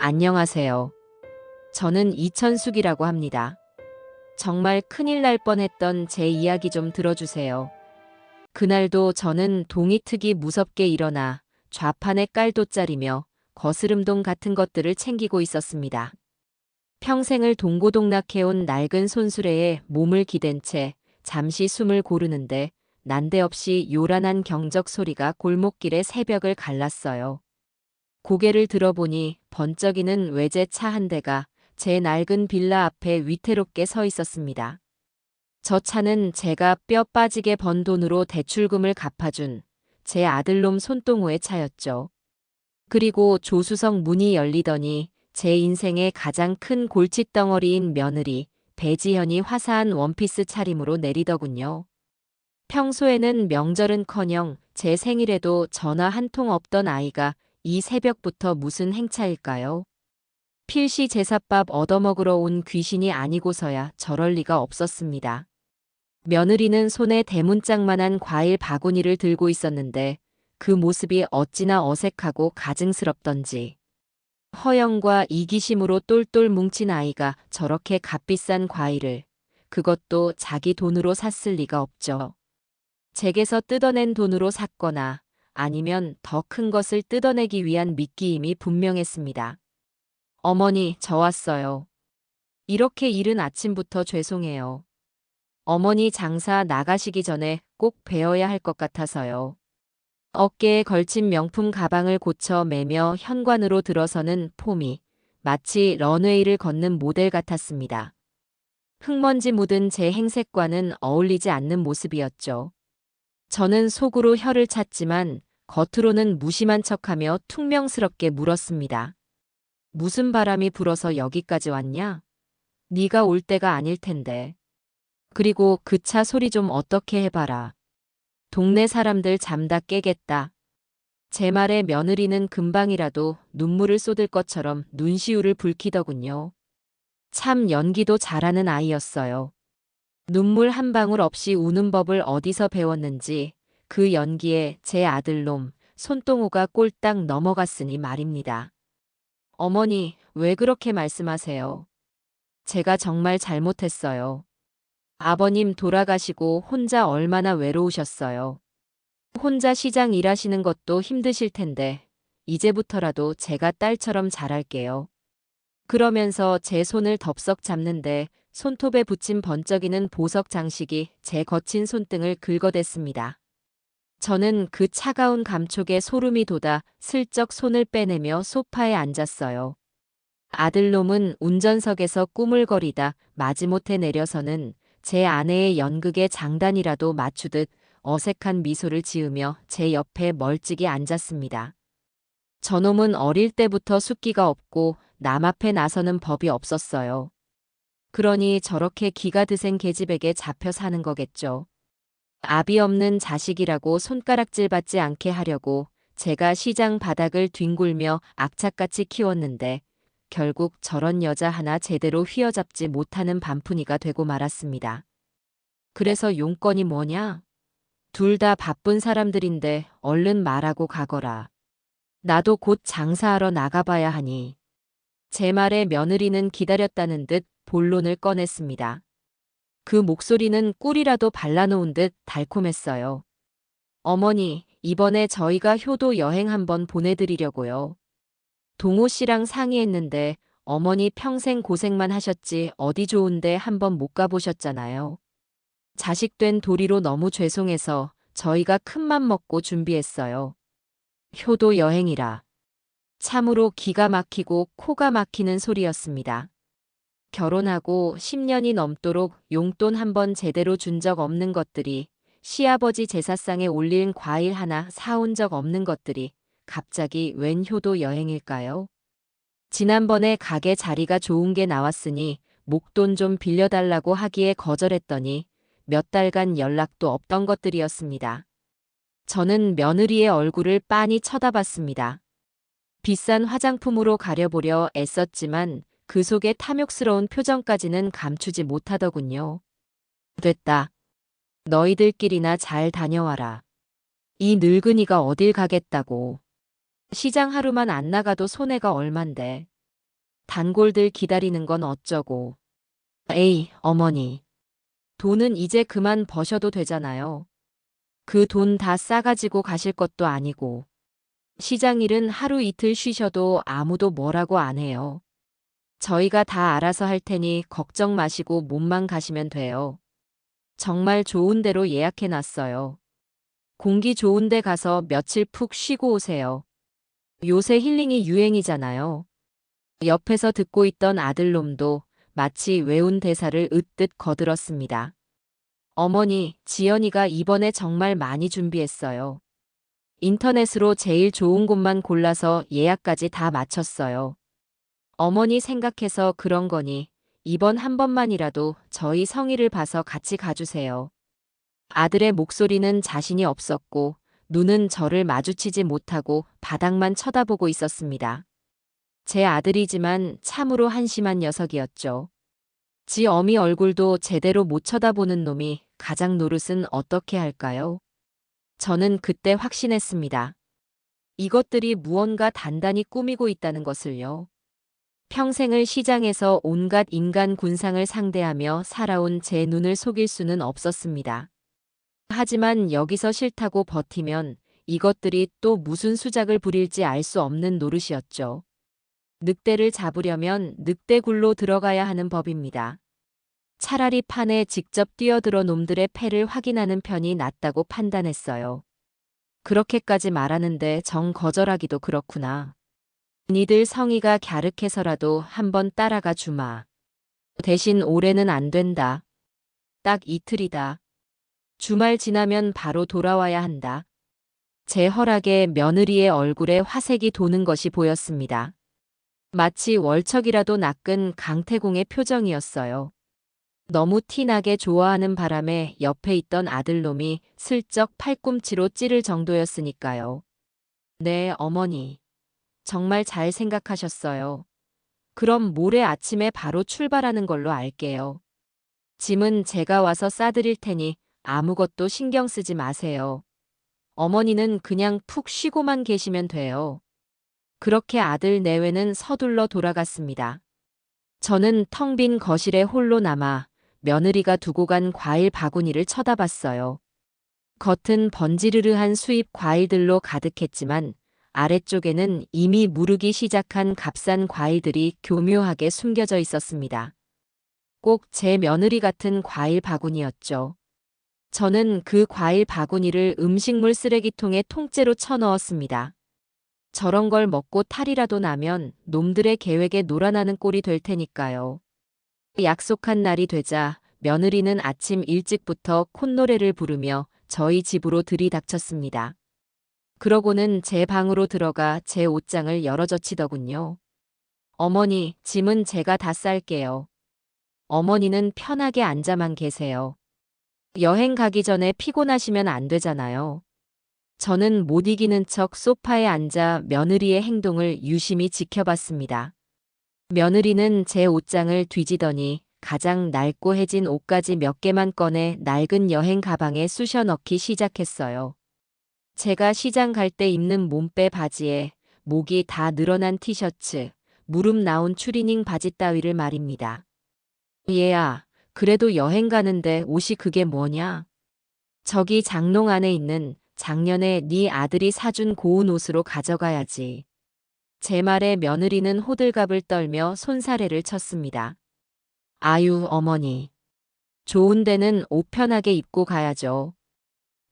안녕하세요. 저는 이천숙이라고 합니다. 정말 큰일 날 뻔했던 제 이야기 좀 들어주세요. 그날도 저는 동이특이 무섭게 일어나 좌판에 깔돗자리며 거스름돈 같은 것들을 챙기고 있었습니다. 평생을 동고동락해온 낡은 손수레에 몸을 기댄 채 잠시 숨을 고르는데 난데없이 요란한 경적 소리가 골목길의 새벽을 갈랐어요. 고개를 들어보니 번쩍이는 외제차 한 대가 제 낡은 빌라 앞에 위태롭게 서 있었습니다. 저 차는 제가 뼈 빠지게 번 돈으로 대출금을 갚아준 제 아들놈 손동호의 차였죠. 그리고 조수석 문이 열리더니 제 인생의 가장 큰 골칫덩어리인 며느리 배지현이 화사한 원피스 차림으로 내리더군요. 평소에는 명절은커녕 제 생일에도 전화 한 통 없던 아이가 이 새벽부터 무슨 행차일까요? 필시 제삿밥 얻어먹으러 온 귀신이 아니고서야 저럴 리가 없었습니다. 며느리는 손에 대문짝만한 과일 바구니를 들고 있었는데 그 모습이 어찌나 어색하고 가증스럽던지. 허영과 이기심으로 똘똘 뭉친 아이가 저렇게 값비싼 과일을, 그것도 자기 돈으로 샀을 리가 없죠. 잭에서 뜯어낸 돈으로 샀거나 아니면 더 큰 것을 뜯어내기 위한 미끼임이 분명했습니다. 어머니, 저 왔어요. 이렇게 이른 아침부터 죄송해요. 어머니 장사 나가시기 전에 꼭 배워야 할 것 같아서요. 어깨에 걸친 명품 가방을 고쳐 매며 현관으로 들어서는 폼이 마치 런웨이를 걷는 모델 같았습니다. 흙먼지 묻은 제 행색과는 어울리지 않는 모습이었죠. 저는 속으로 혀를 찼지만 겉으로는 무심한 척하며 퉁명스럽게 물었습니다. 무슨 바람이 불어서 여기까지 왔냐? 네가 올 때가 아닐 텐데. 그리고 그 차 소리 좀 어떻게 해봐라. 동네 사람들 잠다 깨겠다. 제 말에 며느리는 금방이라도 눈물을 쏟을 것처럼 눈시울을 붉히더군요. 참 연기도 잘하는 아이였어요. 눈물 한 방울 없이 우는 법을 어디서 배웠는지 그 연기에 제 아들놈 손동호가 꼴딱 넘어갔으니 말입니다. 어머니, 왜 그렇게 말씀하세요? 제가 정말 잘못했어요. 아버님 돌아가시고 혼자 얼마나 외로우셨어요. 혼자 시장 일하시는 것도 힘드실 텐데 이제부터라도 제가 딸처럼 잘할게요. 그러면서 제 손을 덥석 잡는데 손톱에 붙인 번쩍이는 보석 장식이 제 거친 손등을 긁어댔습니다. 저는 그 차가운 감촉에 소름이 돋아 슬쩍 손을 빼내며 소파에 앉았어요. 아들놈은 운전석에서 꾸물거리다 마지못해 내려서는 제 아내의 연극의 장단이라도 맞추듯 어색한 미소를 지으며 제 옆에 멀찍이 앉았습니다. 저놈은 어릴 때부터 숫기가 없고 남 앞에 나서는 법이 없었어요. 그러니 저렇게 기가 드센 계집에게 잡혀 사는 거겠죠. 아비 없는 자식이라고 손가락질 받지 않게 하려고 제가 시장 바닥을 뒹굴며 악착같이 키웠는데 결국 저런 여자 하나 제대로 휘어잡지 못하는 반푼이가 되고 말았습니다. 그래서 용건이 뭐냐? 둘 다 바쁜 사람들인데 얼른 말하고 가거라. 나도 곧 장사하러 나가봐야 하니. 제 말에 며느리는 기다렸다는 듯 본론을 꺼냈습니다. 그 목소리는 꿀이라도 발라놓은 듯 달콤했어요. 어머니, 이번에 저희가 효도 여행 한번 보내드리려고요. 동호 씨랑 상의했는데 어머니 평생 고생만 하셨지 어디 좋은데 한번 못 가보셨잖아요. 자식된 도리로 너무 죄송해서 저희가 큰맘 먹고 준비했어요. 효도 여행이라. 참으로 기가 막히고 코가 막히는 소리였습니다. 결혼하고 10년이 넘도록 용돈 한 번 제대로 준 적 없는 것들이, 시아버지 제사상에 올린 과일 하나 사온 적 없는 것들이 갑자기 웬 효도 여행일까요? 지난번에 가게 자리가 좋은 게 나왔으니 목돈 좀 빌려달라고 하기에 거절했더니 몇 달간 연락도 없던 것들이었습니다. 저는 며느리의 얼굴을 빤히 쳐다봤습니다. 비싼 화장품으로 가려보려 애썼지만 그 속의 탐욕스러운 표정까지는 감추지 못하더군요. 됐다. 너희들끼리나 잘 다녀와라. 이 늙은이가 어딜 가겠다고. 시장 하루만 안 나가도 손해가 얼만데. 단골들 기다리는 건 어쩌고. 에이, 어머니. 돈은 이제 그만 버셔도 되잖아요. 그 돈 다 싸가지고 가실 것도 아니고. 시장 일은 하루 이틀 쉬셔도 아무도 뭐라고 안 해요. 저희가 다 알아서 할 테니 걱정 마시고 몸만 가시면 돼요. 정말 좋은 데로 예약해 놨어요. 공기 좋은 데 가서 며칠 푹 쉬고 오세요. 요새 힐링이 유행이잖아요. 옆에서 듣고 있던 아들놈도 마치 외운 대사를 으뜻 거들었습니다. 어머니, 지연이가 이번에 정말 많이 준비했어요. 인터넷으로 제일 좋은 곳만 골라서 예약까지 다 마쳤어요. 어머니 생각해서 그런 거니 이번 한 번만이라도 저희 성의를 봐서 같이 가주세요. 아들의 목소리는 자신이 없었고 눈은 저를 마주치지 못하고 바닥만 쳐다보고 있었습니다. 제 아들이지만 참으로 한심한 녀석이었죠. 지 어미 얼굴도 제대로 못 쳐다보는 놈이 가장 노릇은 어떻게 할까요? 저는 그때 확신했습니다. 이것들이 무언가 단단히 꾸미고 있다는 것을요. 평생을 시장에서 온갖 인간 군상을 상대하며 살아온 제 눈을 속일 수는 없었습니다. 하지만 여기서 싫다고 버티면 이것들이 또 무슨 수작을 부릴지 알 수 없는 노릇이었죠. 늑대를 잡으려면 늑대굴로 들어가야 하는 법입니다. 차라리 판에 직접 뛰어들어 놈들의 패를 확인하는 편이 낫다고 판단했어요. 그렇게까지 말하는데 정 거절하기도 그렇구나. 니들 성의가 갸륵해서라도 한번 따라가 주마. 대신 올해는 안 된다. 딱 이틀이다. 주말 지나면 바로 돌아와야 한다. 제 허락에 며느리의 얼굴에 화색이 도는 것이 보였습니다. 마치 월척이라도 낚은 강태공의 표정이었어요. 너무 티나게 좋아하는 바람에 옆에 있던 아들놈이 슬쩍 팔꿈치로 찌를 정도였으니까요. 네, 어머니. 정말 잘 생각하셨어요. 그럼 모레 아침에 바로 출발하는 걸로 알게요. 짐은 제가 와서 싸드릴 테니 아무것도 신경 쓰지 마세요. 어머니는 그냥 푹 쉬고만 계시면 돼요. 그렇게 아들 내외는 서둘러 돌아갔습니다. 저는 텅 빈 거실에 홀로 남아 며느리가 두고 간 과일 바구니를 쳐다봤어요. 겉은 번지르르한 수입 과일들로 가득했지만 아래쪽에는 이미 무르기 시작한 값싼 과일들이 교묘하게 숨겨져 있었습니다. 꼭 제 며느리 같은 과일 바구니였죠. 저는 그 과일 바구니를 음식물 쓰레기통에 통째로 쳐넣었습니다. 저런 걸 먹고 탈이라도 나면 놈들의 계획에 놀아나는 꼴이 될 테니까요. 약속한 날이 되자 며느리는 아침 일찍부터 콧노래를 부르며 저희 집으로 들이닥쳤습니다. 그러고는 제 방으로 들어가 제 옷장을 열어젖히더군요. 어머니, 짐은 제가 다 쌀게요. 어머니는 편하게 앉아만 계세요. 여행 가기 전에 피곤하시면 안 되잖아요. 저는 못 이기는 척 소파에 앉아 며느리의 행동을 유심히 지켜봤습니다. 며느리는 제 옷장을 뒤지더니 가장 낡고해진 옷가지 몇 개만 꺼내 낡은 여행 가방에 쑤셔 넣기 시작했어요. 제가 시장 갈 때 입는 몸빼 바지에 목이 다 늘어난 티셔츠, 무릎 나온 추리닝 바지 따위를 말입니다. 얘야, 그래도 여행 가는데 옷이 그게 뭐냐? 저기 장롱 안에 있는 작년에 네 아들이 사준 고운 옷으로 가져가야지. 제 말에 며느리는 호들갑을 떨며 손사래를 쳤습니다. 아유, 어머니. 좋은 데는 옷 편하게 입고 가야죠.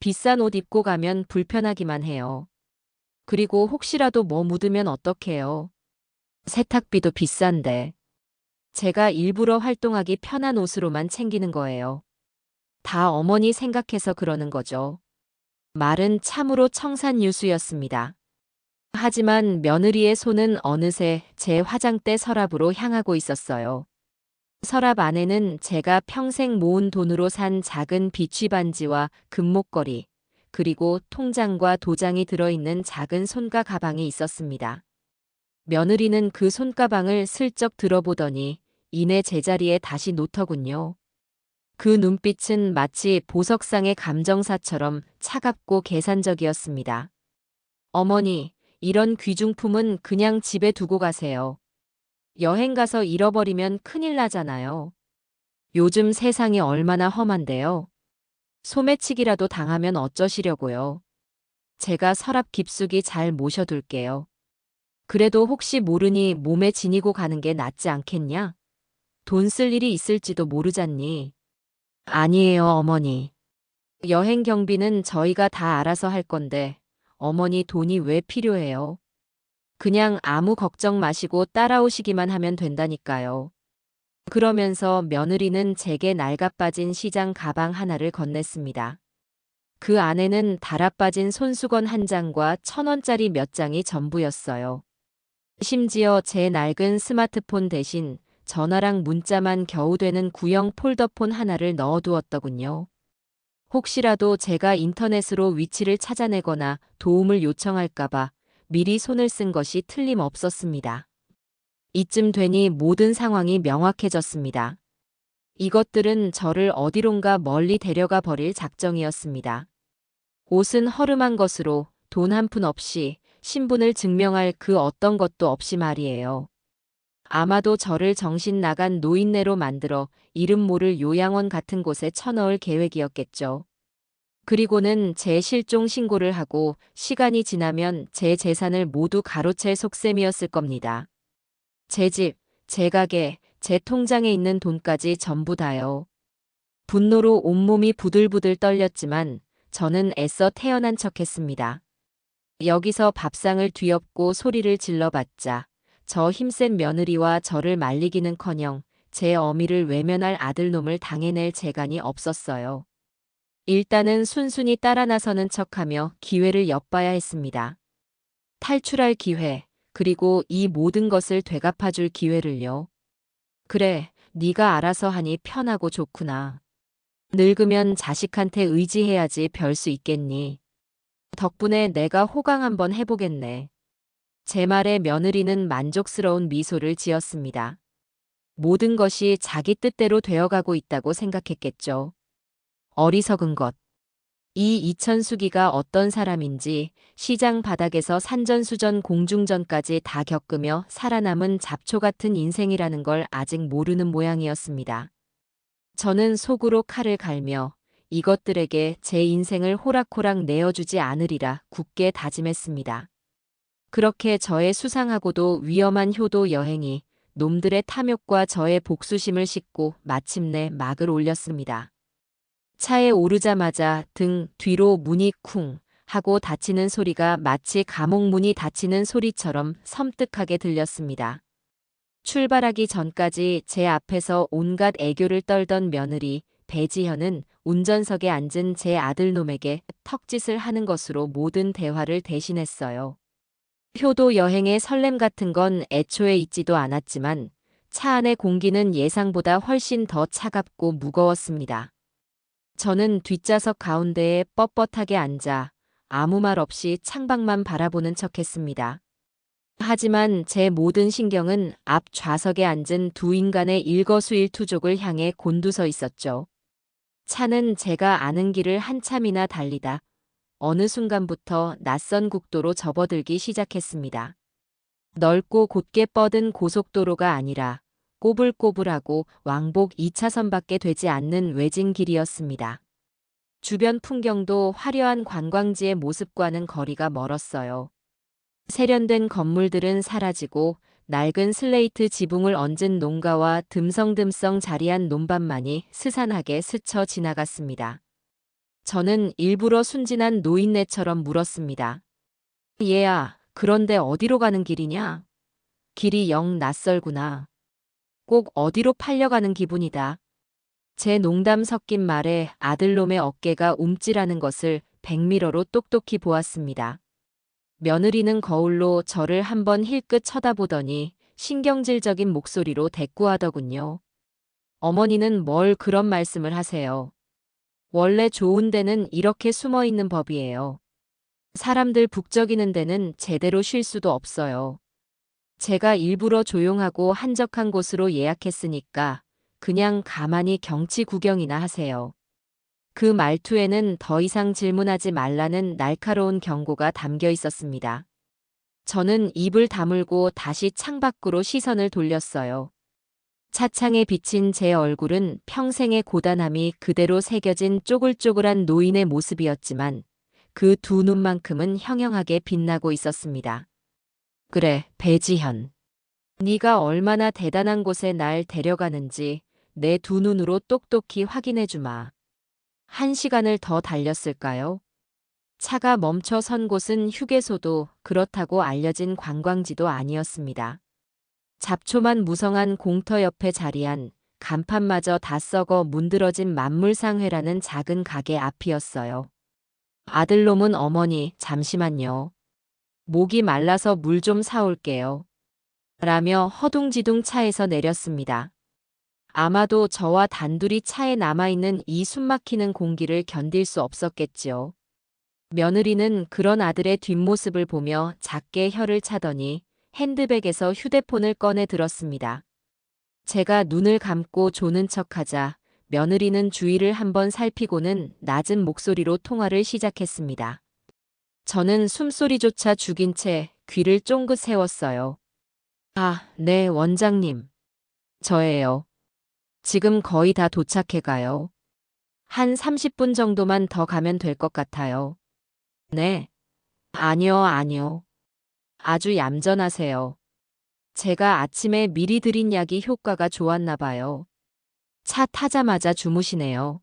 비싼 옷 입고 가면 불편하기만 해요. 그리고 혹시라도 뭐 묻으면 어떡해요. 세탁비도 비싼데. 제가 일부러 활동하기 편한 옷으로만 챙기는 거예요. 다 어머니 생각해서 그러는 거죠. 말은 참으로 청산유수였습니다. 하지만 며느리의 손은 어느새 제 화장대 서랍으로 향하고 있었어요. 서랍 안에는 제가 평생 모은 돈으로 산 작은 비취 반지와 금목걸이, 그리고 통장과 도장이 들어있는 작은 손가 가방이 있었습니다. 며느리는 그 손가방을 슬쩍 들어보더니 이내 제자리에 다시 놓더군요. 그 눈빛은 마치 보석상의 감정사처럼 차갑고 계산적이었습니다. 어머니, 이런 귀중품은 그냥 집에 두고 가세요. 여행 가서 잃어버리면 큰일 나잖아요. 요즘 세상이 얼마나 험한데요. 소매치기라도 당하면 어쩌시려고요. 제가 서랍 깊숙이 잘 모셔둘게요. 그래도 혹시 모르니 몸에 지니고 가는 게 낫지 않겠냐? 돈 쓸 일이 있을지도 모르잖니. 아니에요, 어머니. 여행 경비는 저희가 다 알아서 할 건데, 어머니 돈이 왜 필요해요? 그냥 아무 걱정 마시고 따라오시기만 하면 된다니까요. 그러면서 며느리는 제게 낡아빠진 시장 가방 하나를 건넸습니다. 그 안에는 달아빠진 손수건 한 장과 1,000원짜리 몇 장이 전부였어요. 심지어 제 낡은 스마트폰 대신 전화랑 문자만 겨우 되는 구형 폴더폰 하나를 넣어두었더군요. 혹시라도 제가 인터넷으로 위치를 찾아내거나 도움을 요청할까봐 미리 손을 쓴 것이 틀림없었습니다. 이쯤 되니 모든 상황이 명확해졌습니다. 이것들은 저를 어디론가 멀리 데려가 버릴 작정이었습니다. 옷은 허름한 것으로 돈 한 푼 없이 신분을 증명할 그 어떤 것도 없이 말이에요. 아마도 저를 정신 나간 노인네로 만들어 이름 모를 요양원 같은 곳에 쳐넣을 계획이었겠죠. 그리고는 제 실종 신고를 하고 시간이 지나면 제 재산을 모두 가로챌 속셈이었을 겁니다. 제 집, 제 가게, 제 통장에 있는 돈까지 전부 다요. 분노로 온몸이 부들부들 떨렸지만 저는 애써 태어난 척했습니다. 여기서 밥상을 뒤엎고 소리를 질러봤자 저 힘센 며느리와 저를 말리기는커녕 제 어미를 외면할 아들놈을 당해낼 재간이 없었어요. 일단은 순순히 따라 나서는 척하며 기회를 엿봐야 했습니다. 탈출할 기회, 그리고 이 모든 것을 되갚아줄 기회를요. 그래, 네가 알아서 하니 편하고 좋구나. 늙으면 자식한테 의지해야지 별 수 있겠니. 덕분에 내가 호강 한번 해보겠네. 제 말에 며느리는 만족스러운 미소를 지었습니다. 모든 것이 자기 뜻대로 되어가고 있다고 생각했겠죠. 어리석은 것. 이 이천수기가 어떤 사람인지 시장 바닥에서 산전수전 공중전까지 다 겪으며 살아남은 잡초 같은 인생이라는 걸 아직 모르는 모양이었습니다. 저는 속으로 칼을 갈며 이것들에게 제 인생을 호락호락 내어주지 않으리라 굳게 다짐했습니다. 그렇게 저의 수상하고도 위험한 효도 여행이 놈들의 탐욕과 저의 복수심을 싣고 마침내 막을 올렸습니다. 차에 오르자마자 등 뒤로 문이 쿵 하고 닫히는 소리가 마치 감옥 문이 닫히는 소리처럼 섬뜩하게 들렸습니다. 출발하기 전까지 제 앞에서 온갖 애교를 떨던 며느리 배지현은 운전석에 앉은 제 아들놈에게 턱짓을 하는 것으로 모든 대화를 대신했어요. 효도 여행의 설렘 같은 건 애초에 있지도 않았지만 차 안의 공기는 예상보다 훨씬 더 차갑고 무거웠습니다. 저는 뒷좌석 가운데에 뻣뻣하게 앉아 아무 말 없이 창밖만 바라보는 척했습니다. 하지만 제 모든 신경은 앞 좌석에 앉은 두 인간의 일거수일투족을 향해 곤두서 있었죠. 차는 제가 아는 길을 한참이나 달리다 어느 순간부터 낯선 국도로 접어들기 시작했습니다. 넓고 곧게 뻗은 고속도로가 아니라 꼬불꼬불하고 왕복 2차선밖에 되지 않는 외진 길이었습니다. 주변 풍경도 화려한 관광지의 모습과는 거리가 멀었어요. 세련된 건물들은 사라지고 낡은 슬레이트 지붕을 얹은 농가와 듬성듬성 자리한 논밭만이 스산하게 스쳐 지나갔습니다. 저는 일부러 순진한 노인네처럼 물었습니다. 얘야, 그런데 어디로 가는 길이냐? 길이 영 낯설구나. 꼭 어디로 팔려가는 기분이다. 제 농담 섞인 말에 아들놈의 어깨가 움찔하는 것을 백미러로 똑똑히 보았습니다. 며느리는 거울로 저를 한번 힐끗 쳐다보더니 신경질적인 목소리로 대꾸하더군요. 어머니는 뭘 그런 말씀을 하세요. 원래 좋은 데는 이렇게 숨어 있는 법이에요. 사람들 북적이는 데는 제대로 쉴 수도 없어요. 제가 일부러 조용하고 한적한 곳으로 예약했으니까 그냥 가만히 경치 구경이나 하세요. 그 말투에는 더 이상 질문하지 말라는 날카로운 경고가 담겨 있었습니다. 저는 입을 다물고 다시 창밖으로 시선을 돌렸어요. 차창에 비친 제 얼굴은 평생의 고단함이 그대로 새겨진 쪼글쪼글한 노인의 모습이었지만 그 두 눈만큼은 형형하게 빛나고 있었습니다. 그래, 배지현. 네가 얼마나 대단한 곳에 날 데려가는지 내 두 눈으로 똑똑히 확인해 주마. 1시간을 더 달렸을까요? 차가 멈춰 선 곳은 휴게소도 그렇다고 알려진 관광지도 아니었습니다. 잡초만 무성한 공터 옆에 자리한 간판마저 다 썩어 문드러진 만물상회라는 작은 가게 앞이었어요. 아들놈은 어머니, 잠시만요. 목이 말라서 물 좀 사올게요. 라며 허둥지둥 차에서 내렸습니다. 아마도 저와 단둘이 차에 남아있는 이 숨막히는 공기를 견딜 수 없었겠지요. 며느리는 그런 아들의 뒷모습을 보며 작게 혀를 차더니 핸드백에서 휴대폰을 꺼내 들었습니다. 제가 눈을 감고 조는 척하자 며느리는 주위를 한번 살피고는 낮은 목소리로 통화를 시작했습니다. 저는 숨소리조차 죽인 채 귀를 쫑긋 세웠어요. 아, 네, 원장님. 저예요. 지금 거의 다 도착해가요. 한 30분 정도만 더 가면 될 것 같아요. 네. 아니요. 아주 얌전하세요. 제가 아침에 미리 드린 약이 효과가 좋았나 봐요. 차 타자마자 주무시네요.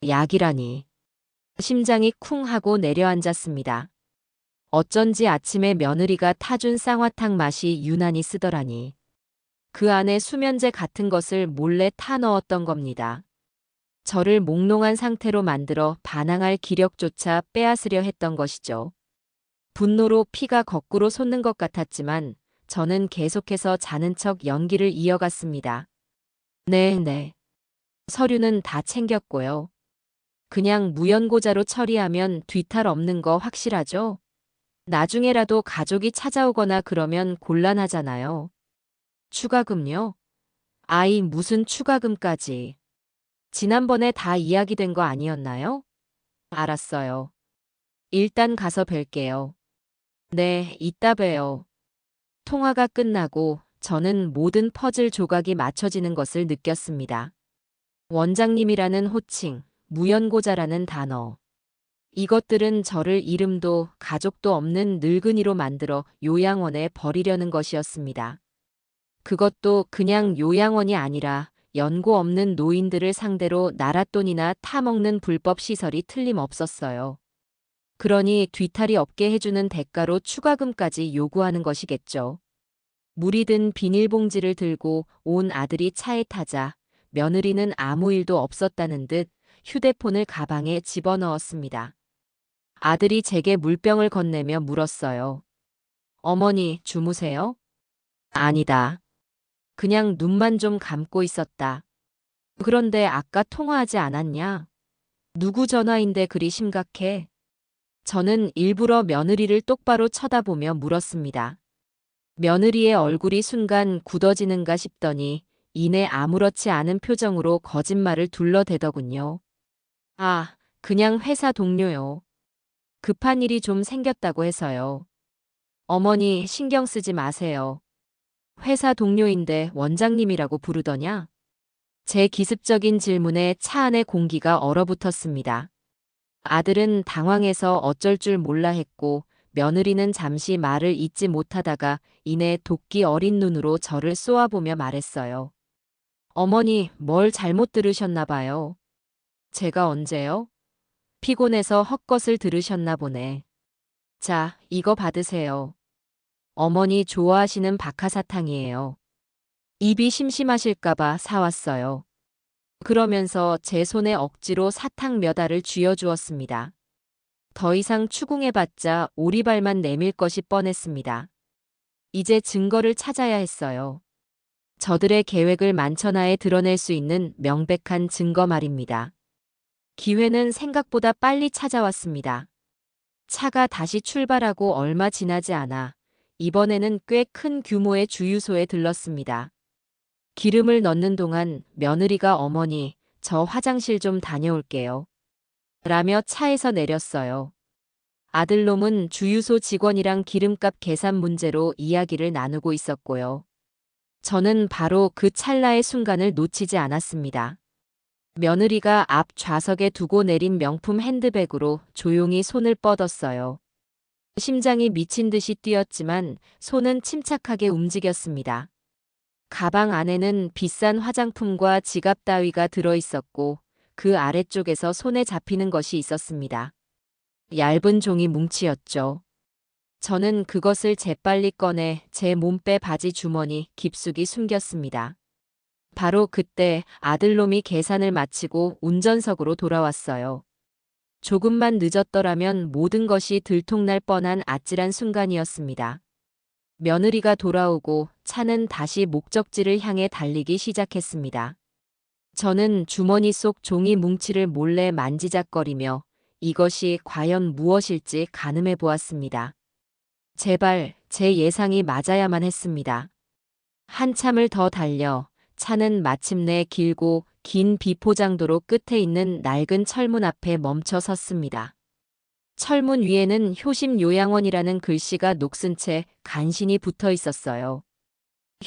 약이라니. 심장이 쿵 하고 내려앉았습니다. 어쩐지 아침에 며느리가 타준 쌍화탕 맛이 유난히 쓰더라니. 그 안에 수면제 같은 것을 몰래 타 넣었던 겁니다. 저를 몽롱한 상태로 만들어 반항할 기력조차 빼앗으려 했던 것이죠. 분노로 피가 거꾸로 솟는 것 같았지만 저는 계속해서 자는 척 연기를 이어갔습니다. 네. 서류는 다 챙겼고요. 그냥 무연고자로 처리하면 뒤탈 없는 거 확실하죠? 나중에라도 가족이 찾아오거나 그러면 곤란하잖아요. 추가금요? 아이, 무슨 추가금까지. 지난번에 다 이야기된 거 아니었나요? 알았어요. 일단 가서 뵐게요. 네, 이따 봬요. 통화가 끝나고 저는 모든 퍼즐 조각이 맞춰지는 것을 느꼈습니다. 원장님이라는 호칭, 무연고자라는 단어. 이것들은 저를 이름도 가족도 없는 늙은이로 만들어 요양원에 버리려는 것이었습니다. 그것도 그냥 요양원이 아니라 연고 없는 노인들을 상대로 나랏돈이나 타먹는 불법 시설이 틀림없었어요. 그러니 뒤탈이 없게 해주는 대가로 추가금까지 요구하는 것이겠죠. 물이 든 비닐봉지를 들고 온 아들이 차에 타자 며느리는 아무 일도 없었다는 듯 휴대폰을 가방에 집어넣었습니다. 아들이 제게 물병을 건네며 물었어요. 어머니, 주무세요? 아니다. 그냥 눈만 좀 감고 있었다. 그런데 아까 통화하지 않았냐? 누구 전화인데 그리 심각해? 저는 일부러 며느리를 똑바로 쳐다보며 물었습니다. 며느리의 얼굴이 순간 굳어지는가 싶더니 이내 아무렇지 않은 표정으로 거짓말을 둘러대더군요. 아, 그냥 회사 동료요. 급한 일이 좀 생겼다고 해서요. 어머니, 신경 쓰지 마세요. 회사 동료인데 원장님이라고 부르더냐? 제 기습적인 질문에 차 안의 공기가 얼어붙었습니다. 아들은 당황해서 어쩔 줄 몰라 했고 며느리는 잠시 말을 잇지 못하다가 이내 도끼 어린 눈으로 저를 쏘아보며 말했어요. 어머니, 뭘 잘못 들으셨나 봐요. 제가 언제요? 피곤해서 헛것을 들으셨나 보네. 자, 이거 받으세요. 어머니 좋아하시는 박하사탕이에요. 입이 심심하실까봐 사왔어요. 그러면서 제 손에 억지로 사탕 몇 알을 쥐어주었습니다. 더 이상 추궁해봤자 오리발만 내밀 것이 뻔했습니다. 이제 증거를 찾아야 했어요. 저들의 계획을 만천하에 드러낼 수 있는 명백한 증거 말입니다. 기회는 생각보다 빨리 찾아왔습니다. 차가 다시 출발하고 얼마 지나지 않아 이번에는 꽤 큰 규모의 주유소에 들렀습니다. 기름을 넣는 동안 며느리가 어머니, 저 화장실 좀 다녀올게요. 라며 차에서 내렸어요. 아들놈은 주유소 직원이랑 기름값 계산 문제로 이야기를 나누고 있었고요. 저는 바로 그 찰나의 순간을 놓치지 않았습니다. 며느리가 앞 좌석에 두고 내린 명품 핸드백으로 조용히 손을 뻗었어요. 심장이 미친 듯이 뛰었지만 손은 침착하게 움직였습니다. 가방 안에는 비싼 화장품과 지갑 따위가 들어 있었고 그 아래쪽에서 손에 잡히는 것이 있었습니다. 얇은 종이 뭉치였죠. 저는 그것을 재빨리 꺼내 제 몸빼 바지 주머니 깊숙이 숨겼습니다. 바로 그때 아들놈이 계산을 마치고 운전석으로 돌아왔어요. 조금만 늦었더라면 모든 것이 들통날 뻔한 아찔한 순간이었습니다. 며느리가 돌아오고 차는 다시 목적지를 향해 달리기 시작했습니다. 저는 주머니 속 종이 뭉치를 몰래 만지작거리며 이것이 과연 무엇일지 가늠해 보았습니다. 제발 제 예상이 맞아야만 했습니다. 한참을 더 달려 차는 마침내 길고 긴 비포장도로 끝에 있는 낡은 철문 앞에 멈춰 섰습니다. 철문 위에는 효심요양원이라는 글씨가 녹슨 채 간신히 붙어 있었어요.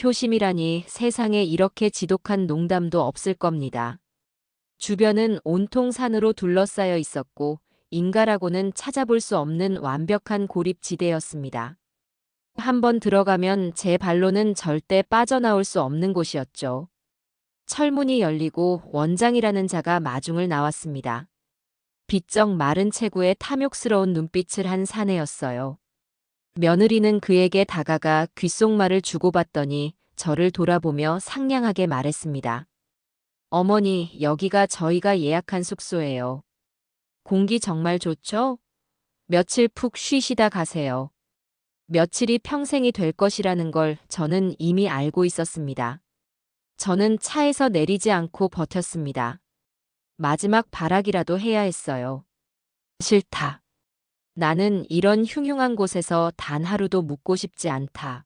효심이라니 세상에 이렇게 지독한 농담도 없을 겁니다. 주변은 온통 산으로 둘러싸여 있었고 인가라고는 찾아볼 수 없는 완벽한 고립지대였습니다. 한번 들어가면 제 발로는 절대 빠져나올 수 없는 곳이었죠. 철문이 열리고 원장이라는 자가 마중을 나왔습니다. 비쩍 마른 체구에 탐욕스러운 눈빛을 한 사내였어요. 며느리는 그에게 다가가 귓속말을 주고받더니 저를 돌아보며 상냥하게 말했습니다. 어머니, 여기가 저희가 예약한 숙소예요. 공기 정말 좋죠? 며칠 푹 쉬시다 가세요. 며칠이 평생이 될 것이라는 걸 저는 이미 알고 있었습니다. 저는 차에서 내리지 않고 버텼습니다. 마지막 발악이라도 해야 했어요. 싫다. 나는 이런 흉흉한 곳에서 단 하루도 묵고 싶지 않다.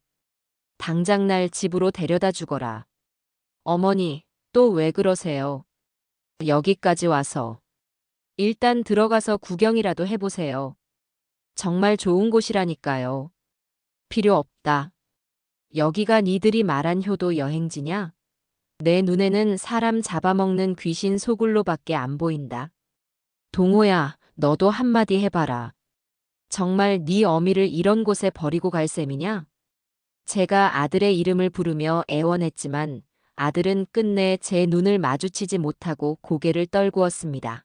당장 날 집으로 데려다 주거라. 어머니, 또 왜 그러세요? 여기까지 와서. 일단 들어가서 구경이라도 해보세요. 정말 좋은 곳이라니까요. 필요 없다. 여기가 니들이 말한 효도 여행지냐? 내 눈에는 사람 잡아먹는 귀신 소굴로밖에 안 보인다. 동호야, 너도 한마디 해봐라. 정말 네 어미를 이런 곳에 버리고 갈 셈이냐? 제가 아들의 이름을 부르며 애원했지만 아들은 끝내 제 눈을 마주치지 못하고 고개를 떨구었습니다.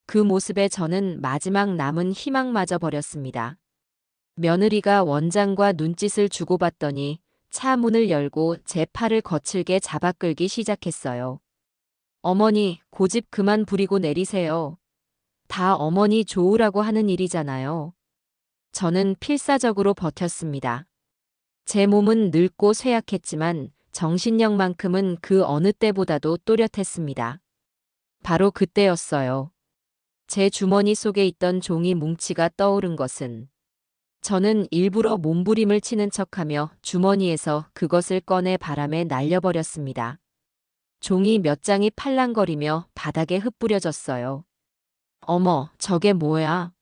그 모습에 저는 마지막 남은 희망마저 버렸습니다. 며느리가 원장과 눈짓을 주고받더니 차 문을 열고 제 팔을 거칠게 잡아 끌기 시작했어요. 어머니, 고집 그만 부리고 내리세요. 다 어머니 좋으라고 하는 일이잖아요. 저는 필사적으로 버텼습니다. 제 몸은 늙고 쇠약했지만 정신력만큼은 그 어느 때보다도 또렷했습니다. 바로 그때였어요. 제 주머니 속에 있던 종이 뭉치가 떠오른 것은 저는 일부러 몸부림을 치는 척하며 주머니에서 그것을 꺼내 바람에 날려버렸습니다. 종이 몇 장이 팔랑거리며 바닥에 흩뿌려졌어요. 어머, 저게 뭐야?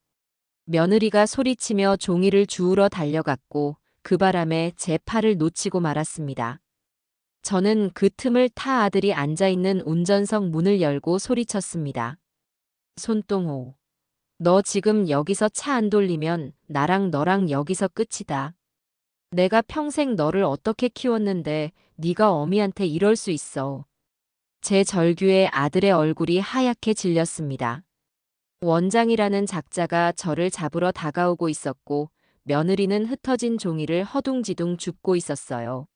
며느리가 소리치며 종이를 주우러 달려갔고 그 바람에 제 팔을 놓치고 말았습니다. 저는 그 틈을 타 아들이 앉아있는 운전석 문을 열고 소리쳤습니다. 손동호. 너 지금 여기서 차 안 돌리면 나랑 너랑 여기서 끝이다. 내가 평생 너를 어떻게 키웠는데 네가 어미한테 이럴 수 있어. 제 절규에 아들의 얼굴이 하얗게 질렸습니다. 원장이라는 작자가 저를 잡으러 다가오고 있었고 며느리는 흩어진 종이를 허둥지둥 줍고 있었어요.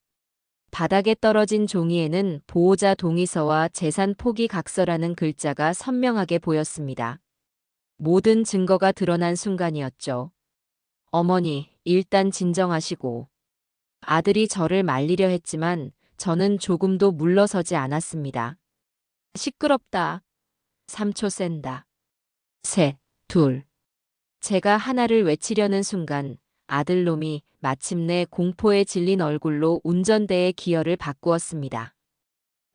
바닥에 떨어진 종이에는 보호자 동의서와 재산 포기 각서라는 글자가 선명하게 보였습니다. 모든 증거가 드러난 순간이었죠. 어머니, 일단 진정하시고. 아들이 저를 말리려 했지만 저는 조금도 물러서지 않았습니다. 시끄럽다. 3초 센다. 셋, 둘. 제가 하나를 외치려는 순간 아들놈이 마침내 공포에 질린 얼굴로 운전대의 기어를 바꾸었습니다.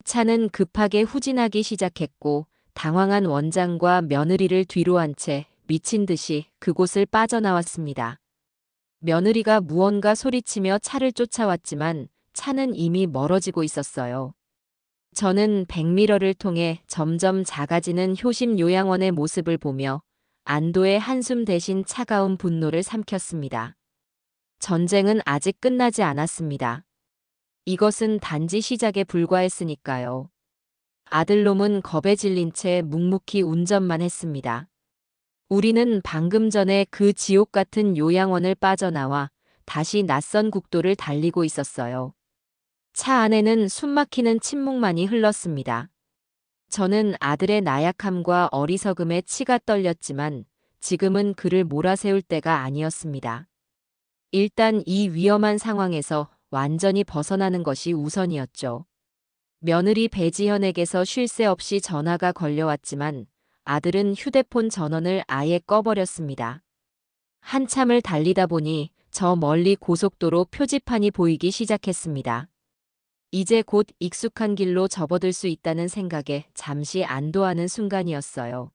차는 급하게 후진하기 시작했고 당황한 원장과 며느리를 뒤로 한 채 미친 듯이 그곳을 빠져나왔습니다. 며느리가 무언가 소리치며 차를 쫓아왔지만 차는 이미 멀어지고 있었어요. 저는 백미러를 통해 점점 작아지는 효심 요양원의 모습을 보며 안도의 한숨 대신 차가운 분노를 삼켰습니다. 전쟁은 아직 끝나지 않았습니다. 이것은 단지 시작에 불과했으니까요. 아들놈은 겁에 질린 채 묵묵히 운전만 했습니다. 우리는 방금 전에 그 지옥 같은 요양원을 빠져나와 다시 낯선 국도를 달리고 있었어요. 차 안에는 숨막히는 침묵만이 흘렀습니다. 저는 아들의 나약함과 어리석음에 치가 떨렸지만 지금은 그를 몰아세울 때가 아니었습니다. 일단 이 위험한 상황에서 완전히 벗어나는 것이 우선이었죠. 며느리 배지현에게서 쉴 새 없이 전화가 걸려왔지만 아들은 휴대폰 전원을 아예 꺼버렸습니다. 한참을 달리다 보니 저 멀리 고속도로 표지판이 보이기 시작했습니다. 이제 곧 익숙한 길로 접어들 수 있다는 생각에 잠시 안도하는 순간이었어요.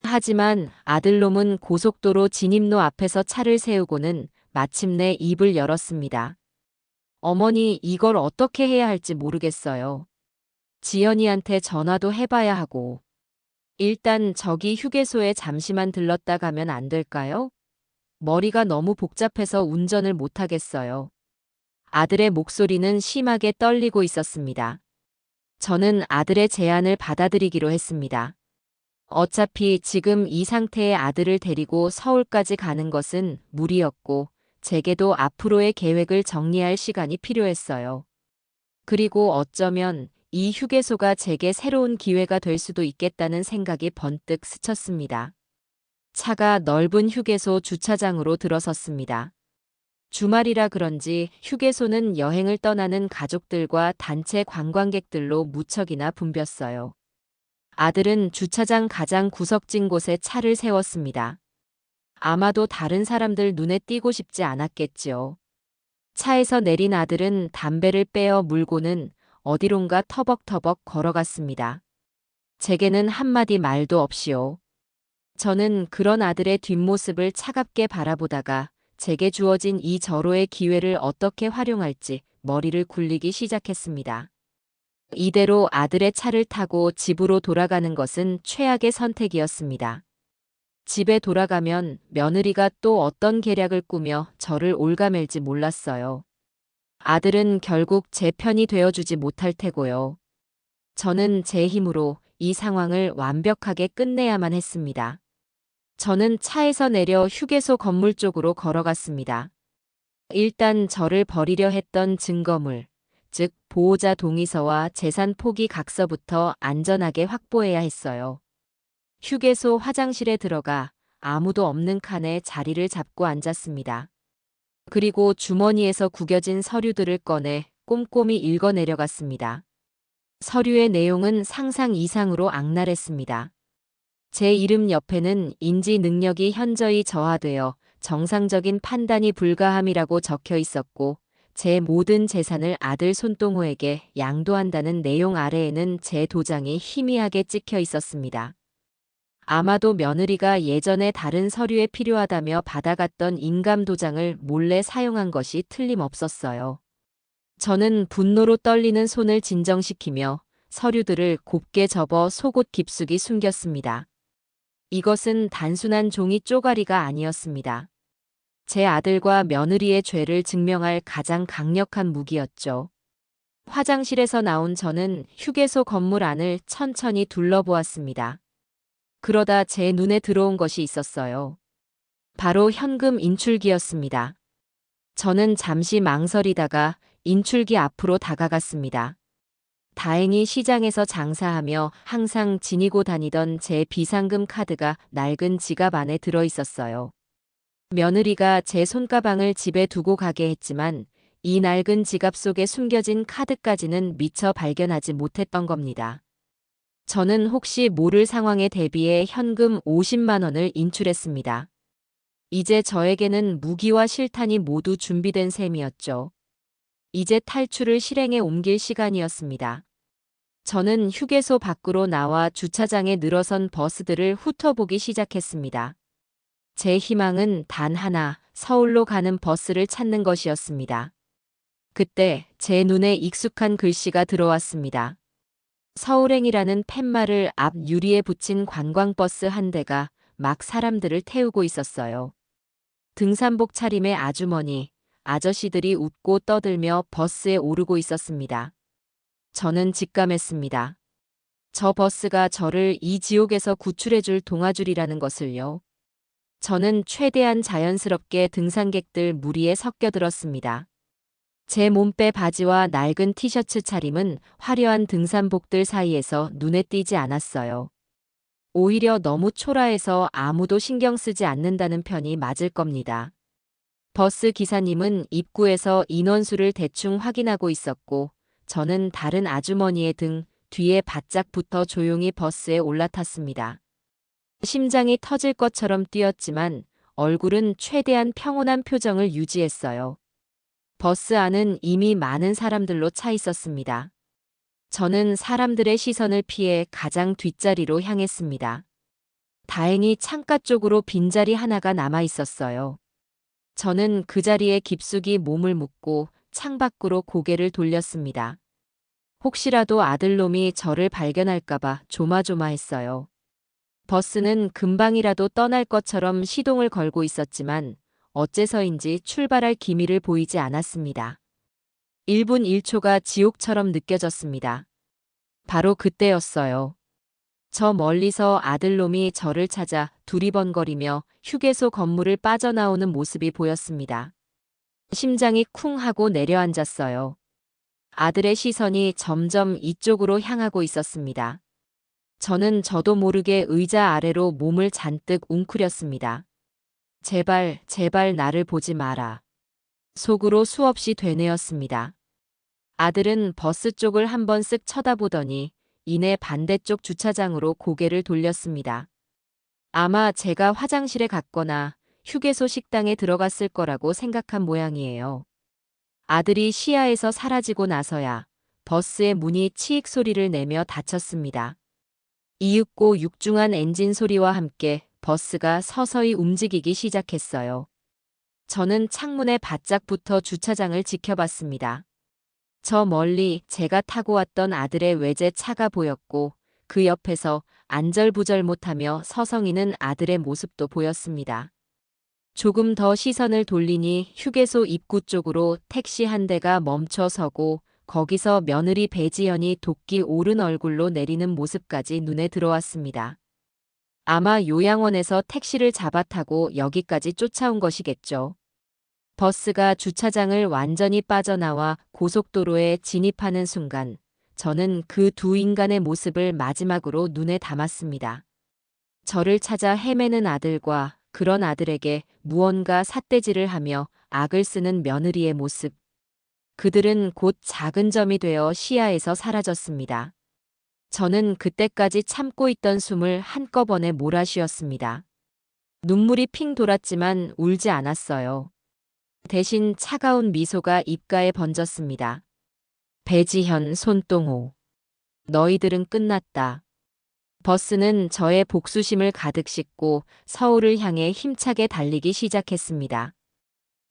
하지만 아들놈은 고속도로 진입로 앞에서 차를 세우고는 마침내 입을 열었습니다. 어머니, 이걸 어떻게 해야 할지 모르겠어요. 지연이한테 전화도 해봐야 하고. 일단 저기 휴게소에 잠시만 들렀다 가면 안 될까요? 머리가 너무 복잡해서 운전을 못하겠어요. 아들의 목소리는 심하게 떨리고 있었습니다. 저는 아들의 제안을 받아들이기로 했습니다. 어차피 지금 이 상태의 아들을 데리고 서울까지 가는 것은 무리였고, 제게도 앞으로의 계획을 정리할 시간이 필요했어요. 그리고 어쩌면 이 휴게소가 제게 새로운 기회가 될 수도 있겠다는 생각이 번뜩 스쳤습니다. 차가 넓은 휴게소 주차장으로 들어섰습니다. 주말이라 그런지 휴게소는 여행을 떠나는 가족들과 단체 관광객들로 무척이나 붐볐어요. 아들은 주차장 가장 구석진 곳에 차를 세웠습니다. 아마도 다른 사람들 눈에 띄고 싶지 않았겠지요. 차에서 내린 아들은 담배를 빼어 물고는 어디론가 터벅터벅 걸어갔습니다. 제게는 한마디 말도 없이요. 저는 그런 아들의 뒷모습을 차갑게 바라보다가 제게 주어진 이 절호의 기회를 어떻게 활용할지 머리를 굴리기 시작했습니다. 이대로 아들의 차를 타고 집으로 돌아가는 것은 최악의 선택이었습니다. 집에 돌아가면 며느리가 또 어떤 계략을 꾸며 저를 올가맬지 몰랐어요. 아들은 결국 제 편이 되어주지 못할 테고요. 저는 제 힘으로 이 상황을 완벽하게 끝내야만 했습니다. 저는 차에서 내려 휴게소 건물 쪽으로 걸어갔습니다. 일단 저를 버리려 했던 증거물, 즉 보호자 동의서와 재산 포기 각서부터 안전하게 확보해야 했어요. 휴게소 화장실에 들어가 아무도 없는 칸에 자리를 잡고 앉았습니다. 그리고 주머니에서 구겨진 서류들을 꺼내 꼼꼼히 읽어 내려갔습니다. 서류의 내용은 상상 이상으로 악랄했습니다. 제 이름 옆에는 인지 능력이 현저히 저하되어 정상적인 판단이 불가함이라고 적혀 있었고, 제 모든 재산을 아들 손동호에게 양도한다는 내용 아래에는 제 도장이 희미하게 찍혀 있었습니다. 아마도 며느리가 예전에 다른 서류에 필요하다며 받아갔던 인감 도장을 몰래 사용한 것이 틀림없었어요. 저는 분노로 떨리는 손을 진정시키며 서류들을 곱게 접어 속옷 깊숙이 숨겼습니다. 이것은 단순한 종이 쪼가리가 아니었습니다. 제 아들과 며느리의 죄를 증명할 가장 강력한 무기였죠. 화장실에서 나온 저는 휴게소 건물 안을 천천히 둘러보았습니다. 그러다 제 눈에 들어온 것이 있었어요. 바로 현금 인출기였습니다. 저는 잠시 망설이다가 인출기 앞으로 다가갔습니다. 다행히 시장에서 장사하며 항상 지니고 다니던 제 비상금 카드가 낡은 지갑 안에 들어 있었어요. 며느리가 제 손가방을 집에 두고 가게 했지만 이 낡은 지갑 속에 숨겨진 카드까지는 미처 발견하지 못했던 겁니다. 저는 혹시 모를 상황에 대비해 현금 50만 원을 인출했습니다. 이제 저에게는 무기와 실탄이 모두 준비된 셈이었죠. 이제 탈출을 실행에 옮길 시간이었습니다. 저는 휴게소 밖으로 나와 주차장에 늘어선 버스들을 훑어보기 시작했습니다. 제 희망은 단 하나, 서울로 가는 버스를 찾는 것이었습니다. 그때 제 눈에 익숙한 글씨가 들어왔습니다. 서울행이라는 팻말을 앞 유리에 붙인 관광버스 한 대가 막 사람들을 태우고 있었어요. 등산복 차림의 아주머니, 아저씨들이 웃고 떠들며 버스에 오르고 있었습니다. 저는 직감했습니다. 저 버스가 저를 이 지옥에서 구출해줄 동아줄이라는 것을요. 저는 최대한 자연스럽게 등산객들 무리에 섞여들었습니다. 제 몸빼 바지와 낡은 티셔츠 차림은 화려한 등산복들 사이에서 눈에 띄지 않았어요. 오히려 너무 초라해서 아무도 신경 쓰지 않는다는 편이 맞을 겁니다. 버스 기사님은 입구에서 인원수를 대충 확인하고 있었고, 저는 다른 아주머니의 등 뒤에 바짝 붙어 조용히 버스에 올라탔습니다. 심장이 터질 것처럼 뛰었지만 얼굴은 최대한 평온한 표정을 유지했어요. 버스 안은 이미 많은 사람들로 차 있었습니다. 저는 사람들의 시선을 피해 가장 뒷자리로 향했습니다. 다행히 창가 쪽으로 빈자리 하나가 남아 있었어요. 저는 그 자리에 깊숙이 몸을 묻고 창밖으로 고개를 돌렸습니다. 혹시라도 아들놈이 저를 발견할까봐 조마조마했어요. 버스는 금방이라도 떠날 것처럼 시동을 걸고 있었지만 어째서인지 출발할 기미를 보이지 않았습니다. 1분 1초가 지옥처럼 느껴졌습니다. 바로 그때였어요. 저 멀리서 아들놈이 저를 찾아 두리번거리며 휴게소 건물을 빠져나오는 모습이 보였습니다. 심장이 쿵 하고 내려앉았어요. 아들의 시선이 점점 이쪽으로 향하고 있었습니다. 저는 저도 모르게 의자 아래로 몸을 잔뜩 웅크렸습니다. 제발, 제발 나를 보지 마라. 속으로 수없이 되뇌었습니다. 아들은 버스 쪽을 한번 쓱 쳐다보더니 이내 반대쪽 주차장으로 고개를 돌렸습니다. 아마 제가 화장실에 갔거나 휴게소 식당에 들어갔을 거라고 생각한 모양이에요. 아들이 시야에서 사라지고 나서야 버스의 문이 치익 소리를 내며 닫혔습니다. 이윽고 육중한 엔진 소리와 함께 버스가 서서히 움직이기 시작했어요. 저는 창문에 바짝 붙어 주차장을 지켜봤습니다. 저 멀리 제가 타고 왔던 아들의 외제차가 보였고 그 옆에서 안절부절 못하며 서성이는 아들의 모습도 보였습니다. 조금 더 시선을 돌리니 휴게소 입구 쪽으로 택시 한 대가 멈춰 서고 거기서 며느리 배지연이 도끼 오른 얼굴로 내리는 모습까지 눈에 들어왔습니다. 아마 요양원에서 택시를 잡아 타고 여기까지 쫓아온 것이겠죠. 버스가 주차장을 완전히 빠져나와 고속도로에 진입하는 순간 저는 그 두 인간의 모습을 마지막으로 눈에 담았습니다. 저를 찾아 헤매는 아들과 그런 아들에게 무언가 삿대질을 하며 악을 쓰는 며느리의 모습. 그들은 곧 작은 점이 되어 시야에서 사라졌습니다. 저는 그때까지 참고 있던 숨을 한꺼번에 몰아쉬었습니다. 눈물이 핑 돌았지만 울지 않았어요. 대신 차가운 미소가 입가에 번졌습니다. 배지현, 손동호. 너희들은 끝났다. 버스는 저의 복수심을 가득 싣고 서울을 향해 힘차게 달리기 시작했습니다.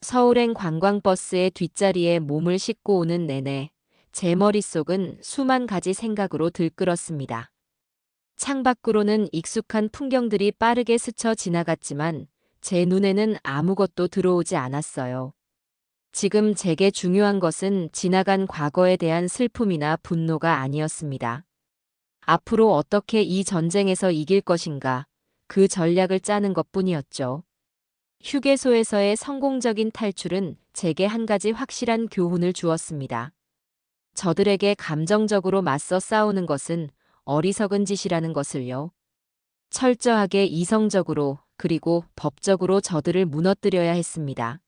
서울행 관광버스의 뒷자리에 몸을 싣고 오는 내내 제 머릿속은 수만 가지 생각으로 들끓었습니다. 창밖으로는 익숙한 풍경들이 빠르게 스쳐 지나갔지만 제 눈에는 아무것도 들어오지 않았어요. 지금 제게 중요한 것은 지나간 과거에 대한 슬픔이나 분노가 아니었습니다. 앞으로 어떻게 이 전쟁에서 이길 것인가, 그 전략을 짜는 것뿐이었죠. 휴게소에서의 성공적인 탈출은 제게 한 가지 확실한 교훈을 주었습니다. 저들에게 감정적으로 맞서 싸우는 것은 어리석은 짓이라는 것을요. 철저하게 이성적으로 그리고 법적으로 저들을 무너뜨려야 했습니다.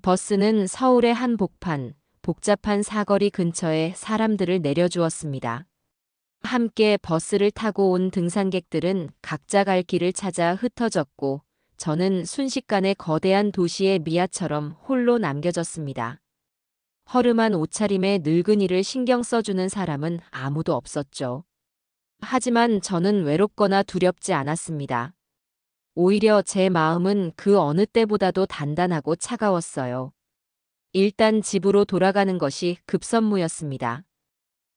버스는 서울의 한 복잡한 사거리 근처에 사람들을 내려주었습니다. 함께 버스를 타고 온 등산객들은 각자 갈 길을 찾아 흩어졌고 저는 순식간에 거대한 도시의 미아처럼 홀로 남겨졌습니다. 허름한 옷차림에 늙은이를 신경 써주는 사람은 아무도 없었죠. 하지만 저는 외롭거나 두렵지 않았습니다. 오히려 제 마음은 그 어느 때보다도 단단하고 차가웠어요. 일단 집으로 돌아가는 것이 급선무였습니다.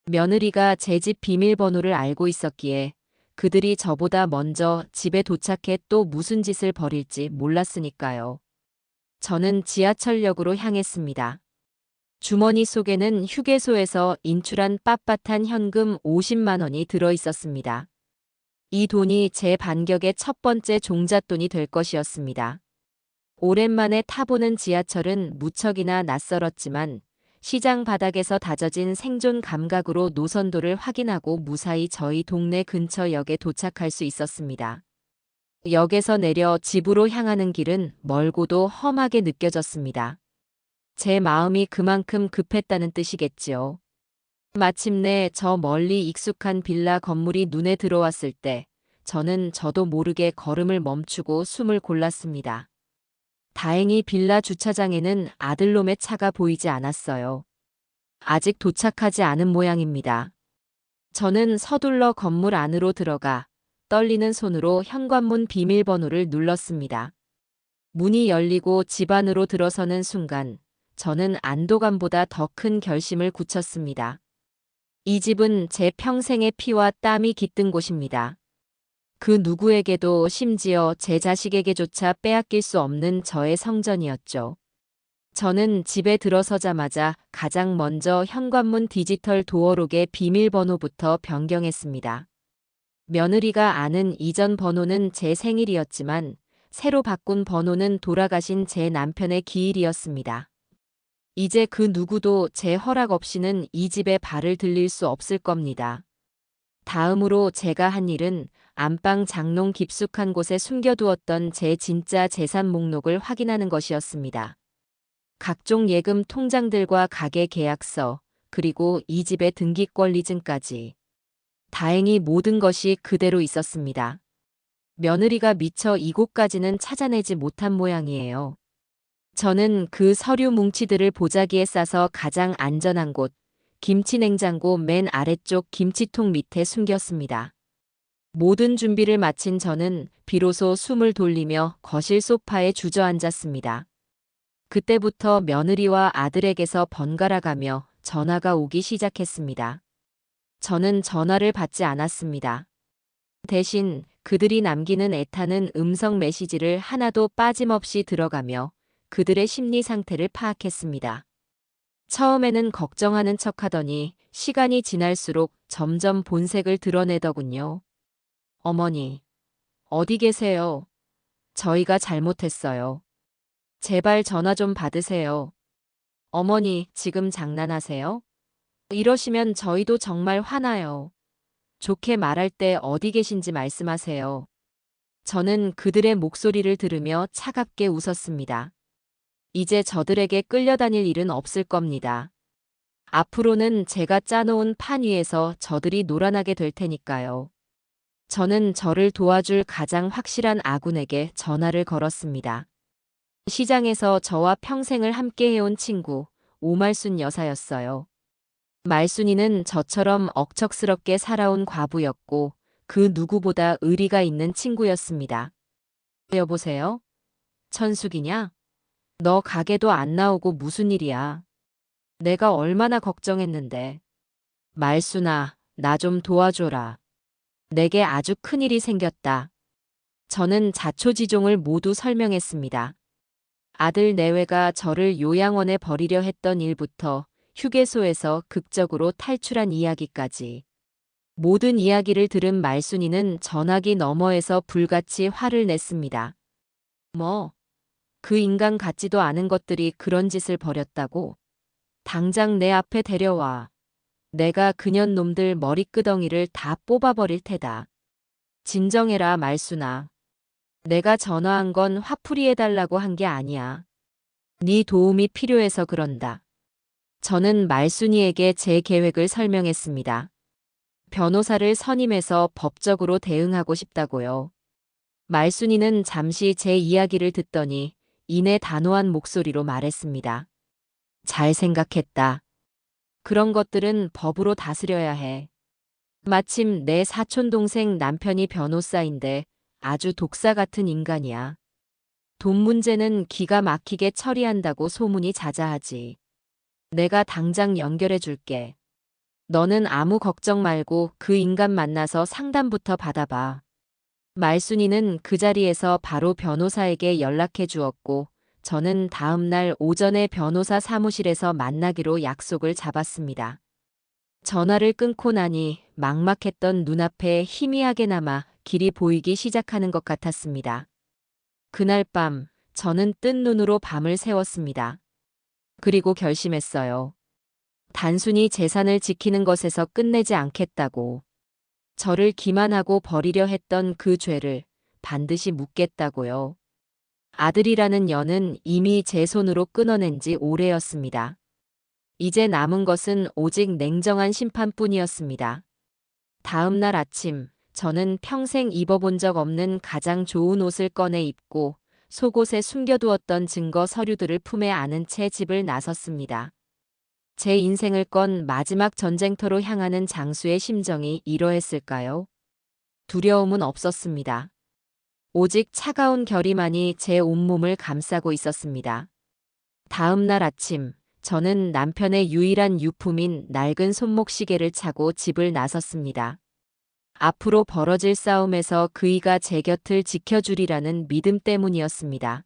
며느리가 제 집 비밀번호를 알고 있었기에 그들이 저보다 먼저 집에 도착해 또 무슨 짓을 벌일지 몰랐으니까요. 저는 지하철역으로 향했습니다. 주머니 속에는 휴게소에서 인출한 빳빳한 현금 50만 원이 들어 있었습니다. 이 돈이 제 반격의 첫 번째 종잣돈이 될 것이었습니다. 오랜만에 타보는 지하철은 무척이나 낯설었지만 시장 바닥에서 다져진 생존 감각으로 노선도를 확인하고 무사히 저희 동네 근처 역에 도착할 수 있었습니다. 역에서 내려 집으로 향하는 길은 멀고도 험하게 느껴졌습니다. 제 마음이 그만큼 급했다는 뜻이겠지요. 마침내 저 멀리 익숙한 빌라 건물이 눈에 들어왔을 때 저는 저도 모르게 걸음을 멈추고 숨을 골랐습니다. 다행히 빌라 주차장에는 아들놈의 차가 보이지 않았어요. 아직 도착하지 않은 모양입니다. 저는 서둘러 건물 안으로 들어가 떨리는 손으로 현관문 비밀번호를 눌렀습니다. 문이 열리고 집 안으로 들어서는 순간 저는 안도감보다 더 큰 결심을 굳혔습니다. 이 집은 제 평생의 피와 땀이 깃든 곳입니다. 그 누구에게도 심지어 제 자식에게조차 빼앗길 수 없는 저의 성전이었죠. 저는 집에 들어서자마자 가장 먼저 현관문 디지털 도어록의 비밀번호부터 변경했습니다. 며느리가 아는 이전 번호는 제 생일이었지만 새로 바꾼 번호는 돌아가신 제 남편의 기일이었습니다. 이제 그 누구도 제 허락 없이는 이 집에 발을 들릴 수 없을 겁니다. 다음으로 제가 한 일은 안방 장롱 깊숙한 곳에 숨겨두었던 제 진짜 재산 목록을 확인하는 것이었습니다. 각종 예금 통장들과 가계 계약서, 그리고 이 집의 등기권리증까지. 다행히 모든 것이 그대로 있었습니다. 며느리가 미처 이곳까지는 찾아내지 못한 모양이에요. 저는 그 서류 뭉치들을 보자기에 싸서 가장 안전한 곳, 김치 냉장고 맨 아래쪽 김치통 밑에 숨겼습니다. 모든 준비를 마친 저는 비로소 숨을 돌리며 거실 소파에 주저앉았습니다. 그때부터 며느리와 아들에게서 번갈아가며 전화가 오기 시작했습니다. 저는 전화를 받지 않았습니다. 대신 그들이 남기는 애타는 음성 메시지를 하나도 빠짐없이 들어가며 그들의 심리 상태를 파악했습니다. 처음에는 걱정하는 척하더니 시간이 지날수록 점점 본색을 드러내더군요. 어머니, 어디 계세요? 저희가 잘못했어요. 제발 전화 좀 받으세요. 어머니, 지금 장난하세요? 이러시면 저희도 정말 화나요. 좋게 말할 때 어디 계신지 말씀하세요. 저는 그들의 목소리를 들으며 차갑게 웃었습니다. 이제 저들에게 끌려다닐 일은 없을 겁니다. 앞으로는 제가 짜놓은 판 위에서 저들이 놀아나게 될 테니까요. 저는 저를 도와줄 가장 확실한 아군에게 전화를 걸었습니다. 시장에서 저와 평생을 함께 해온 친구, 오말순 여사였어요. 말순이는 저처럼 억척스럽게 살아온 과부였고 그 누구보다 의리가 있는 친구였습니다. 여보세요? 천숙이냐? 너 가게도 안 나오고 무슨 일이야? 내가 얼마나 걱정했는데. 말순아, 나 좀 도와줘라. 내게 아주 큰일이 생겼다. 저는 자초지종을 모두 설명했습니다. 아들 내외가 저를 요양원에 버리려 했던 일부터 휴게소에서 극적으로 탈출한 이야기까지. 모든 이야기를 들은 말순이는 전화기 너머에서 불같이 화를 냈습니다. 뭐? 그 인간 같지도 않은 것들이 그런 짓을 벌였다고? 당장 내 앞에 데려와. 내가 그년 놈들 머리끄덩이를 다 뽑아버릴 테다. 진정해라 말순아. 내가 전화한 건 화풀이해달라고 한 게 아니야. 네 도움이 필요해서 그런다. 저는 말순이에게 제 계획을 설명했습니다. 변호사를 선임해서 법적으로 대응하고 싶다고요. 말순이는 잠시 제 이야기를 듣더니 이내 단호한 목소리로 말했습니다. 잘 생각했다. 그런 것들은 법으로 다스려야 해. 마침 내 사촌동생 남편이 변호사인데 아주 독사 같은 인간이야. 돈 문제는 기가 막히게 처리한다고 소문이 자자하지. 내가 당장 연결해 줄게. 너는 아무 걱정 말고 그 인간 만나서 상담부터 받아봐. 말순이는 그 자리에서 바로 변호사에게 연락해 주었고, 저는 다음 날 오전에 변호사 사무실에서 만나기로 약속을 잡았습니다. 전화를 끊고 나니 막막했던 눈앞에 희미하게나마 길이 보이기 시작하는 것 같았습니다. 그날 밤, 저는 뜬 눈으로 밤을 새웠습니다. 그리고 결심했어요. 단순히 재산을 지키는 것에서 끝내지 않겠다고. 저를 기만하고 버리려 했던 그 죄를 반드시 묻겠다고요. 아들이라는 연은 이미 제 손으로 끊어낸 지 오래였습니다. 이제 남은 것은 오직 냉정한 심판뿐이었습니다. 다음 날 아침, 저는 평생 입어본 적 없는 가장 좋은 옷을 꺼내 입고 속옷에 숨겨두었던 증거 서류들을 품에 안은 채 집을 나섰습니다. 제 인생을 건 마지막 전쟁터로 향하는 장수의 심정이 이러했을까요? 두려움은 없었습니다. 오직 차가운 결의만이 제 온몸을 감싸고 있었습니다. 다음 날 아침, 저는 남편의 유일한 유품인 낡은 손목시계를 차고 집을 나섰습니다. 앞으로 벌어질 싸움에서 그이가 제 곁을 지켜주리라는 믿음 때문이었습니다.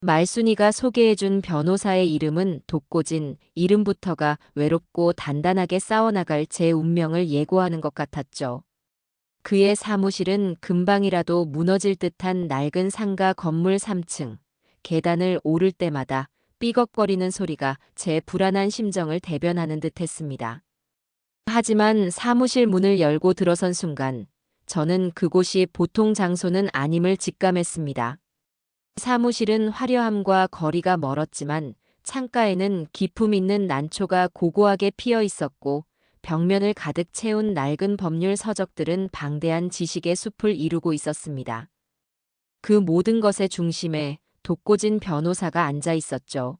말순이가 소개해준 변호사의 이름은 독고진, 이름부터가 외롭고 단단하게 싸워나갈 제 운명을 예고하는 것 같았죠. 그의 사무실은 금방이라도 무너질 듯한 낡은 상가 건물 3층. 계단을 오를 때마다 삐걱거리는 소리가 제 불안한 심정을 대변하는 듯했습니다. 하지만 사무실 문을 열고 들어선 순간 저는 그곳이 보통 장소는 아님을 직감했습니다. 사무실은 화려함과 거리가 멀었지만 창가에는 기품 있는 난초가 고고하게 피어 있었고 벽면을 가득 채운 낡은 법률 서적들은 방대한 지식의 숲을 이루고 있었습니다. 그 모든 것의 중심에 독고진 변호사가 앉아 있었죠.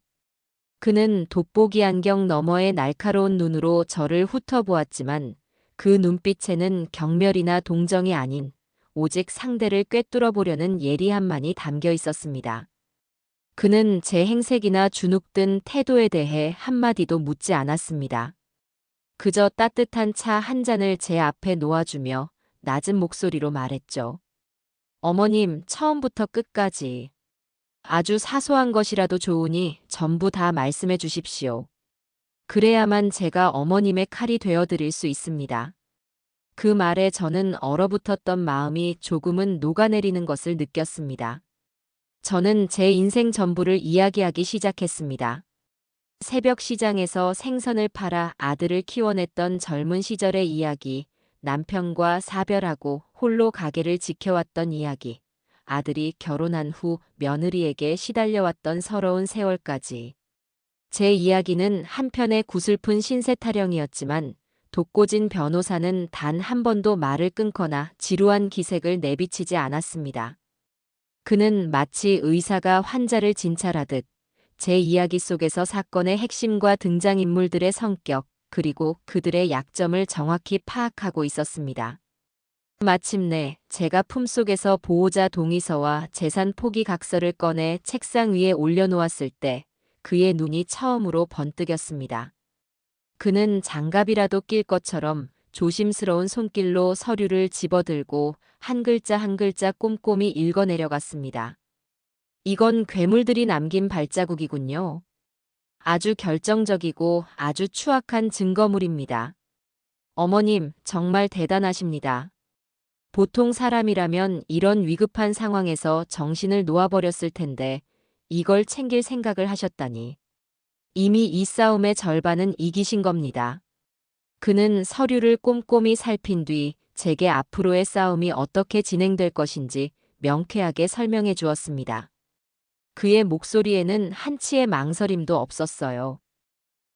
그는 돋보기 안경 너머의 날카로운 눈으로 저를 훑어보았지만 그 눈빛에는 경멸이나 동정이 아닌 오직 상대를 꿰뚫어 보려는 예리함만이 담겨 있었습니다. 그는 제 행색이나 주눅든 태도에 대해 한마디도 묻지 않았습니다. 그저 따뜻한 차 한 잔을 제 앞에 놓아주며 낮은 목소리로 말했죠. 어머님, 처음부터 끝까지. 아주 사소한 것이라도 좋으니 전부 다 말씀해 주십시오. 그래야만 제가 어머님의 칼이 되어드릴 수 있습니다. 그 말에 저는 얼어붙었던 마음이 조금은 녹아내리는 것을 느꼈습니다. 저는 제 인생 전부를 이야기하기 시작했습니다. 새벽 시장에서 생선을 팔아 아들을 키워냈던 젊은 시절의 이야기, 남편과 사별하고 홀로 가게를 지켜왔던 이야기, 아들이 결혼한 후 며느리에게 시달려왔던 서러운 세월까지. 제 이야기는 한편의 구슬픈 신세타령이었지만 독고진 변호사는 단 한 번도 말을 끊거나 지루한 기색을 내비치지 않았습니다. 그는 마치 의사가 환자를 진찰하듯 제 이야기 속에서 사건의 핵심과 등장인물들의 성격, 그리고 그들의 약점을 정확히 파악하고 있었습니다. 마침내 제가 품속에서 보호자 동의서와 재산 포기 각서를 꺼내 책상 위에 올려놓았을 때 그의 눈이 처음으로 번뜩였습니다. 그는 장갑이라도 낄 것처럼 조심스러운 손길로 서류를 집어들고 한 글자 한 글자 꼼꼼히 읽어내려갔습니다. 이건 괴물들이 남긴 발자국이군요. 아주 결정적이고 아주 추악한 증거물입니다. 어머님, 정말 대단하십니다. 보통 사람이라면 이런 위급한 상황에서 정신을 놓아버렸을 텐데 이걸 챙길 생각을 하셨다니. 이미 이 싸움의 절반은 이기신 겁니다. 그는 서류를 꼼꼼히 살핀 뒤 제게 앞으로의 싸움이 어떻게 진행될 것인지 명쾌하게 설명해 주었습니다. 그의 목소리에는 한치의 망설임도 없었어요.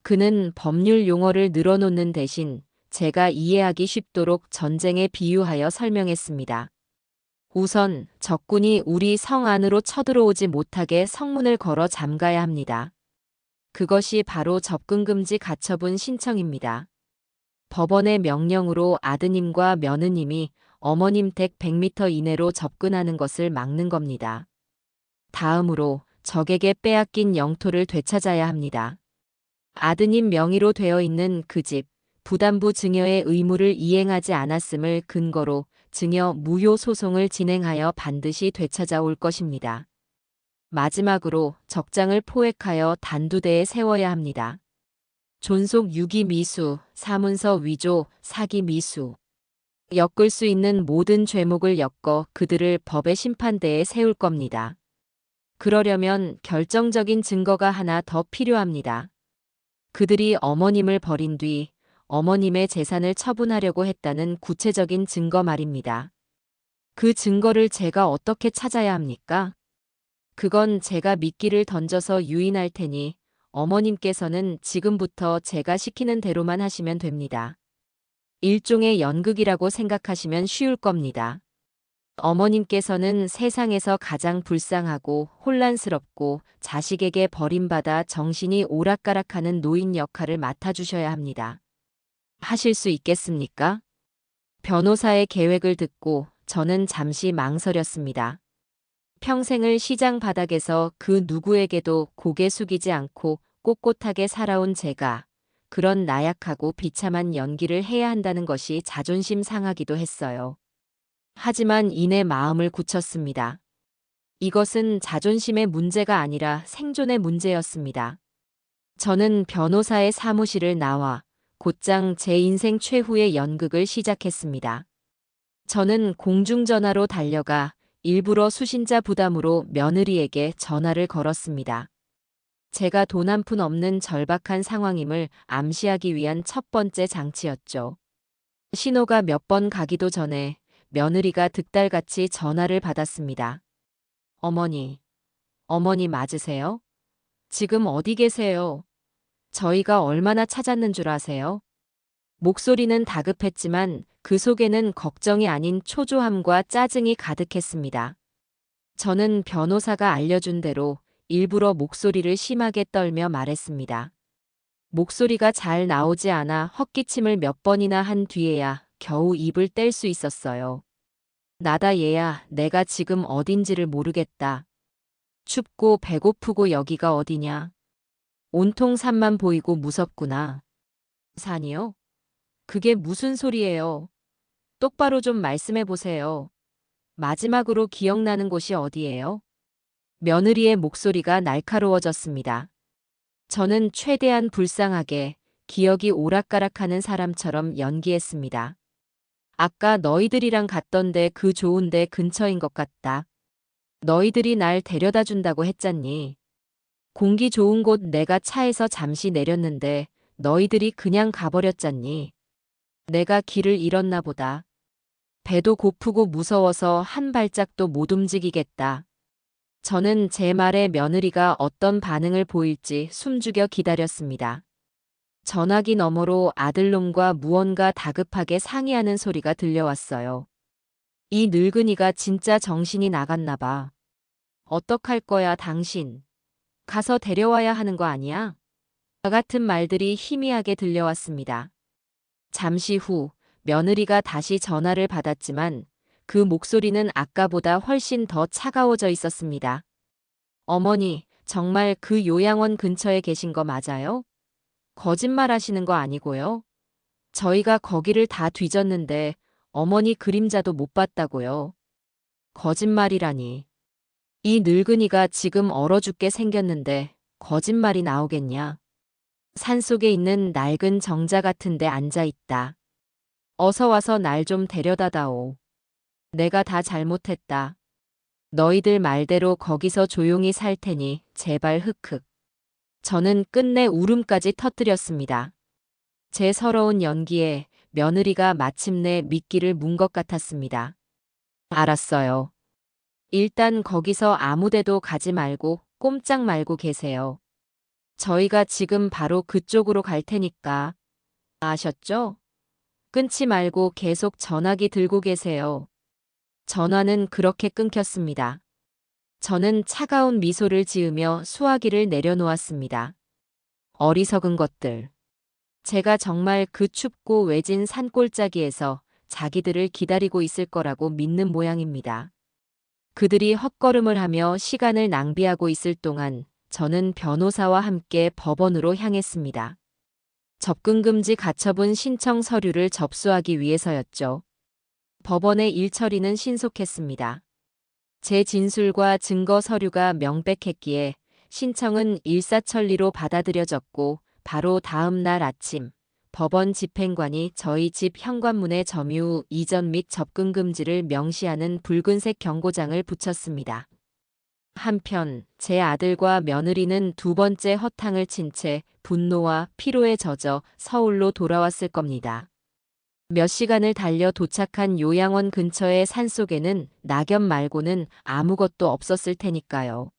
그는 법률 용어를 늘어놓는 대신 제가 이해하기 쉽도록 전쟁에 비유하여 설명했습니다. 우선 적군이 우리 성 안으로 쳐들어오지 못하게 성문을 걸어 잠가야 합니다. 그것이 바로 접근금지 가처분 신청입니다. 법원의 명령으로 아드님과 며느님이 어머님 댁 100m 이내로 접근하는 것을 막는 겁니다. 다음으로 적에게 빼앗긴 영토를 되찾아야 합니다. 아드님 명의로 되어 있는 그 집, 부담부 증여의 의무를 이행하지 않았음을 근거로 증여 무효 소송을 진행하여 반드시 되찾아올 것입니다. 마지막으로 적장을 포획하여 단두대에 세워야 합니다. 존속 유기 미수, 사문서 위조, 사기 미수. 엮을 수 있는 모든 죄목을 엮어 그들을 법의 심판대에 세울 겁니다. 그러려면 결정적인 증거가 하나 더 필요합니다. 그들이 어머님을 버린 뒤 어머님의 재산을 처분하려고 했다는 구체적인 증거 말입니다. 그 증거를 제가 어떻게 찾아야 합니까? 그건 제가 미끼를 던져서 유인할 테니 어머님께서는 지금부터 제가 시키는 대로만 하시면 됩니다. 일종의 연극이라고 생각하시면 쉬울 겁니다. 어머님께서는 세상에서 가장 불쌍하고 혼란스럽고 자식에게 버림받아 정신이 오락가락하는 노인 역할을 맡아주셔야 합니다. 하실 수 있겠습니까? 변호사의 계획을 듣고 저는 잠시 망설였습니다. 평생을 시장 바닥에서 그 누구에게도 고개 숙이지 않고 꼿꼿하게 살아온 제가 그런 나약하고 비참한 연기를 해야 한다는 것이 자존심 상하기도 했어요. 하지만 이내 마음을 굳혔습니다. 이것은 자존심의 문제가 아니라 생존의 문제였습니다. 저는 변호사의 사무실을 나와 곧장 제 인생 최후의 연극을 시작했습니다. 저는 공중전화로 달려가 일부러 수신자 부담으로 며느리에게 전화를 걸었습니다. 제가 돈 한 푼 없는 절박한 상황임을 암시하기 위한 첫 번째 장치였죠. 신호가 몇 번 가기도 전에 며느리가 득달같이 전화를 받았습니다. 어머니, 어머니 맞으세요? 지금 어디 계세요? 저희가 얼마나 찾았는 줄 아세요? 목소리는 다급했지만 그 속에는 걱정이 아닌 초조함과 짜증이 가득했습니다. 저는 변호사가 알려준 대로 일부러 목소리를 심하게 떨며 말했습니다. 목소리가 잘 나오지 않아 헛기침을 몇 번이나 한 뒤에야 겨우 입을 뗄 수 있었어요. 나다 얘야, 내가 지금 어딘지를 모르겠다. 춥고 배고프고 여기가 어디냐? 온통 산만 보이고 무섭구나. 산이요? 그게 무슨 소리예요? 똑바로 좀 말씀해 보세요. 마지막으로 기억나는 곳이 어디예요? 며느리의 목소리가 날카로워졌습니다. 저는 최대한 불쌍하게 기억이 오락가락하는 사람처럼 연기했습니다. 아까 너희들이랑 갔던데 그 좋은 데 근처인 것 같다. 너희들이 날 데려다 준다고 했잖니. 공기 좋은 곳 내가 차에서 잠시 내렸는데 너희들이 그냥 가버렸잖니. 내가 길을 잃었나 보다. 배도 고프고 무서워서 한 발짝도 못 움직이겠다. 저는 제 말에 며느리가 어떤 반응을 보일지 숨죽여 기다렸습니다. 전화기 너머로 아들놈과 무언가 다급하게 상의하는 소리가 들려왔어요. 이 늙은이가 진짜 정신이 나갔나 봐. 어떡할 거야 당신. 가서 데려와야 하는 거 아니야? 같은 말들이 희미하게 들려왔습니다. 잠시 후 며느리가 다시 전화를 받았지만 그 목소리는 아까보다 훨씬 더 차가워져 있었습니다. 어머니, 정말 그 요양원 근처에 계신 거 맞아요? 거짓말 하시는 거 아니고요? 저희가 거기를 다 뒤졌는데 어머니 그림자도 못 봤다고요. 거짓말이라니. 이 늙은이가 지금 얼어 죽게 생겼는데 거짓말이 나오겠냐. 산속에 있는 낡은 정자 같은 데 앉아 있다. 어서 와서 날 좀 데려다다오. 내가 다 잘못했다. 너희들 말대로 거기서 조용히 살 테니 제발 흑흑. 저는 끝내 울음까지 터뜨렸습니다. 제 서러운 연기에 며느리가 마침내 미끼를 문 것 같았습니다. 알았어요. 일단 거기서 아무데도 가지 말고 꼼짝 말고 계세요. 저희가 지금 바로 그쪽으로 갈 테니까. 아셨죠? 끊지 말고 계속 전화기 들고 계세요. 전화는 그렇게 끊겼습니다. 저는 차가운 미소를 지으며 수화기를 내려놓았습니다. 어리석은 것들. 제가 정말 그 춥고 외진 산골짜기에서 자기들을 기다리고 있을 거라고 믿는 모양입니다. 그들이 헛걸음을 하며 시간을 낭비하고 있을 동안 저는 변호사와 함께 법원으로 향했습니다. 접근금지 가처분 신청 서류를 접수하기 위해서였죠. 법원의 일처리는 신속했습니다. 제 진술과 증거 서류가 명백했기에 신청은 일사천리로 받아들여졌고 바로 다음 날 아침 법원 집행관이 저희 집 현관문에 점유, 이전 및 접근금지를 명시하는 붉은색 경고장을 붙였습니다. 한편 제 아들과 며느리는 두 번째 허탕을 친 채 분노와 피로에 젖어 서울로 돌아왔을 겁니다. 몇 시간을 달려 도착한 요양원 근처의 산속에는 낙엽 말고는 아무것도 없었을 테니까요.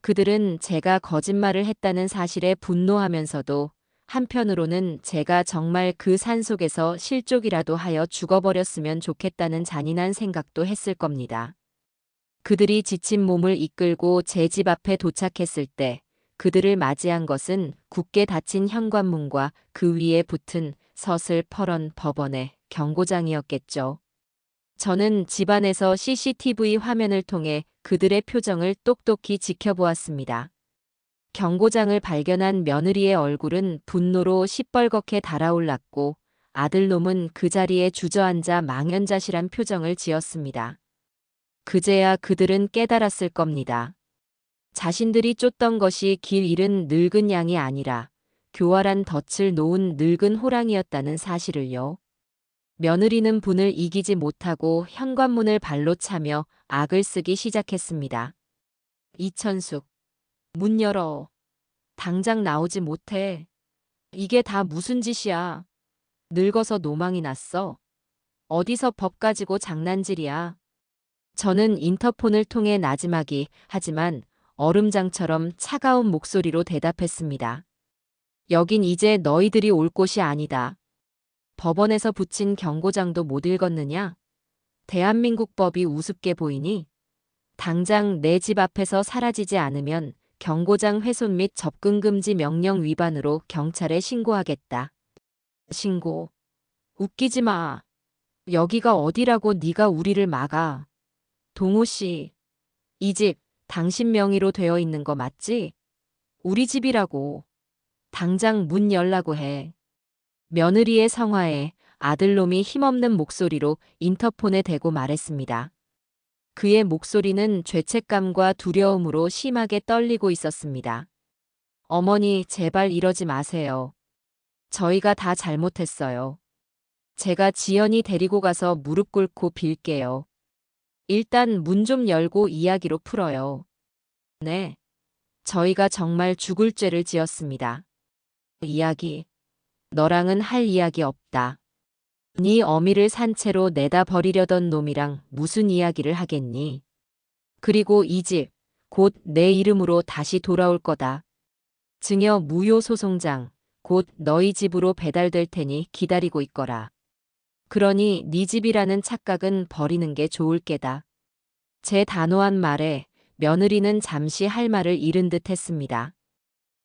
그들은 제가 거짓말을 했다는 사실에 분노하면서도 한편으로는 제가 정말 그 산속에서 실족이라도 하여 죽어버렸으면 좋겠다는 잔인한 생각도 했을 겁니다. 그들이 지친 몸을 이끌고 제 집 앞에 도착했을 때 그들을 맞이한 것은 굳게 닫힌 현관문과 그 위에 붙은 서슬퍼런 법원의 경고장이었겠죠. 저는 집안에서 CCTV 화면을 통해 그들의 표정을 똑똑히 지켜보았습니다. 경고장을 발견한 며느리의 얼굴은 분노로 시뻘겋게 달아올랐고 아들놈은 그 자리에 주저앉아 망연자실한 표정을 지었습니다. 그제야 그들은 깨달았을 겁니다. 자신들이 쫓던 것이 길 잃은 늙은 양이 아니라 교활한 덫을 놓은 늙은 호랑이였다는 사실을요. 며느리는 분을 이기지 못하고 현관문을 발로 차며 악을 쓰기 시작했습니다. 이천숙, 문 열어. 당장 나오지 못해. 이게 다 무슨 짓이야. 늙어서 노망이 났어. 어디서 법 가지고 장난질이야. 저는 인터폰을 통해 나지막이 하지만 얼음장처럼 차가운 목소리로 대답했습니다. 여긴 이제 너희들이 올 곳이 아니다. 법원에서 붙인 경고장도 못 읽었느냐? 대한민국 법이 우습게 보이니? 당장 내 집 앞에서 사라지지 않으면 경고장 훼손 및 접근금지 명령 위반으로 경찰에 신고하겠다. 신고. 웃기지 마. 여기가 어디라고 네가 우리를 막아. 동호 씨, 이 집 당신 명의로 되어 있는 거 맞지? 우리 집이라고. 당장 문 열라고 해. 며느리의 성화에 아들놈이 힘없는 목소리로 인터폰에 대고 말했습니다. 그의 목소리는 죄책감과 두려움으로 심하게 떨리고 있었습니다. 어머니, 제발 이러지 마세요. 저희가 다 잘못했어요. 제가 지연이 데리고 가서 무릎 꿇고 빌게요. 일단 문 좀 열고 이야기로 풀어요. 네. 저희가 정말 죽을 죄를 지었습니다. 이야기. 너랑은 할 이야기 없다. 네 어미를 산채로 내다 버리려던 놈이랑 무슨 이야기를 하겠니? 그리고 이 집, 곧 내 이름으로 다시 돌아올 거다. 증여 무효 소송장, 곧 너희 집으로 배달될 테니 기다리고 있거라. 그러니 네 집이라는 착각은 버리는 게 좋을 게다. 제 단호한 말에 며느리는 잠시 할 말을 잃은 듯 했습니다.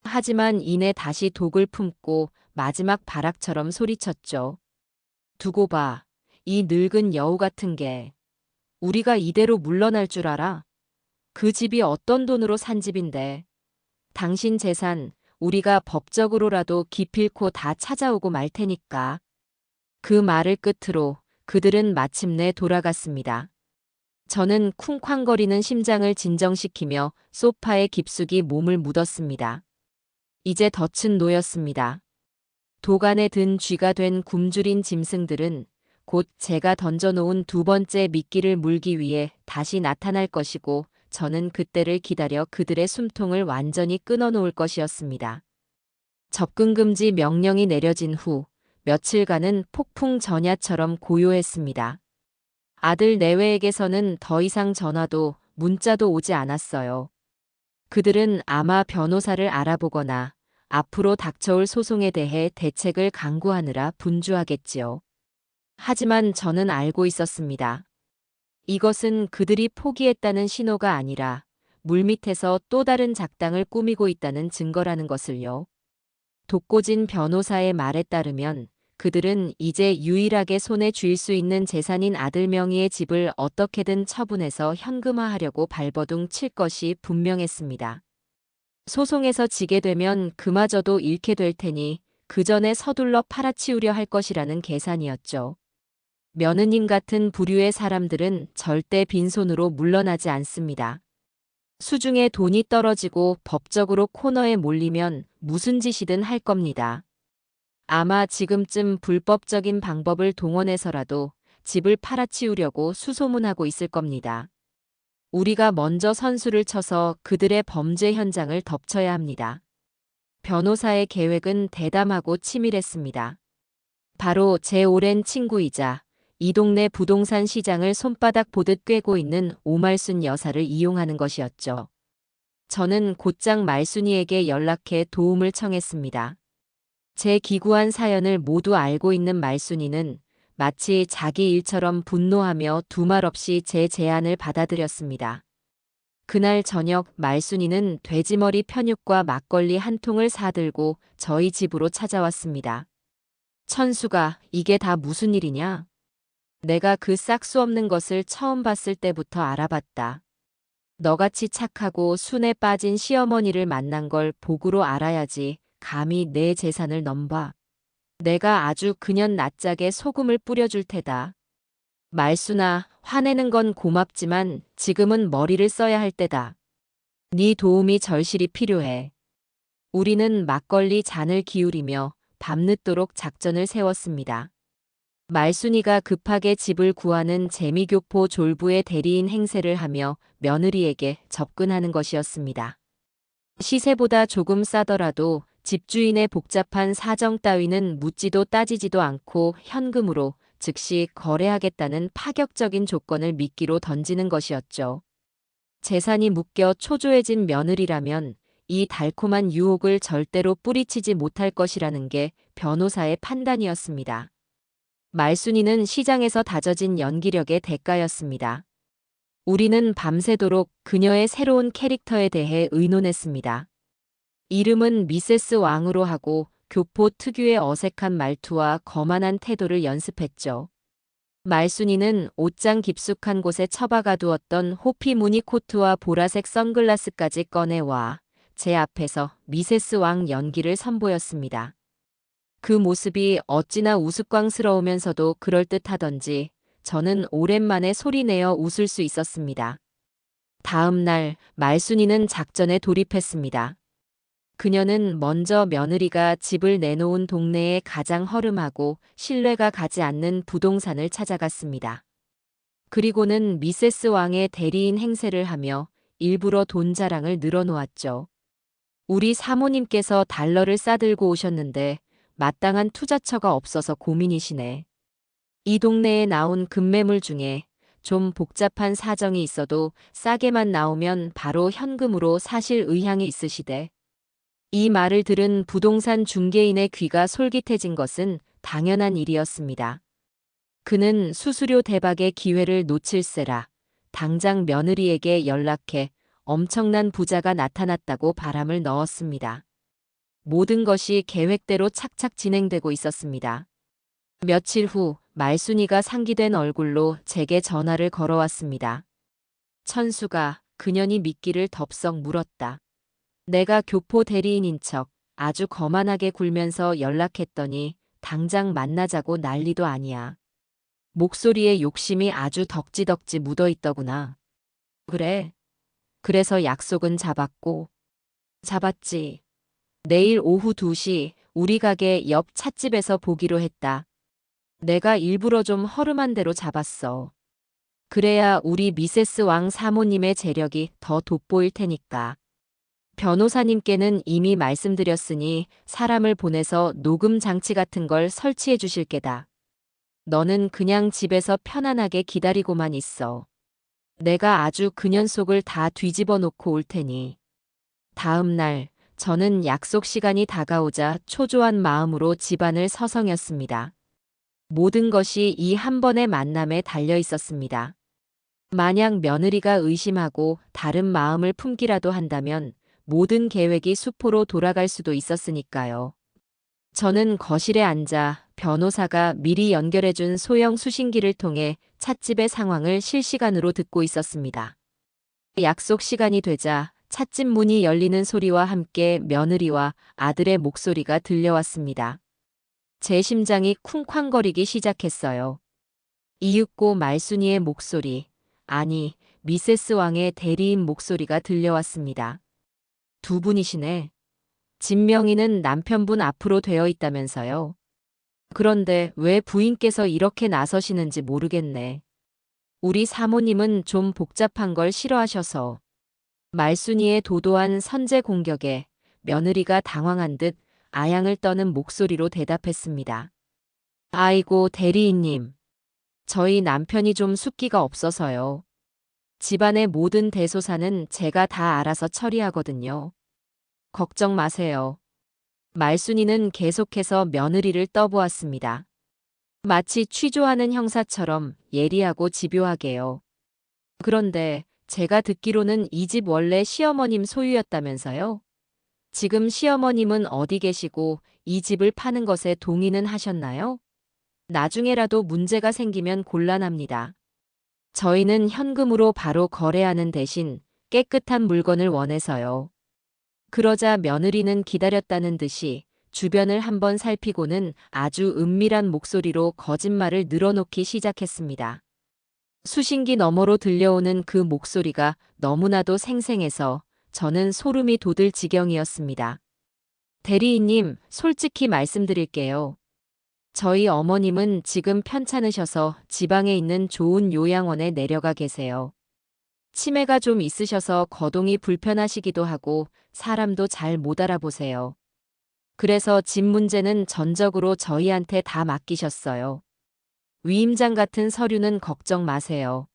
하지만 이내 다시 독을 품고 마지막 발악처럼 소리쳤죠. 두고 봐. 이 늙은 여우 같은 게. 우리가 이대로 물러날 줄 알아? 그 집이 어떤 돈으로 산 집인데. 당신 재산 우리가 법적으로라도 기필코 다 찾아오고 말 테니까. 그 말을 끝으로 그들은 마침내 돌아갔습니다. 저는 쿵쾅거리는 심장을 진정시키며 소파에 깊숙이 몸을 묻었습니다. 이제 덫은 놓였습니다. 도간에 든 쥐가 된 굶주린 짐승들은 곧 제가 던져놓은 두 번째 미끼를 물기 위해 다시 나타날 것이고 저는 그때를 기다려 그들의 숨통을 완전히 끊어놓을 것이었습니다. 접근금지 명령이 내려진 후 며칠간은 폭풍 전야처럼 고요했습니다. 아들 내외에게서는 더 이상 전화도 문자도 오지 않았어요. 그들은 아마 변호사를 알아보거나 앞으로 닥쳐올 소송에 대해 대책을 강구하느라 분주하겠지요. 하지만 저는 알고 있었습니다. 이것은 그들이 포기했다는 신호가 아니라 물밑에서 또 다른 작당을 꾸미고 있다는 증거라는 것을요. 독고진 변호사의 말에 따르면 그들은 이제 유일하게 손에 쥘 수 있는 재산인 아들 명의의 집을 어떻게든 처분해서 현금화하려고 발버둥 칠 것이 분명했습니다. 소송에서 지게 되면 그마저도 잃게 될 테니 그 전에 서둘러 팔아치우려 할 것이라는 계산이었죠. 며느님 같은 부류의 사람들은 절대 빈손으로 물러나지 않습니다. 수중에 돈이 떨어지고 법적으로 코너에 몰리면 무슨 짓이든 할 겁니다. 아마 지금쯤 불법적인 방법을 동원해서라도 집을 팔아치우려고 수소문하고 있을 겁니다. 우리가 먼저 선수를 쳐서 그들의 범죄 현장을 덮쳐야 합니다. 변호사의 계획은 대담하고 치밀했습니다. 바로 제 오랜 친구이자 이 동네 부동산 시장을 손바닥 보듯 꿰고 있는 오말순 여사를 이용하는 것이었죠. 저는 곧장 말순이에게 연락해 도움을 청했습니다. 제 기구한 사연을 모두 알고 있는 말순이는 마치 자기 일처럼 분노하며 두말 없이 제 제안을 받아들였습니다. 그날 저녁 말순이는 돼지머리 편육과 막걸리 한 통을 사들고 저희 집으로 찾아왔습니다. 천수가 이게 다 무슨 일이냐? 내가 그 싹수 없는 것을 처음 봤을 때부터 알아봤다. 너같이 착하고 순에 빠진 시어머니를 만난 걸 복으로 알아야지 감히 내 재산을 넘봐. 내가 아주 그년 낯짝에 소금을 뿌려줄 테다. 말순아, 화내는 건 고맙지만 지금은 머리를 써야 할 때다. 네 도움이 절실히 필요해. 우리는 막걸리 잔을 기울이며 밤늦도록 작전을 세웠습니다. 말순이가 급하게 집을 구하는 재미교포 졸부의 대리인 행세를 하며 며느리에게 접근하는 것이었습니다. 시세보다 조금 싸더라도 집주인의 복잡한 사정 따위는 묻지도 따지지도 않고 현금으로 즉시 거래하겠다는 파격적인 조건을 미끼로 던지는 것이었죠. 재산이 묶여 초조해진 며느리라면 이 달콤한 유혹을 절대로 뿌리치지 못할 것이라는 게 변호사의 판단이었습니다. 말순이는 시장에서 다져진 연기력의 대가였습니다. 우리는 밤새도록 그녀의 새로운 캐릭터에 대해 의논했습니다. 이름은 미세스 왕으로 하고 교포 특유의 어색한 말투와 거만한 태도를 연습했죠. 말순이는 옷장 깊숙한 곳에 처박아 두었던 호피 무늬 코트와 보라색 선글라스까지 꺼내와 제 앞에서 미세스 왕 연기를 선보였습니다. 그 모습이 어찌나 우스꽝스러우면서도 그럴듯하던지 저는 오랜만에 소리내어 웃을 수 있었습니다. 다음 날 말순이는 작전에 돌입했습니다. 그녀는 먼저 며느리가 집을 내놓은 동네의 가장 허름하고 신뢰가 가지 않는 부동산을 찾아갔습니다. 그리고는 미세스 왕의 대리인 행세를 하며 일부러 돈 자랑을 늘어놓았죠. 우리 사모님께서 달러를 싸들고 오셨는데 마땅한 투자처가 없어서 고민이시네. 이 동네에 나온 급매물 중에 좀 복잡한 사정이 있어도 싸게만 나오면 바로 현금으로 사실 의향이 있으시대. 이 말을 들은 부동산 중개인의 귀가 솔깃해진 것은 당연한 일이었습니다. 그는 수수료 대박의 기회를 놓칠세라 당장 며느리에게 연락해 엄청난 부자가 나타났다고 바람을 넣었습니다. 모든 것이 계획대로 착착 진행되고 있었습니다. 며칠 후 말순이가 상기된 얼굴로 제게 전화를 걸어왔습니다. 천수가 그년이 미끼를 덥석 물었다. 내가 교포 대리인인 척 아주 거만하게 굴면서 연락했더니 당장 만나자고 난리도 아니야. 목소리에 욕심이 아주 덕지덕지 묻어있더구나. 그래. 그래서 약속은 잡았지. 내일 오후 2시 우리 가게 옆 찻집에서 보기로 했다. 내가 일부러 좀 허름한 데로 잡았어. 그래야 우리 미세스 왕 사모님의 재력이 더 돋보일 테니까. 변호사님께는 이미 말씀드렸으니 사람을 보내서 녹음 장치 같은 걸 설치해 주실 게다. 너는 그냥 집에서 편안하게 기다리고만 있어. 내가 아주 그년 속을 다 뒤집어 놓고 올 테니. 다음 날 저는 약속 시간이 다가오자 초조한 마음으로 집안을 서성였습니다. 모든 것이 이 한 번의 만남에 달려 있었습니다. 만약 며느리가 의심하고 다른 마음을 품기라도 한다면 모든 계획이 수포로 돌아갈 수도 있었으니까요. 저는 거실에 앉아 변호사가 미리 연결해준 소형 수신기를 통해 찻집의 상황을 실시간으로 듣고 있었습니다. 약속 시간이 되자 찻집 문이 열리는 소리와 함께 며느리와 아들의 목소리가 들려왔습니다. 제 심장이 쿵쾅거리기 시작했어요. 이윽고 말순이의 목소리, 아니, 미세스 왕의 대리인 목소리가 들려왔습니다. 두 분이시네. 진 명의는 남편분 앞으로 되어 있다면서요. 그런데 왜 부인께서 이렇게 나서시는지 모르겠네. 우리 사모님은 좀 복잡한 걸 싫어하셔서. 말순이의 도도한 선제 공격에 며느리가 당황한 듯 아양을 떠는 목소리로 대답했습니다. 아이고 대리인님. 저희 남편이 좀 숫기가 없어서요. 집안의 모든 대소사는 제가 다 알아서 처리하거든요. 걱정 마세요. 말순이는 계속해서 며느리를 떠보았습니다. 마치 취조하는 형사처럼 예리하고 집요하게요. 그런데 제가 듣기로는 이 집 원래 시어머님 소유였다면서요? 지금 시어머님은 어디 계시고 이 집을 파는 것에 동의는 하셨나요? 나중에라도 문제가 생기면 곤란합니다. 저희는 현금으로 바로 거래하는 대신 깨끗한 물건을 원해서요. 그러자 며느리는 기다렸다는 듯이 주변을 한번 살피고는 아주 은밀한 목소리로 거짓말을 늘어놓기 시작했습니다. 수신기 너머로 들려오는 그 목소리가 너무나도 생생해서 저는 소름이 돋을 지경이었습니다. 대리인님, 솔직히 말씀드릴게요. 저희 어머님은 지금 편찮으셔서 지방에 있는 좋은 요양원에 내려가 계세요. 치매가 좀 있으셔서 거동이 불편하시기도 하고 사람도 잘 못 알아보세요. 그래서 집 문제는 전적으로 저희한테 다 맡기셨어요. 위임장 같은 서류는 걱정 마세요.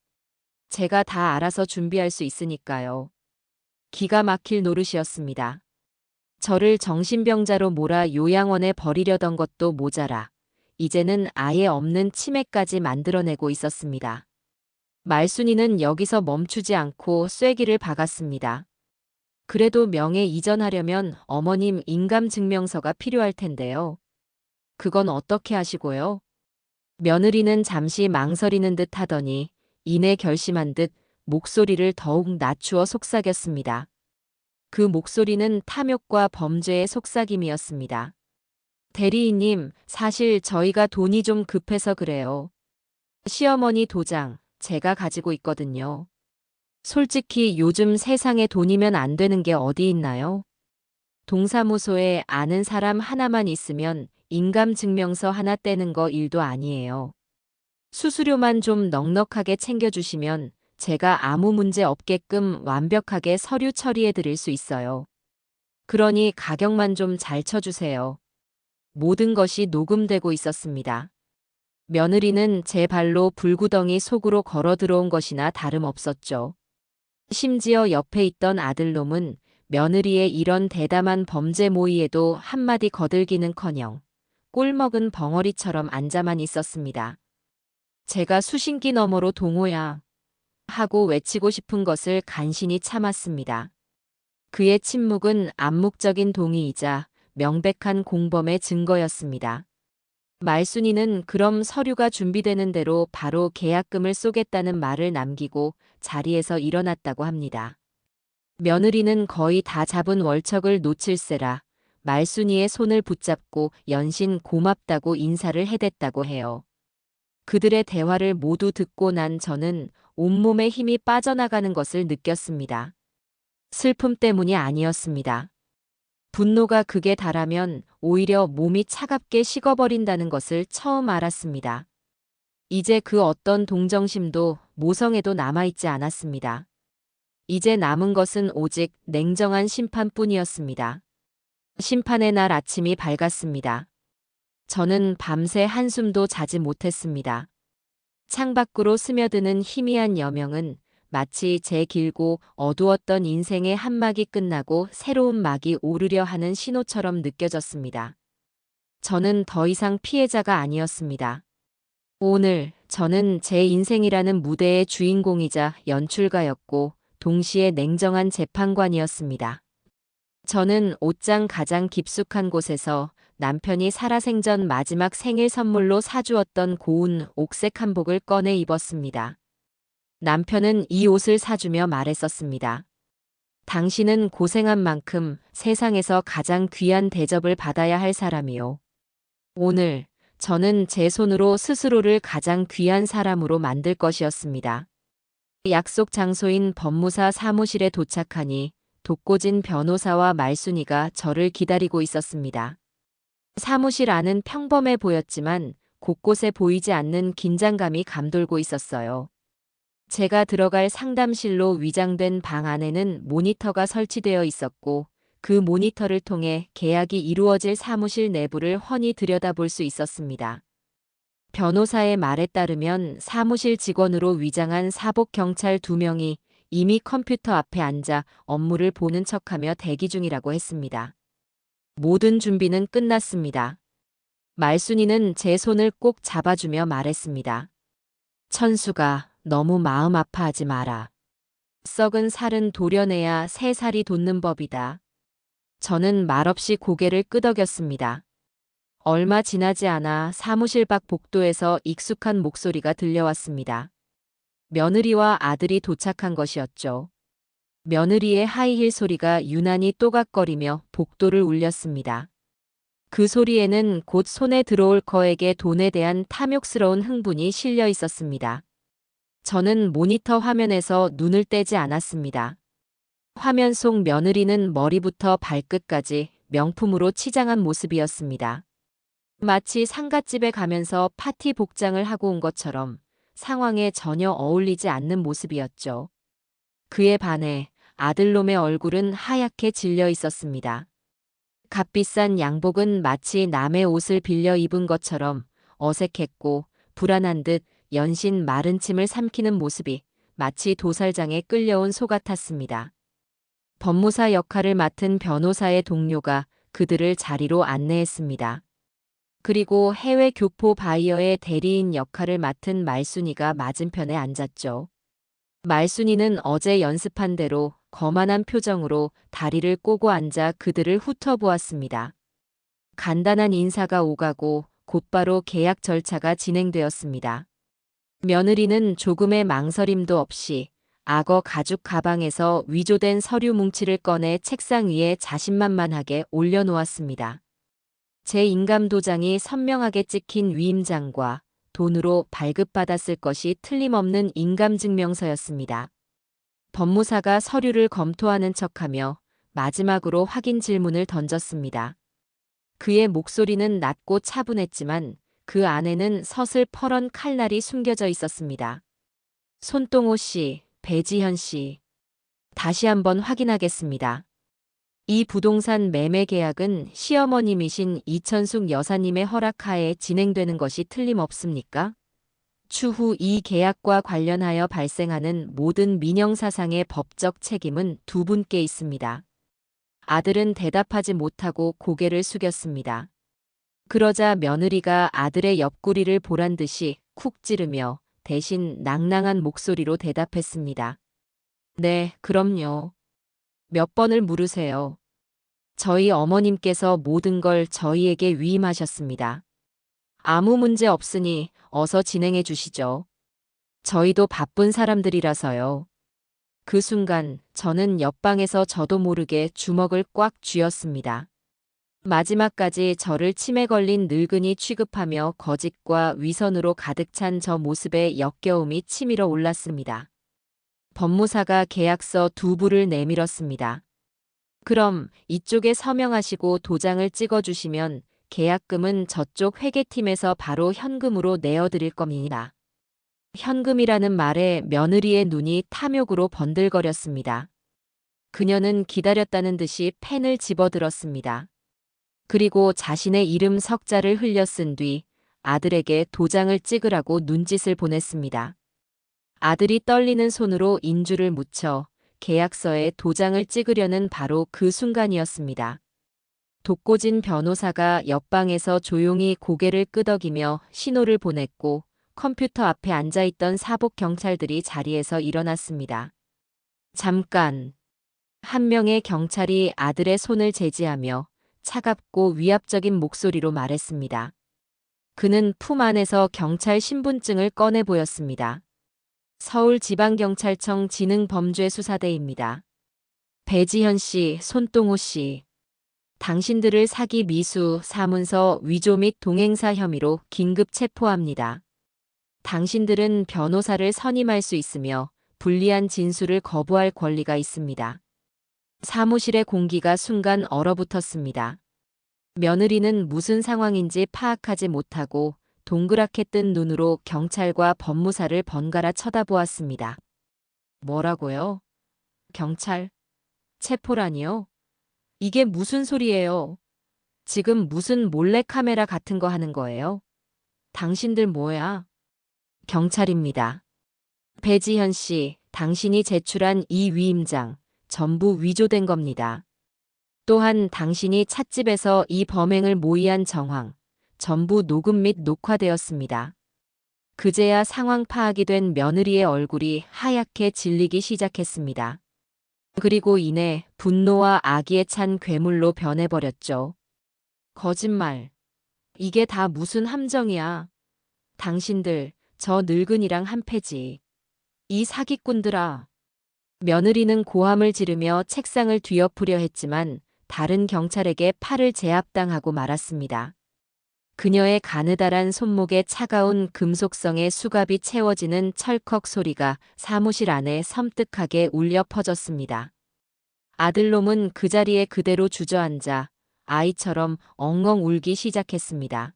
제가 다 알아서 준비할 수 있으니까요. 기가 막힐 노릇이었습니다. 저를 정신병자로 몰아 요양원에 버리려던 것도 모자라 이제는 아예 없는 치매까지 만들어내고 있었습니다. 말순이는 여기서 멈추지 않고 쐐기를 박았습니다. 그래도 명예 이전하려면 어머님 인감증명서가 필요할 텐데요. 그건 어떻게 하시고요? 며느리는 잠시 망설이는 듯 하더니 이내 결심한 듯 목소리를 더욱 낮추어 속삭였습니다. 그 목소리는 탐욕과 범죄의 속삭임이었습니다. 대리인님, 사실 저희가 돈이 좀 급해서 그래요. 시어머니 도장, 제가 가지고 있거든요. 솔직히 요즘 세상에 돈이면 안 되는 게 어디 있나요? 동사무소에 아는 사람 하나만 있으면 인감증명서 하나 떼는 거 일도 아니에요. 수수료만 좀 넉넉하게 챙겨주시면 제가 아무 문제 없게끔 완벽하게 서류 처리해 드릴 수 있어요. 그러니 가격만 좀 잘 쳐주세요. 모든 것이 녹음되고 있었습니다. 며느리는 제 발로 불구덩이 속으로 걸어 들어온 것이나 다름없었죠. 심지어 옆에 있던 아들놈은 며느리의 이런 대담한 범죄 모의에도 한마디 거들기는커녕 꿀먹은 벙어리처럼 앉아만 있었습니다. 제가 수신기 너머로 동호야 하고 외치고 싶은 것을 간신히 참았습니다. 그의 침묵은 암묵적인 동의이자 명백한 공범의 증거였습니다. 말순이는 그럼 서류가 준비되는 대로 바로 계약금을 쏘겠다는 말을 남기고 자리에서 일어났다고 합니다. 며느리는 거의 다 잡은 월척을 놓칠세라 말순이의 손을 붙잡고 연신 고맙다고 인사를 해댔다고 해요. 그들의 대화를 모두 듣고 난 저는 온몸에 힘이 빠져나가는 것을 느꼈습니다. 슬픔 때문이 아니었습니다. 분노가 극에 달하면 오히려 몸이 차갑게 식어버린다는 것을 처음 알았습니다. 이제 그 어떤 동정심도 모성에도 남아있지 않았습니다. 이제 남은 것은 오직 냉정한 심판뿐이었습니다. 심판의 날 아침이 밝았습니다. 저는 밤새 한숨도 자지 못했습니다. 창밖으로 스며드는 희미한 여명은 마치 제 길고 어두웠던 인생의 한 막이 끝나고 새로운 막이 오르려 하는 신호처럼 느껴졌습니다. 저는 더 이상 피해자가 아니었습니다. 오늘 저는 제 인생이라는 무대의 주인공이자 연출가였고 동시에 냉정한 재판관이었습니다. 저는 옷장 가장 깊숙한 곳에서 남편이 살아생전 마지막 생일 선물로 사주었던 고운 옥색 한복을 꺼내 입었습니다. 남편은 이 옷을 사주며 말했었습니다. 당신은 고생한 만큼 세상에서 가장 귀한 대접을 받아야 할 사람이요. 오늘 저는 제 손으로 스스로를 가장 귀한 사람으로 만들 것이었습니다. 약속 장소인 법무사 사무실에 도착하니 독고진 변호사와 말순이가 저를 기다리고 있었습니다. 사무실 안은 평범해 보였지만 곳곳에 보이지 않는 긴장감이 감돌고 있었어요. 제가 들어갈 상담실로 위장된 방 안에는 모니터가 설치되어 있었고 그 모니터를 통해 계약이 이루어질 사무실 내부를 훤히 들여다볼 수 있었습니다. 변호사의 말에 따르면 사무실 직원으로 위장한 사복 경찰 2명이 이미 컴퓨터 앞에 앉아 업무를 보는 척하며 대기 중이라고 했습니다. 모든 준비는 끝났습니다. 말순이는 제 손을 꼭 잡아주며 말했습니다. 천수가 너무 마음 아파하지 마라. 썩은 살은 도려내야 새 살이 돋는 법이다. 저는 말없이 고개를 끄덕였습니다. 얼마 지나지 않아 사무실 밖 복도에서 익숙한 목소리가 들려왔습니다. 며느리와 아들이 도착한 것이었죠. 며느리의 하이힐 소리가 유난히 또각거리며 복도를 울렸습니다. 그 소리에는 곧 손에 들어올 거액의 돈에 대한 탐욕스러운 흥분이 실려 있었습니다. 저는 모니터 화면에서 눈을 떼지 않았습니다. 화면 속 며느리는 머리부터 발끝까지 명품으로 치장한 모습이었습니다. 마치 상갓집에 가면서 파티 복장을 하고 온 것처럼 상황에 전혀 어울리지 않는 모습이었죠. 그에 반해 아들놈의 얼굴은 하얗게 질려 있었습니다. 값비싼 양복은 마치 남의 옷을 빌려 입은 것처럼 어색했고 불안한 듯 연신 마른 침을 삼키는 모습이 마치 도살장에 끌려온 소 같았습니다. 법무사 역할을 맡은 변호사의 동료가 그들을 자리로 안내했습니다. 그리고 해외 교포 바이어의 대리인 역할을 맡은 말순이가 맞은편에 앉았죠. 말순이는 어제 연습한 대로 거만한 표정으로 다리를 꼬고 앉아 그들을 훑어보았습니다. 간단한 인사가 오가고 곧바로 계약 절차가 진행되었습니다. 며느리는 조금의 망설임도 없이 악어 가죽 가방에서 위조된 서류 뭉치를 꺼내 책상 위에 자신만만하게 올려놓았습니다. 제 인감도장이 선명하게 찍힌 위임장과 돈으로 발급받았을 것이 틀림없는 인감증명서였습니다. 법무사가 서류를 검토하는 척하며 마지막으로 확인 질문을 던졌습니다. 그의 목소리는 낮고 차분했지만 그 안에는 서슬퍼런 칼날이 숨겨져 있었습니다. 손동호 씨, 배지현 씨. 다시 한번 확인하겠습니다. 이 부동산 매매 계약은 시어머님이신 이천숙 여사님의 허락하에 진행되는 것이 틀림없습니까? 추후 이 계약과 관련하여 발생하는 모든 민형사상의 법적 책임은 두 분께 있습니다. 아들은 대답하지 못하고 고개를 숙였습니다. 그러자 며느리가 아들의 옆구리를 보란 듯이 쿡 찌르며 대신 낭낭한 목소리로 대답했습니다. 네, 그럼요. 몇 번을 물으세요. 저희 어머님께서 모든 걸 저희에게 위임하셨습니다. 아무 문제 없으니 어서 진행해 주시죠. 저희도 바쁜 사람들이라서요. 그 순간 저는 옆방에서 저도 모르게 주먹을 꽉 쥐었습니다. 마지막까지 저를 침에 걸린 늙은이 취급하며 거짓과 위선으로 가득 찬 저 모습에 역겨움이 치밀어 올랐습니다. 법무사가 계약서 2부를 내밀었습니다. 그럼 이쪽에 서명하시고 도장을 찍어주시면 계약금은 저쪽 회계팀에서 바로 현금으로 내어드릴 겁니다. 현금이라는 말에 며느리의 눈이 탐욕으로 번들거렸습니다. 그녀는 기다렸다는 듯이 펜을 집어들었습니다. 그리고 자신의 이름 석자를 흘려 쓴 뒤 아들에게 도장을 찍으라고 눈짓을 보냈습니다. 아들이 떨리는 손으로 인주를 묻혀 계약서에 도장을 찍으려는 바로 그 순간이었습니다. 독고진 변호사가 옆방에서 조용히 고개를 끄덕이며 신호를 보냈고 컴퓨터 앞에 앉아있던 사복 경찰들이 자리에서 일어났습니다. 잠깐. 한 명의 경찰이 아들의 손을 제지하며 차갑고 위압적인 목소리로 말했습니다. 그는 품 안에서 경찰 신분증을 꺼내 보였습니다. 서울지방경찰청 지능범죄수사대입니다. 배지현 씨, 손동호 씨. 당신들을 사기 미수, 사문서 위조 및 동행사 혐의로 긴급 체포합니다. 당신들은 변호사를 선임할 수 있으며 불리한 진술을 거부할 권리가 있습니다. 사무실의 공기가 순간 얼어붙었습니다. 며느리는 무슨 상황인지 파악하지 못하고 동그랗게 뜬 눈으로 경찰과 법무사를 번갈아 쳐다보았습니다. 뭐라고요? 경찰? 체포라니요? 이게 무슨 소리예요? 지금 무슨 몰래카메라 같은 거 하는 거예요? 당신들 뭐야? 경찰입니다. 배지현 씨, 당신이 제출한 이 위임장, 전부 위조된 겁니다. 또한 당신이 찻집에서 이 범행을 모의한 정황, 전부 녹음 및 녹화되었습니다. 그제야 상황 파악이 된 며느리의 얼굴이 하얗게 질리기 시작했습니다. 그리고 이내 분노와 악의에 찬 괴물로 변해버렸죠. 거짓말. 이게 다 무슨 함정이야. 당신들, 저 늙은이랑 한패지. 이 사기꾼들아. 며느리는 고함을 지르며 책상을 뒤엎으려 했지만 다른 경찰에게 팔을 제압당하고 말았습니다. 그녀의 가느다란 손목에 차가운 금속성의 수갑이 채워지는 철컥 소리가 사무실 안에 섬뜩하게 울려 퍼졌습니다. 아들놈은 그 자리에 그대로 주저앉아 아이처럼 엉엉 울기 시작했습니다.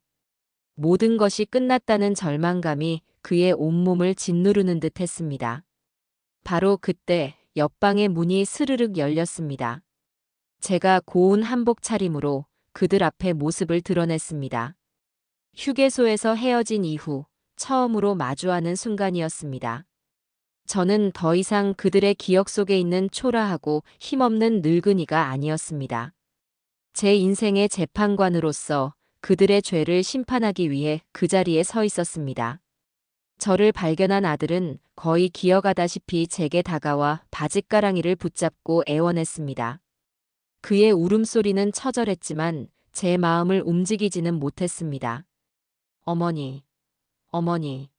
모든 것이 끝났다는 절망감이 그의 온몸을 짓누르는 듯 했습니다. 바로 그때 옆방의 문이 스르륵 열렸습니다. 제가 고운 한복 차림으로 그들 앞에 모습을 드러냈습니다. 휴게소에서 헤어진 이후 처음으로 마주하는 순간이었습니다. 저는 더 이상 그들의 기억 속에 있는 초라하고 힘없는 늙은이가 아니었습니다. 제 인생의 재판관으로서 그들의 죄를 심판하기 위해 그 자리에 서 있었습니다. 저를 발견한 아들은 거의 기어가다시피 제게 다가와 바짓가랑이를 붙잡고 애원했습니다. 그의 울음소리는 처절했지만 제 마음을 움직이지는 못했습니다. 어머니, 어머니,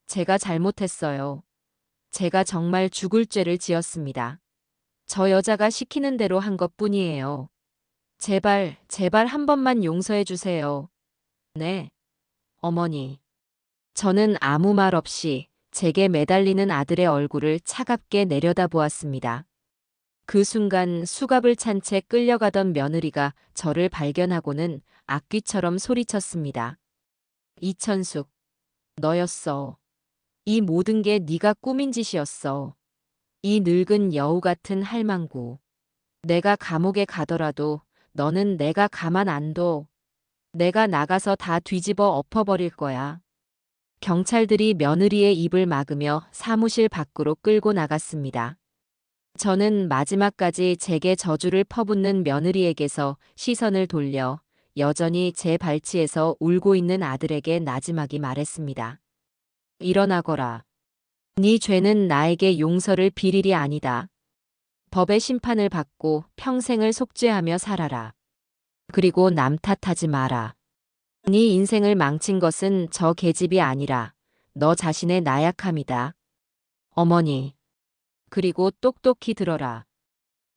제가 잘못했어요. 제가 정말 죽을 죄를 지었습니다. 저 여자가 시키는 대로 한 것뿐이에요. 제발, 제발 한 번만 용서해 주세요. 네, 어머니. 저는 아무 말 없이 제게 매달리는 아들의 얼굴을 차갑게 내려다보았습니다. 그 순간 수갑을 찬 채 끌려가던 며느리가 저를 발견하고는 악귀처럼 소리쳤습니다. 이천숙, 너였어. 이 모든 게 네가 꾸민 짓이었어. 이 늙은 여우 같은 할망구. 내가 감옥에 가더라도 너는 내가 가만 안 둬. 내가 나가서 다 뒤집어 엎어버릴 거야. 경찰들이 며느리의 입을 막으며 사무실 밖으로 끌고 나갔습니다. 저는 마지막까지 제게 저주를 퍼붓는 며느리에게서 시선을 돌려 여전히 제 발치에서 울고 있는 아들에게 나지막이 말했습니다. 일어나거라. 네 죄는 나에게 용서를 빌 일이 아니다. 법의 심판을 받고 평생을 속죄하며 살아라. 그리고 남 탓하지 마라. 네 인생을 망친 것은 저 계집이 아니라 너 자신의 나약함이다. 어머니. 그리고 똑똑히 들어라.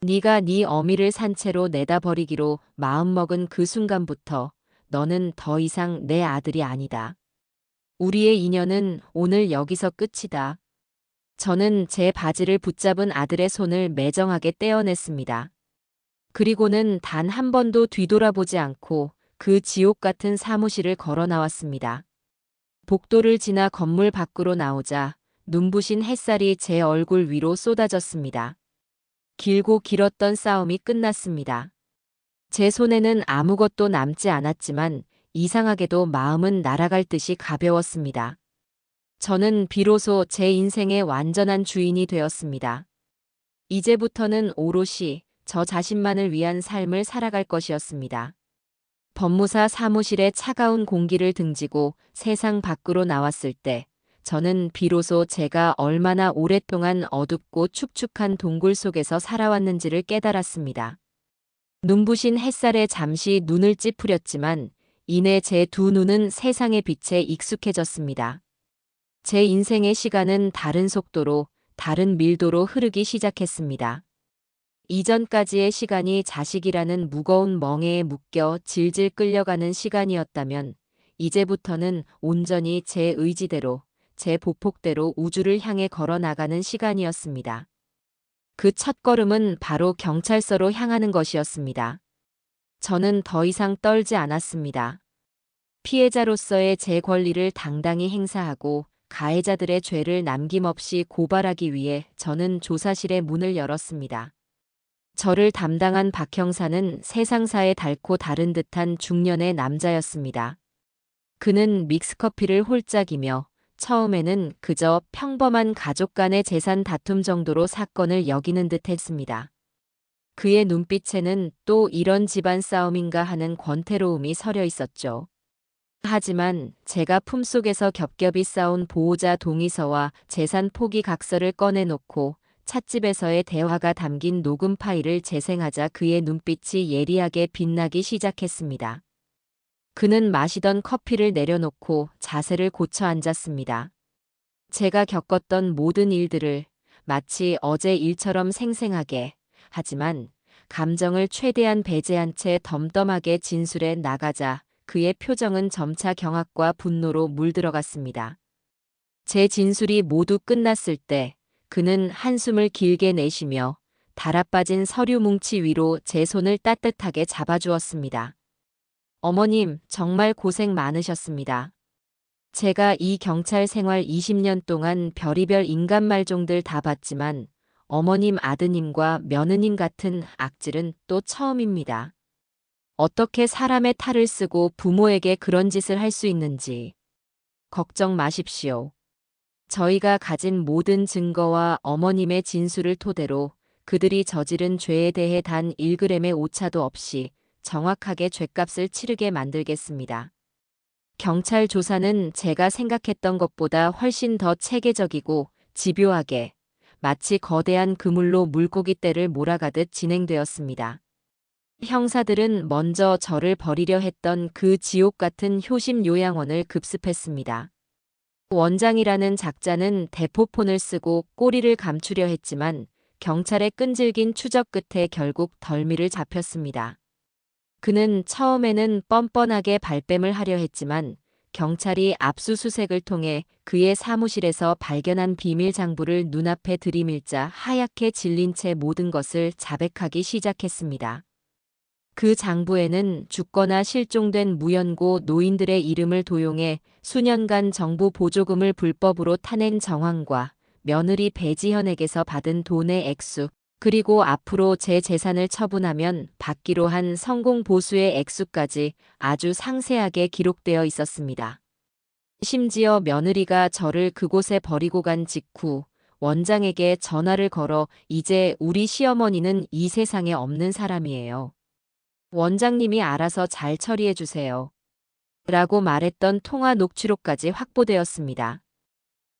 네가 네 어미를 산채로 내다버리기로 마음먹은 그 순간부터 너는 더 이상 내 아들이 아니다. 우리의 인연은 오늘 여기서 끝이다. 저는 제 바지를 붙잡은 아들의 손을 매정하게 떼어냈습니다. 그리고는 단 한 번도 뒤돌아보지 않고 그 지옥 같은 사무실을 걸어 나왔습니다. 복도를 지나 건물 밖으로 나오자 눈부신 햇살이 제 얼굴 위로 쏟아졌습니다. 길고 길었던 싸움이 끝났습니다. 제 손에는 아무것도 남지 않았지만 이상하게도 마음은 날아갈 듯이 가벼웠습니다. 저는 비로소 제 인생의 완전한 주인이 되었습니다. 이제부터는 오롯이 저 자신만을 위한 삶을 살아갈 것이었습니다. 법무사 사무실의 차가운 공기를 등지고 세상 밖으로 나왔을 때 저는 비로소 제가 얼마나 오랫동안 어둡고 축축한 동굴 속에서 살아왔는지를 깨달았습니다. 눈부신 햇살에 잠시 눈을 찌푸렸지만 이내 제 두 눈은 세상의 빛에 익숙해졌습니다. 제 인생의 시간은 다른 속도로, 다른 밀도로 흐르기 시작했습니다. 이전까지의 시간이 자식이라는 무거운 멍에에 묶여 질질 끌려가는 시간이었다면 이제부터는 온전히 제 의지대로, 제 보폭대로 우주를 향해 걸어 나가는 시간이었습니다. 그 첫걸음은 바로 경찰서로 향하는 것이었습니다. 저는 더 이상 떨지 않았습니다. 피해자로서의 제 권리를 당당히 행사하고 가해자들의 죄를 남김없이 고발하기 위해 저는 조사실의 문을 열었습니다. 저를 담당한 박 형사는 세상사에 닳고 다른 듯한 중년의 남자였습니다. 그는 믹스커피를 홀짝이며 처음에는 그저 평범한 가족 간의 재산 다툼 정도로 사건을 여기는 듯 했습니다. 그의 눈빛에는 또 이런 집안 싸움인가 하는 권태로움이 서려 있었죠. 하지만 제가 품속에서 겹겹이 쌓은 보호자 동의서와 재산 포기 각서를 꺼내놓고 찻집에서의 대화가 담긴 녹음 파일을 재생하자 그의 눈빛이 예리하게 빛나기 시작했습니다. 그는 마시던 커피를 내려놓고 자세를 고쳐 앉았습니다. 제가 겪었던 모든 일들을 마치 어제 일처럼 생생하게, 하지만 감정을 최대한 배제한 채 덤덤하게 진술해 나가자 그의 표정은 점차 경악과 분노로 물들어갔습니다. 제 진술이 모두 끝났을 때 그는 한숨을 길게 내쉬며 달아빠진 서류 뭉치 위로 제 손을 따뜻하게 잡아주었습니다. 어머님, 정말 고생 많으셨습니다. 제가 이 경찰 생활 20년 동안 별의별 인간 말종들 다 봤지만 어머님 아드님과 며느님 같은 악질은 또 처음입니다. 어떻게 사람의 탈을 쓰고 부모에게 그런 짓을 할 수 있는지. 걱정 마십시오. 저희가 가진 모든 증거와 어머님의 진술을 토대로 그들이 저지른 죄에 대해 단 1g의 오차도 없이 정확하게 죗값을 치르게 만들겠습니다. 경찰 조사는 제가 생각했던 것보다 훨씬 더 체계적이고 집요하게 마치 거대한 그물로 물고기떼를 몰아가듯 진행되었습니다. 형사들은 먼저 저를 버리려 했던 그 지옥 같은 효심 요양원을 급습했습니다. 원장이라는 작자는 대포폰을 쓰고 꼬리를 감추려 했지만 경찰의 끈질긴 추적 끝에 결국 덜미를 잡혔습니다. 그는 처음에는 뻔뻔하게 발뺌을 하려 했지만 경찰이 압수수색을 통해 그의 사무실에서 발견한 비밀 장부를 눈앞에 들이밀자 하얗게 질린 채 모든 것을 자백하기 시작했습니다. 그 장부에는 죽거나 실종된 무연고 노인들의 이름을 도용해 수년간 정부 보조금을 불법으로 타낸 정황과 며느리 배지현에게서 받은 돈의 액수, 그리고 앞으로 제 재산을 처분하면 받기로 한 성공 보수의 액수까지 아주 상세하게 기록되어 있었습니다. 심지어 며느리가 저를 그곳에 버리고 간 직후 원장에게 전화를 걸어 이제 우리 시어머니는 이 세상에 없는 사람이에요. 원장님이 알아서 잘 처리해 주세요. 라고 말했던 통화 녹취록까지 확보되었습니다.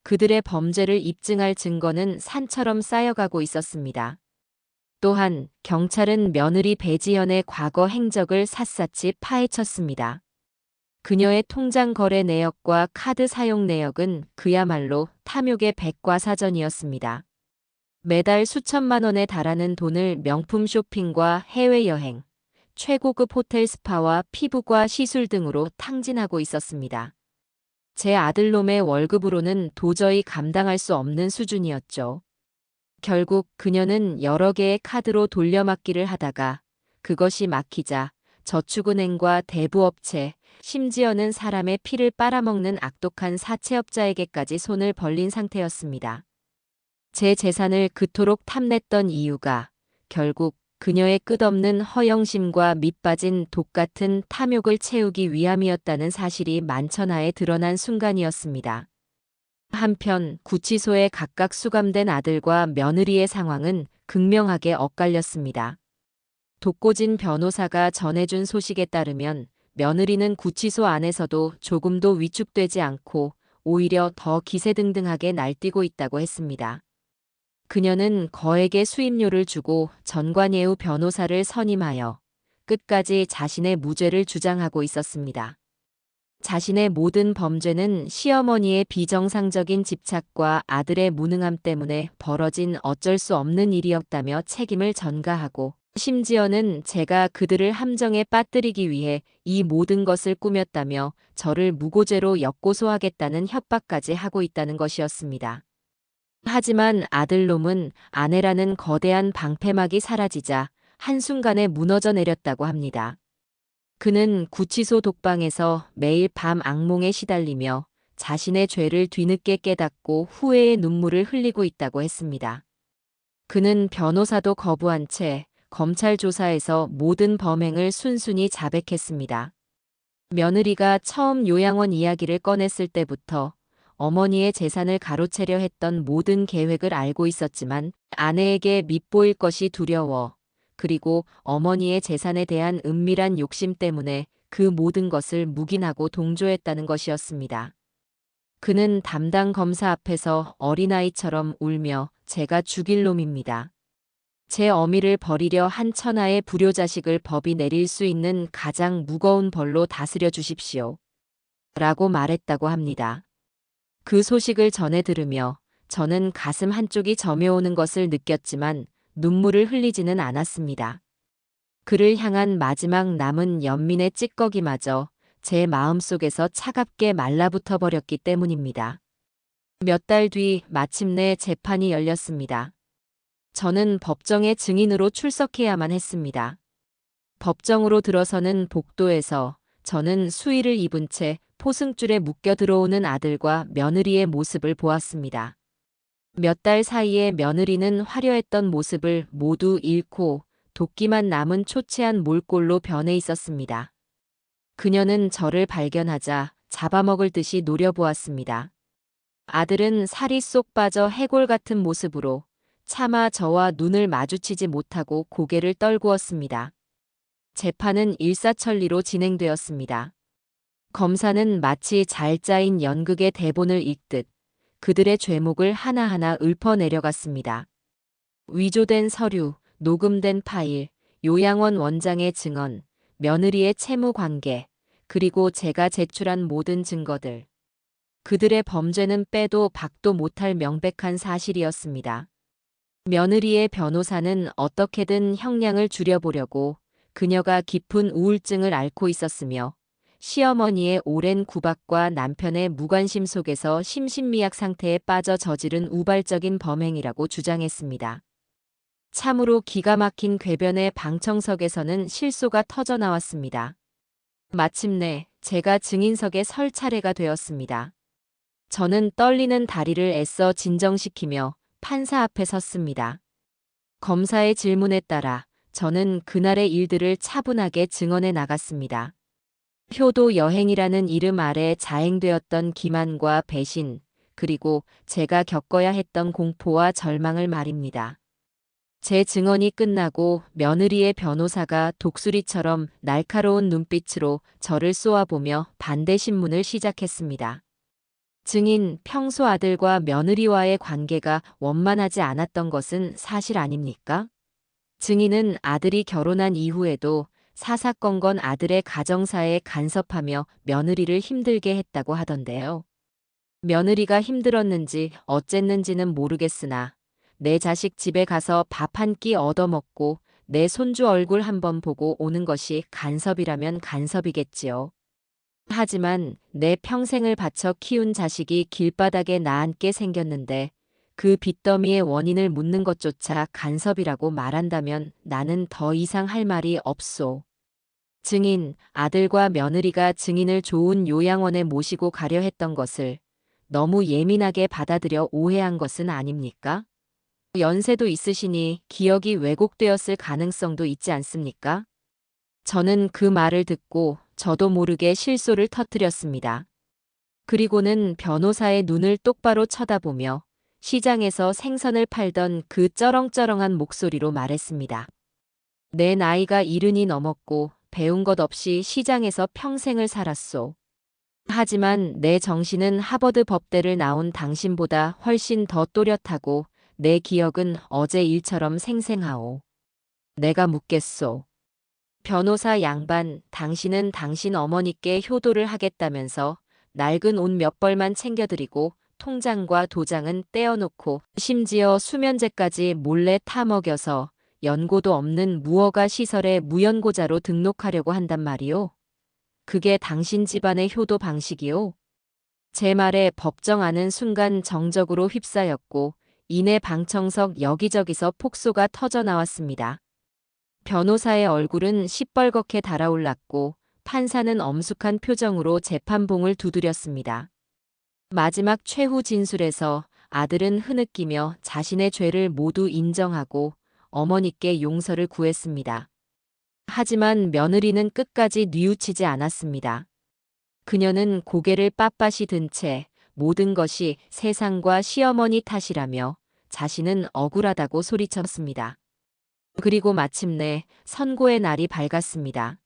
그들의 범죄를 입증할 증거는 산처럼 쌓여가고 있었습니다. 또한 경찰은 며느리 배지현의 과거 행적을 샅샅이 파헤쳤습니다. 그녀의 통장 거래 내역과 카드 사용 내역은 그야말로 탐욕의 백과사전이었습니다. 매달 수천만 원에 달하는 돈을 명품 쇼핑과 해외여행, 최고급 호텔 스파와 피부과 시술 등으로 탕진하고 있었습니다. 제 아들놈의 월급으로는 도저히 감당할 수 없는 수준이었죠. 결국 그녀는 여러 개의 카드로 돌려막기를 하다가 그것이 막히자 저축은행과 대부업체, 심지어는 사람의 피를 빨아먹는 악독한 사채업자에게까지 손을 벌린 상태였습니다. 제 재산을 그토록 탐냈던 이유가 결국 그녀의 끝없는 허영심과 밑빠진 독 같은 탐욕을 채우기 위함이었다는 사실이 만천하에 드러난 순간이었습니다. 한편 구치소에 각각 수감된 아들과 며느리의 상황은 극명하게 엇갈렸습니다. 독고진 변호사가 전해준 소식에 따르면 며느리는 구치소 안에서도 조금도 위축되지 않고 오히려 더 기세등등하게 날뛰고 있다고 했습니다. 그녀는 거액의 수임료를 주고 전관예우 변호사를 선임하여 끝까지 자신의 무죄를 주장하고 있었습니다. 자신의 모든 범죄는 시어머니의 비정상적인 집착과 아들의 무능함 때문에 벌어진 어쩔 수 없는 일이었다며 책임을 전가하고, 심지어는 제가 그들을 함정에 빠뜨리기 위해 이 모든 것을 꾸몄다며 저를 무고죄로 역고소하겠다는 협박까지 하고 있다는 것이었습니다. 하지만 아들놈은 아내라는 거대한 방패막이 사라지자 한순간에 무너져 내렸다고 합니다. 그는 구치소 독방에서 매일 밤 악몽에 시달리며 자신의 죄를 뒤늦게 깨닫고 후회의 눈물을 흘리고 있다고 했습니다. 그는 변호사도 거부한 채 검찰 조사에서 모든 범행을 순순히 자백했습니다. 며느리가 처음 요양원 이야기를 꺼냈을 때부터 어머니의 재산을 가로채려 했던 모든 계획을 알고 있었지만 아내에게 밉보일 것이 두려워, 그리고 어머니의 재산에 대한 은밀한 욕심 때문에 그 모든 것을 묵인하고 동조했다는 것이었습니다. 그는 담당 검사 앞에서 어린아이처럼 울며 제가 죽일 놈입니다. 제 어미를 버리려 한 천하의 불효자식을 법이 내릴 수 있는 가장 무거운 벌로 다스려 주십시오. 라고 말했다고 합니다. 그 소식을 전해 들으며 저는 가슴 한쪽이 저며오는 것을 느꼈지만 눈물을 흘리지는 않았습니다. 그를 향한 마지막 남은 연민의 찌꺼기마저 제 마음속에서 차갑게 말라붙어 버렸기 때문입니다. 몇 달 뒤 마침내 재판이 열렸습니다. 저는 법정의 증인으로 출석해야만 했습니다. 법정으로 들어서는 복도에서 저는 수의를 입은 채 포승줄에 묶여 들어오는 아들과 며느리의 모습을 보았습니다. 몇 달 사이에 며느리는 화려했던 모습을 모두 잃고 도끼만 남은 초췌한 몰골로 변해 있었습니다. 그녀는 저를 발견하자 잡아먹을 듯이 노려보았습니다. 아들은 살이 쏙 빠져 해골 같은 모습으로 차마 저와 눈을 마주치지 못하고 고개를 떨구었습니다. 재판은 일사천리로 진행되었습니다. 검사는 마치 잘 짜인 연극의 대본을 읽듯 그들의 죄목을 하나하나 읊어내려갔습니다. 위조된 서류, 녹음된 파일, 요양원 원장의 증언, 며느리의 채무 관계, 그리고 제가 제출한 모든 증거들. 그들의 범죄는 빼도 박도 못할 명백한 사실이었습니다. 며느리의 변호사는 어떻게든 형량을 줄여보려고 그녀가 깊은 우울증을 앓고 있었으며 시어머니의 오랜 구박과 남편의 무관심 속에서 심신미약 상태에 빠져 저지른 우발적인 범행이라고 주장했습니다. 참으로 기가 막힌 궤변의 방청석에서는 실소가 터져 나왔습니다. 마침내 제가 증인석에 설 차례가 되었습니다. 저는 떨리는 다리를 애써 진정시키며 판사 앞에 섰습니다. 검사의 질문에 따라 저는 그날의 일들을 차분하게 증언해 나갔습니다. 효도 여행이라는 이름 아래 자행되었던 기만과 배신, 그리고 제가 겪어야 했던 공포와 절망을 말입니다. 제 증언이 끝나고 며느리의 변호사가 독수리처럼 날카로운 눈빛으로 저를 쏘아보며 반대 신문을 시작했습니다. 증인, 평소 아들과 며느리와의 관계가 원만하지 않았던 것은 사실 아닙니까? 증인은 아들이 결혼한 이후에도 사사건건 아들의 가정사에 간섭하며 며느리를 힘들게 했다고 하던데요. 며느리가 힘들었는지 어쨌는지는 모르겠으나 내 자식 집에 가서 밥 한 끼 얻어먹고 내 손주 얼굴 한번 보고 오는 것이 간섭이라면 간섭이겠지요. 하지만 내 평생을 바쳐 키운 자식이 길바닥에 나앉게 생겼는데 그 빚더미의 원인을 묻는 것조차 간섭이라고 말한다면 나는 더 이상 할 말이 없소. 증인, 아들과 며느리가 증인을 좋은 요양원에 모시고 가려 했던 것을 너무 예민하게 받아들여 오해한 것은 아닙니까? 연세도 있으시니 기억이 왜곡되었을 가능성도 있지 않습니까? 저는 그 말을 듣고 저도 모르게 실소를 터뜨렸습니다. 그리고는 변호사의 눈을 똑바로 쳐다보며 시장에서 생선을 팔던 그 쩌렁쩌렁한 목소리로 말했습니다. 내 나이가 70이 넘었고 배운 것 없이 시장에서 평생을 살았소. 하지만 내 정신은 하버드 법대를 나온 당신보다 훨씬 더 또렷하고 내 기억은 어제 일처럼 생생하오. 내가 묻겠소. 변호사 양반, 당신은 당신 어머니께 효도를 하겠다면서 낡은 옷 몇 벌만 챙겨드리고 통장과 도장은 떼어놓고 심지어 수면제까지 몰래 타먹여서 연고도 없는 무허가 시설에 무연고자로 등록하려고 한단 말이오. 그게 당신 집안의 효도 방식이오. 제 말에 법정하는 순간 정적으로 휩싸였고 이내 방청석 여기저기서 폭소가 터져 나왔습니다. 변호사의 얼굴은 시뻘겋게 달아올랐고 판사는 엄숙한 표정으로 재판봉을 두드렸습니다. 마지막 최후 진술에서 아들은 흐느끼며 자신의 죄를 모두 인정하고 어머니께 용서를 구했습니다. 하지만 며느리는 끝까지 뉘우치지 않았습니다. 그녀는 고개를 빳빳이 든 채 모든 것이 세상과 시어머니 탓이라며 자신은 억울하다고 소리쳤습니다. 그리고 마침내 선고의 날이 밝았습니다.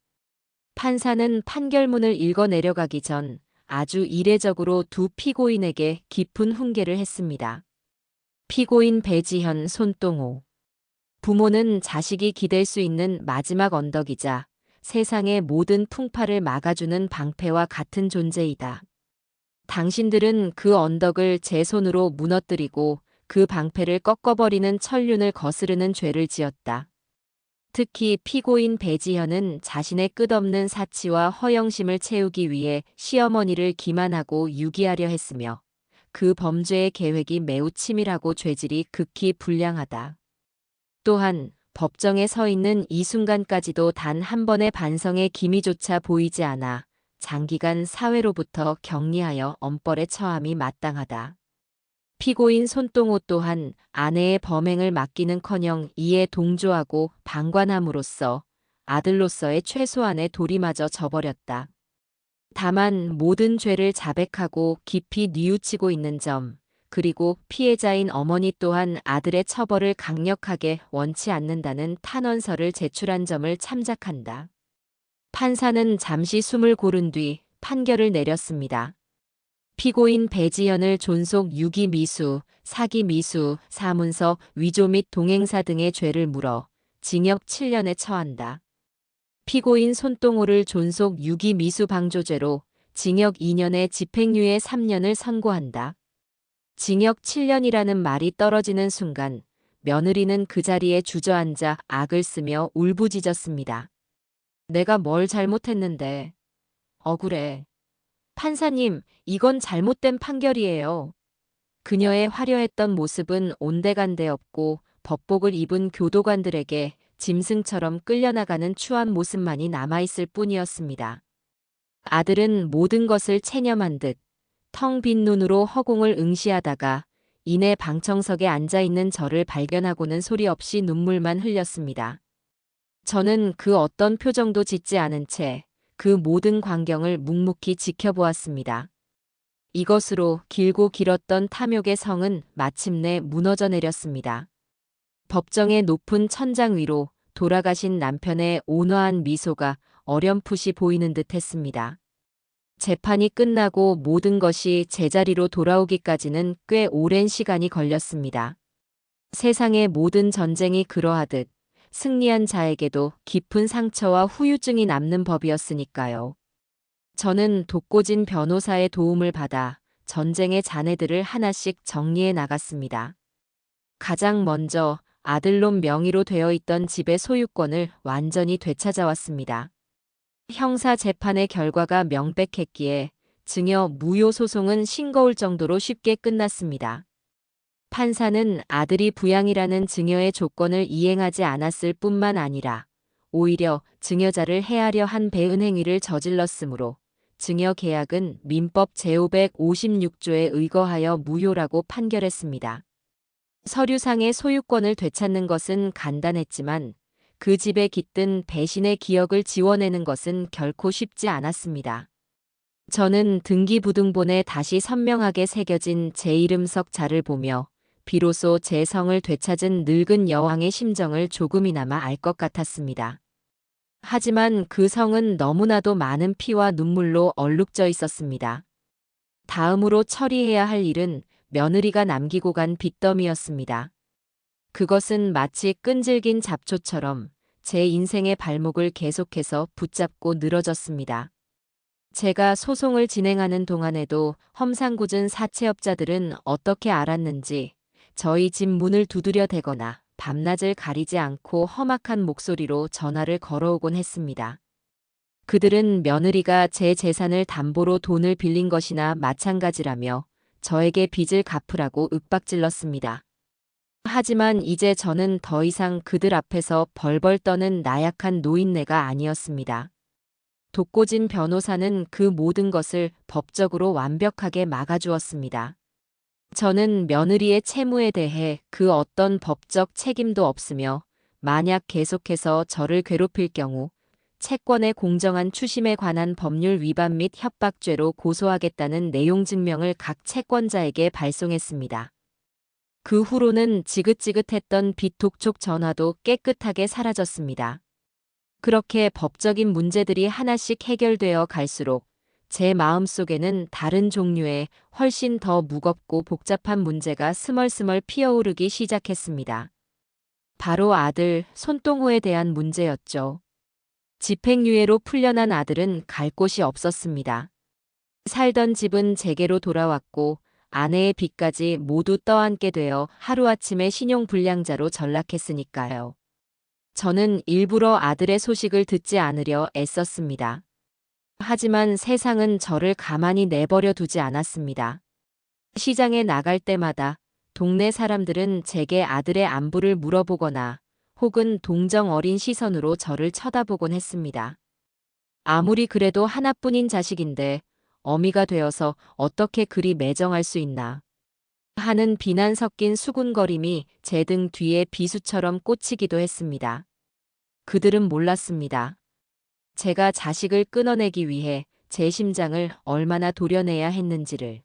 판사는 판결문을 읽어 내려가기 전 아주 이례적으로 두 피고인에게 깊은 훈계를 했습니다. 피고인 배지현, 손동호. 부모는 자식이 기댈 수 있는 마지막 언덕이자 세상의 모든 풍파를 막아주는 방패와 같은 존재이다. 당신들은 그 언덕을 제 손으로 무너뜨리고 그 방패를 꺾어버리는 천륜을 거스르는 죄를 지었다. 특히 피고인 배지현은 자신의 끝없는 사치와 허영심을 채우기 위해 시어머니를 기만하고 유기하려 했으며 그 범죄의 계획이 매우 치밀하고 죄질이 극히 불량하다. 또한 법정에 서 있는 이 순간까지도 단 한 번의 반성의 기미조차 보이지 않아 장기간 사회로부터 격리하여 엄벌에 처함이 마땅하다. 피고인 손동호 또한 아내의 범행을 맡기는커녕 이에 동조하고 방관함으로써 아들로서의 최소한의 도리마저 저버렸다. 다만 모든 죄를 자백하고 깊이 뉘우치고 있는 점, 그리고 피해자인 어머니 또한 아들의 처벌을 강력하게 원치 않는다는 탄원서를 제출한 점을 참작한다. 판사는 잠시 숨을 고른 뒤 판결을 내렸습니다. 피고인 배지현을 존속 유기 미수, 사기 미수, 사문서 위조 및 동행사 등의 죄를 물어 징역 7년에 처한다. 피고인 손동호를 존속 유기 미수 방조죄로 징역 2년에 집행유예 3년을 선고한다. 징역 7년이라는 말이 떨어지는 순간 며느리는 그 자리에 주저앉아 악을 쓰며 울부짖었습니다. 내가 뭘 잘못했는데. 억울해. 판사님, 이건 잘못된 판결이에요. 그녀의 화려했던 모습은 온데간데 없고 법복을 입은 교도관들에게 짐승처럼 끌려나가는 추한 모습만이 남아있을 뿐이었습니다. 아들은 모든 것을 체념한 듯 텅 빈 눈으로 허공을 응시하다가 이내 방청석에 앉아있는 저를 발견하고는 소리 없이 눈물만 흘렸습니다. 저는 그 어떤 표정도 짓지 않은 채 그 모든 광경을 묵묵히 지켜보았습니다. 이것으로 길고 길었던 탐욕의 성은 마침내 무너져 내렸습니다. 법정의 높은 천장 위로 돌아가신 남편의 온화한 미소가 어렴풋이 보이는 듯 했습니다. 재판이 끝나고 모든 것이 제자리로 돌아오기까지는 꽤 오랜 시간이 걸렸습니다. 세상의 모든 전쟁이 그러하듯 승리한 자에게도 깊은 상처와 후유증이 남는 법이었으니까요. 저는 독고진 변호사의 도움을 받아 전쟁의 잔해들을 하나씩 정리해 나갔습니다. 가장 먼저 아들놈 명의로 되어 있던 집의 소유권을 완전히 되찾아왔습니다. 형사 재판의 결과가 명백했기에 증여 무효 소송은 싱거울 정도로 쉽게 끝났습니다. 판사는 아들이 부양이라는 증여의 조건을 이행하지 않았을 뿐만 아니라 오히려 증여자를 해하려 한 배은 행위를 저질렀으므로 증여 계약은 민법 제556조에 의거하여 무효라고 판결했습니다. 서류상의 소유권을 되찾는 것은 간단했지만 그 집에 깃든 배신의 기억을 지워내는 것은 결코 쉽지 않았습니다. 저는 등기부등본에 다시 선명하게 새겨진 제 이름석 자를 보며 비로소 제 성을 되찾은 늙은 여왕의 심정을 조금이나마 알 것 같았습니다. 하지만 그 성은 너무나도 많은 피와 눈물로 얼룩져 있었습니다. 다음으로 처리해야 할 일은 며느리가 남기고 간 빚더미였습니다. 그것은 마치 끈질긴 잡초처럼 제 인생의 발목을 계속해서 붙잡고 늘어졌습니다. 제가 소송을 진행하는 동안에도 험상궂은 사채업자들은 어떻게 알았는지 저희 집 문을 두드려 대거나 밤낮을 가리지 않고 험악한 목소리로 전화를 걸어오곤 했습니다. 그들은 며느리가 제 재산을 담보로 돈을 빌린 것이나 마찬가지라며 저에게 빚을 갚으라고 윽박질렀습니다. 하지만 이제 저는 더 이상 그들 앞에서 벌벌 떠는 나약한 노인네가 아니었습니다. 독고진 변호사는 그 모든 것을 법적으로 완벽하게 막아주었습니다. 저는 며느리의 채무에 대해 그 어떤 법적 책임도 없으며 만약 계속해서 저를 괴롭힐 경우 채권의 공정한 추심에 관한 법률 위반 및 협박죄로 고소하겠다는 내용 증명을 각 채권자에게 발송했습니다. 그 후로는 지긋지긋했던 빚 독촉 전화도 깨끗하게 사라졌습니다. 그렇게 법적인 문제들이 하나씩 해결되어 갈수록 제 마음속에는 다른 종류의 훨씬 더 무겁고 복잡한 문제가 스멀스멀 피어오르기 시작했습니다. 바로 아들 손동호에 대한 문제였죠. 집행유예로 풀려난 아들은 갈 곳이 없었습니다. 살던 집은 제게로 돌아왔고 아내의 빚까지 모두 떠안게 되어 하루아침에 신용불량자로 전락했으니까요. 저는 일부러 아들의 소식을 듣지 않으려 애썼습니다. 하지만 세상은 저를 가만히 내버려 두지 않았습니다. 시장에 나갈 때마다 동네 사람들은 제게 아들의 안부를 물어보거나 혹은 동정 어린 시선으로 저를 쳐다보곤 했습니다. 아무리 그래도 하나뿐인 자식인데 어미가 되어서 어떻게 그리 매정할 수 있나 하는 비난 섞인 수군거림이 제 등 뒤에 비수처럼 꽂히기도 했습니다. 그들은 몰랐습니다. 제가 자식을 끊어내기 위해 제 심장을 얼마나 도려내야 했는지를.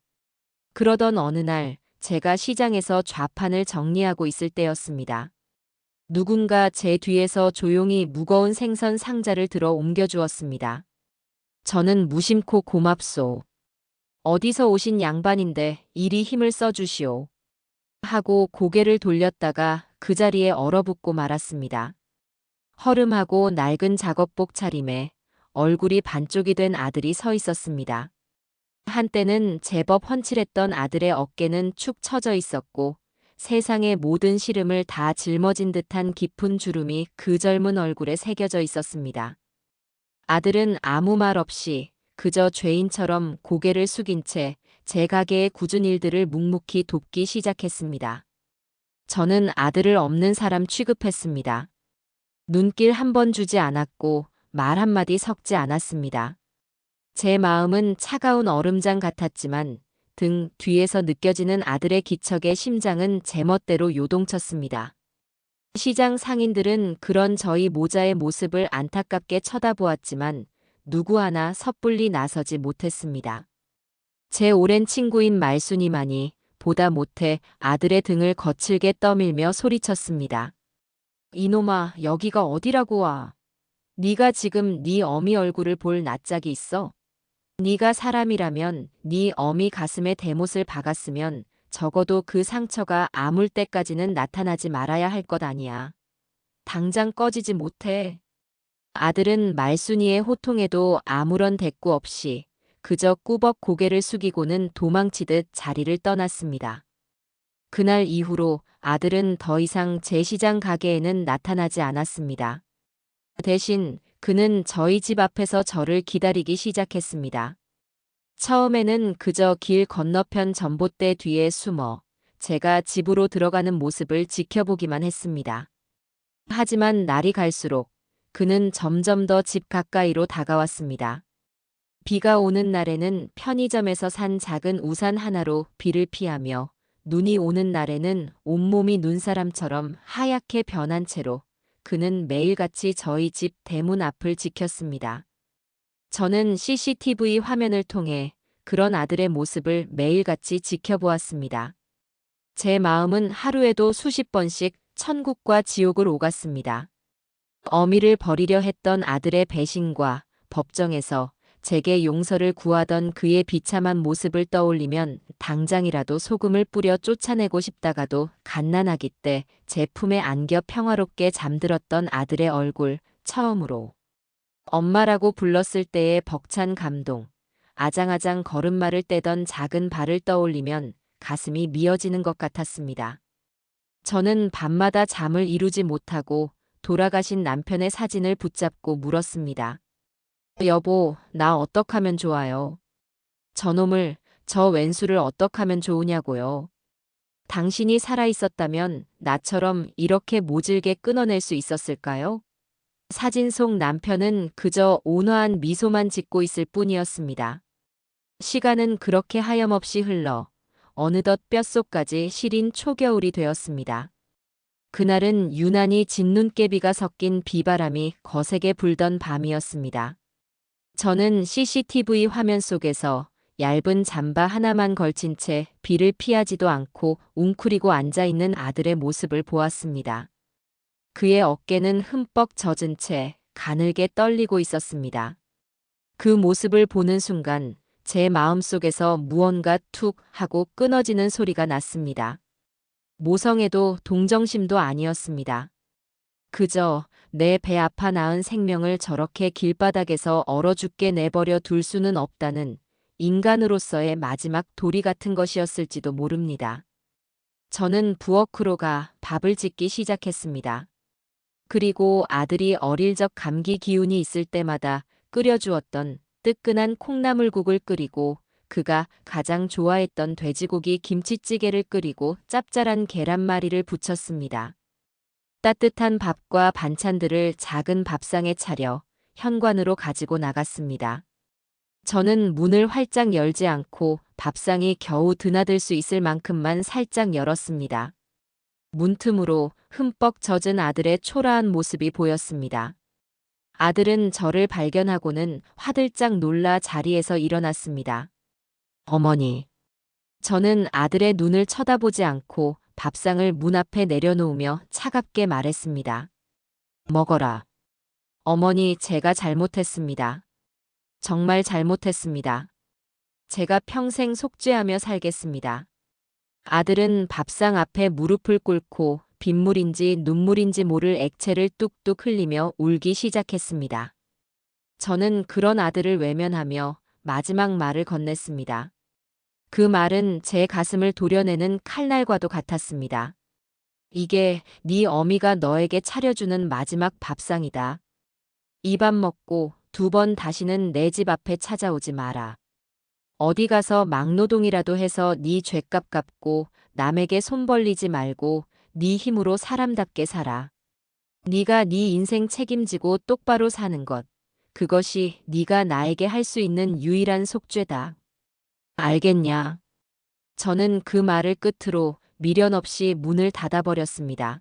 그러던 어느 날 제가 시장에서 좌판을 정리하고 있을 때였습니다. 누군가 제 뒤에서 조용히 무거운 생선 상자를 들어 옮겨주었습니다. 저는 무심코 고맙소. 어디서 오신 양반인데 이리 힘을 써주시오. 하고 고개를 돌렸다가 그 자리에 얼어붙고 말았습니다. 허름하고 낡은 작업복 차림에 얼굴이 반쪽이 된 아들이 서 있었습니다. 한때는 제법 훤칠했던 아들의 어깨는 축 처져 있었고 세상의 모든 시름을 다 짊어진 듯한 깊은 주름이 그 젊은 얼굴에 새겨져 있었습니다. 아들은 아무 말 없이 그저 죄인처럼 고개를 숙인 채 제 가게의 굳은 일들을 묵묵히 돕기 시작했습니다. 저는 아들을 없는 사람 취급했습니다. 눈길 한 번 주지 않았고 말 한마디 섞지 않았습니다. 제 마음은 차가운 얼음장 같았지만 등 뒤에서 느껴지는 아들의 기척에 심장은 제멋대로 요동쳤습니다. 시장 상인들은 그런 저희 모자의 모습을 안타깝게 쳐다보았지만 누구 하나 섣불리 나서지 못했습니다. 제 오랜 친구인 말순이만이 보다 못해 아들의 등을 거칠게 떠밀며 소리쳤습니다. 이놈아, 여기가 어디라고 와. 네가 지금 네 어미 얼굴을 볼 낯짝이 있어? 네가 사람이라면 네 어미 가슴에 대못을 박았으면 적어도 그 상처가 아물 때까지는 나타나지 말아야 할 것 아니야. 당장 꺼지지 못해. 아들은 말순이의 호통에도 아무런 대꾸 없이 그저 꾸벅 고개를 숙이고는 도망치듯 자리를 떠났습니다. 그날 이후로 아들은 더 이상 제 시장 가게에는 나타나지 않았습니다. 대신 그는 저희 집 앞에서 저를 기다리기 시작했습니다. 처음에는 그저 길 건너편 전봇대 뒤에 숨어 제가 집으로 들어가는 모습을 지켜보기만 했습니다. 하지만 날이 갈수록 그는 점점 더 집 가까이로 다가왔습니다. 비가 오는 날에는 편의점에서 산 작은 우산 하나로 비를 피하며 눈이 오는 날에는 온몸이 눈사람처럼 하얗게 변한 채로 그는 매일같이 저희 집 대문 앞을 지켰습니다. 저는 CCTV 화면을 통해 그런 아들의 모습을 매일같이 지켜보았습니다. 제 마음은 하루에도 수십 번씩 천국과 지옥을 오갔습니다. 어미를 버리려 했던 아들의 배신과 법정에서 제게 용서를 구하던 그의 비참한 모습을 떠올리면 당장이라도 소금을 뿌려 쫓아내고 싶다가도 갓난아기 때 제 품에 안겨 평화롭게 잠들었던 아들의 얼굴, 처음으로 엄마라고 불렀을 때의 벅찬 감동, 아장아장 걸음마를 떼던 작은 발을 떠올리면 가슴이 미어지는 것 같았습니다. 저는 밤마다 잠을 이루지 못하고 돌아가신 남편의 사진을 붙잡고 물었습니다. 여보, 나 어떡하면 좋아요? 저놈을, 저 왼수를 어떡하면 좋으냐고요? 당신이 살아있었다면 나처럼 이렇게 모질게 끊어낼 수 있었을까요? 사진 속 남편은 그저 온화한 미소만 짓고 있을 뿐이었습니다. 시간은 그렇게 하염없이 흘러 어느덧 뼛속까지 시린 초겨울이 되었습니다. 그날은 유난히 진눈깨비가 섞인 비바람이 거세게 불던 밤이었습니다. 저는 CCTV 화면 속에서 얇은 잠바 하나만 걸친 채 비를 피하지도 않고 웅크리고 앉아있는 아들의 모습을 보았습니다. 그의 어깨는 흠뻑 젖은 채 가늘게 떨리고 있었습니다. 그 모습을 보는 순간 제 마음속에서 무언가 툭 하고 끊어지는 소리가 났습니다. 모성애도 동정심도 아니었습니다. 그저 내 배 아파 낳은 생명을 저렇게 길바닥에서 얼어 죽게 내버려 둘 수는 없다는 인간으로서의 마지막 도리 같은 것이었을지도 모릅니다. 저는 부엌으로 가 밥을 짓기 시작했습니다. 그리고 아들이 어릴 적 감기 기운이 있을 때마다 끓여주었던 뜨끈한 콩나물국을 끓이고 그가 가장 좋아했던 돼지고기 김치찌개를 끓이고 짭짤한 계란말이를 부쳤습니다. 따뜻한 밥과 반찬들을 작은 밥상에 차려 현관으로 가지고 나갔습니다. 저는 문을 활짝 열지 않고 밥상이 겨우 드나들 수 있을 만큼만 살짝 열었습니다. 문틈으로 흠뻑 젖은 아들의 초라한 모습이 보였습니다. 아들은 저를 발견하고는 화들짝 놀라 자리에서 일어났습니다. 어머니. 저는 아들의 눈을 쳐다보지 않고 밥상을 문 앞에 내려놓으며 차갑게 말했습니다. 먹어라. 어머니, 제가 잘못했습니다. 정말 잘못했습니다. 제가 평생 속죄하며 살겠습니다. 아들은 밥상 앞에 무릎을 꿇고 빗물인지 눈물인지 모를 액체를 뚝뚝 흘리며 울기 시작했습니다. 저는 그런 아들을 외면하며 마지막 말을 건넸습니다. 그 말은 제 가슴을 도려내는 칼날과도 같았습니다. 이게 네 어미가 너에게 차려주는 마지막 밥상이다. 이 밥 먹고 2번 다시는 내 집 앞에 찾아오지 마라. 어디 가서 막노동이라도 해서 네 죗값 갚고 남에게 손 벌리지 말고 네 힘으로 사람답게 살아. 네가 네 인생 책임지고 똑바로 사는 것. 그것이 네가 나에게 할 수 있는 유일한 속죄다. 알겠냐? 저는 그 말을 끝으로 미련 없이 문을 닫아버렸습니다.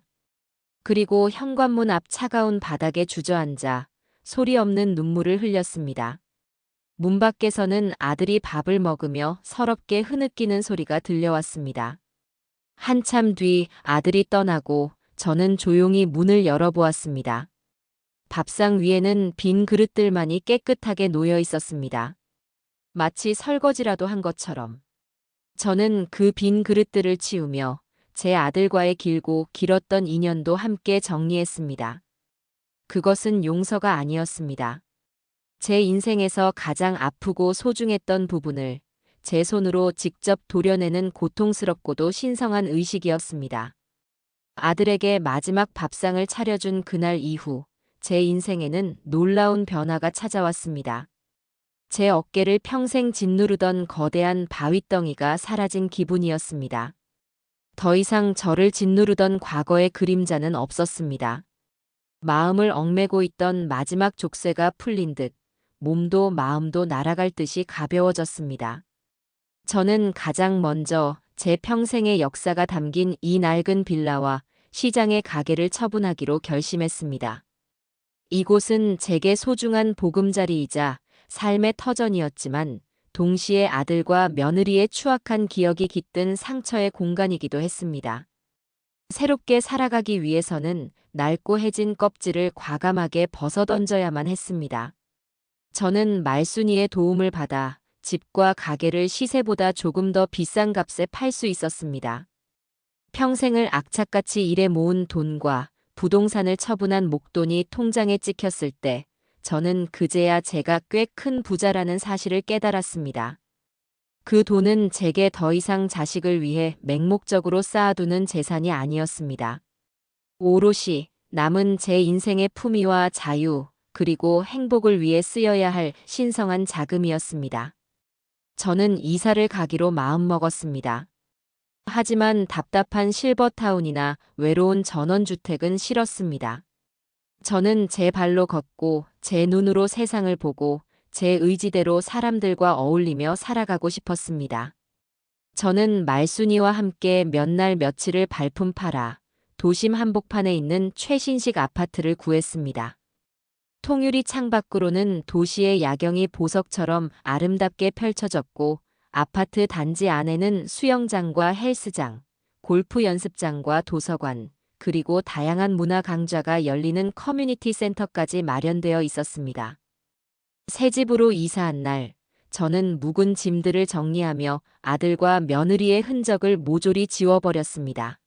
그리고 현관문 앞 차가운 바닥에 주저앉아 소리 없는 눈물을 흘렸습니다. 문 밖에서는 아들이 밥을 먹으며 서럽게 흐느끼는 소리가 들려왔습니다. 한참 뒤 아들이 떠나고 저는 조용히 문을 열어보았습니다. 밥상 위에는 빈 그릇들만이 깨끗하게 놓여 있었습니다. 마치 설거지라도 한 것처럼. 저는 그 빈 그릇들을 치우며 제 아들과의 길고 길었던 인연도 함께 정리했습니다. 그것은 용서가 아니었습니다. 제 인생에서 가장 아프고 소중했던 부분을 제 손으로 직접 도려내는 고통스럽고도 신성한 의식이었습니다. 아들에게 마지막 밥상을 차려준 그날 이후 제 인생에는 놀라운 변화가 찾아왔습니다. 제 어깨를 평생 짓누르던 거대한 바위덩이가 사라진 기분이었습니다. 더 이상 저를 짓누르던 과거의 그림자는 없었습니다. 마음을 얽매고 있던 마지막 족쇄가 풀린 듯 몸도 마음도 날아갈 듯이 가벼워졌습니다. 저는 가장 먼저 제 평생의 역사가 담긴 이 낡은 빌라와 시장의 가게를 처분하기로 결심했습니다. 이곳은 제게 소중한 보금자리이자 삶의 터전이었지만 동시에 아들과 며느리의 추악한 기억이 깃든 상처의 공간이기도 했습니다. 새롭게 살아가기 위해서는 낡고 해진 껍질을 과감하게 벗어던져야만 했습니다. 저는 말순이의 도움을 받아 집과 가게를 시세보다 조금 더 비싼 값에 팔 수 있었습니다. 평생을 악착같이 일해 모은 돈과 부동산을 처분한 목돈이 통장에 찍혔을 때 저는 그제야 제가 꽤 큰 부자라는 사실을 깨달았습니다. 그 돈은 제게 더 이상 자식을 위해 맹목적으로 쌓아두는 재산이 아니었습니다. 오롯이 남은 제 인생의 품위와 자유, 그리고 행복을 위해 쓰여야 할 신성한 자금이었습니다. 저는 이사를 가기로 마음먹었습니다. 하지만 답답한 실버타운이나 외로운 전원주택은 싫었습니다. 저는 제 발로 걷고 제 눈으로 세상을 보고 제 의지대로 사람들과 어울리며 살아가고 싶었습니다. 저는 말순이와 함께 몇 날 며칠을 발품 팔아 도심 한복판에 있는 최신식 아파트를 구했습니다. 통유리 창밖으로는 도시의 야경이 보석처럼 아름답게 펼쳐졌고 아파트 단지 안에는 수영장과 헬스장, 골프 연습장과 도서관, 그리고 다양한 문화 강좌가 열리는 커뮤니티 센터까지 마련되어 있었습니다. 새 집으로 이사한 날, 저는 묵은 짐들을 정리하며 아들과 며느리의 흔적을 모조리 지워버렸습니다.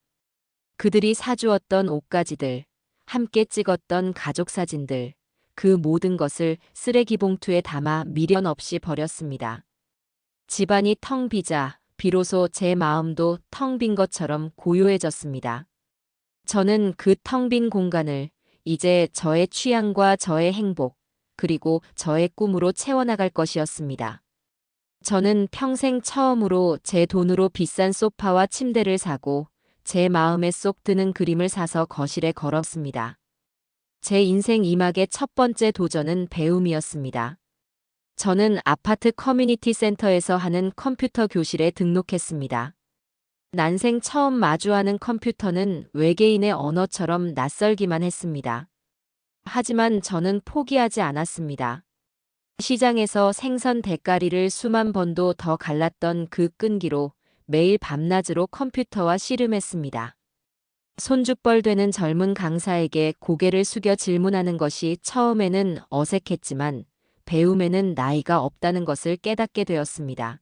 그들이 사주었던 옷가지들, 함께 찍었던 가족 사진들, 그 모든 것을 쓰레기 봉투에 담아 미련 없이 버렸습니다. 집안이 텅 비자 비로소 제 마음도 텅 빈 것처럼 고요해졌습니다. 저는 그 텅 빈 공간을 이제 저의 취향과 저의 행복, 그리고 저의 꿈으로 채워나갈 것이었습니다. 저는 평생 처음으로 제 돈으로 비싼 소파와 침대를 사고 제 마음에 쏙 드는 그림을 사서 거실에 걸었습니다. 제 인생 2막의 첫 번째 도전은 배움이었습니다. 저는 아파트 커뮤니티 센터에서 하는 컴퓨터 교실에 등록했습니다. 난생 처음 마주하는 컴퓨터는 외계인의 언어처럼 낯설기만 했습니다. 하지만 저는 포기하지 않았습니다. 시장에서 생선 대가리를 수만 번도 더 갈랐던 그 끈기로 매일 밤낮으로 컴퓨터와 씨름했습니다. 손죽벌되는 젊은 강사에게 고개를 숙여 질문하는 것이 처음에는 어색했지만 배움에는 나이가 없다는 것을 깨닫게 되었습니다.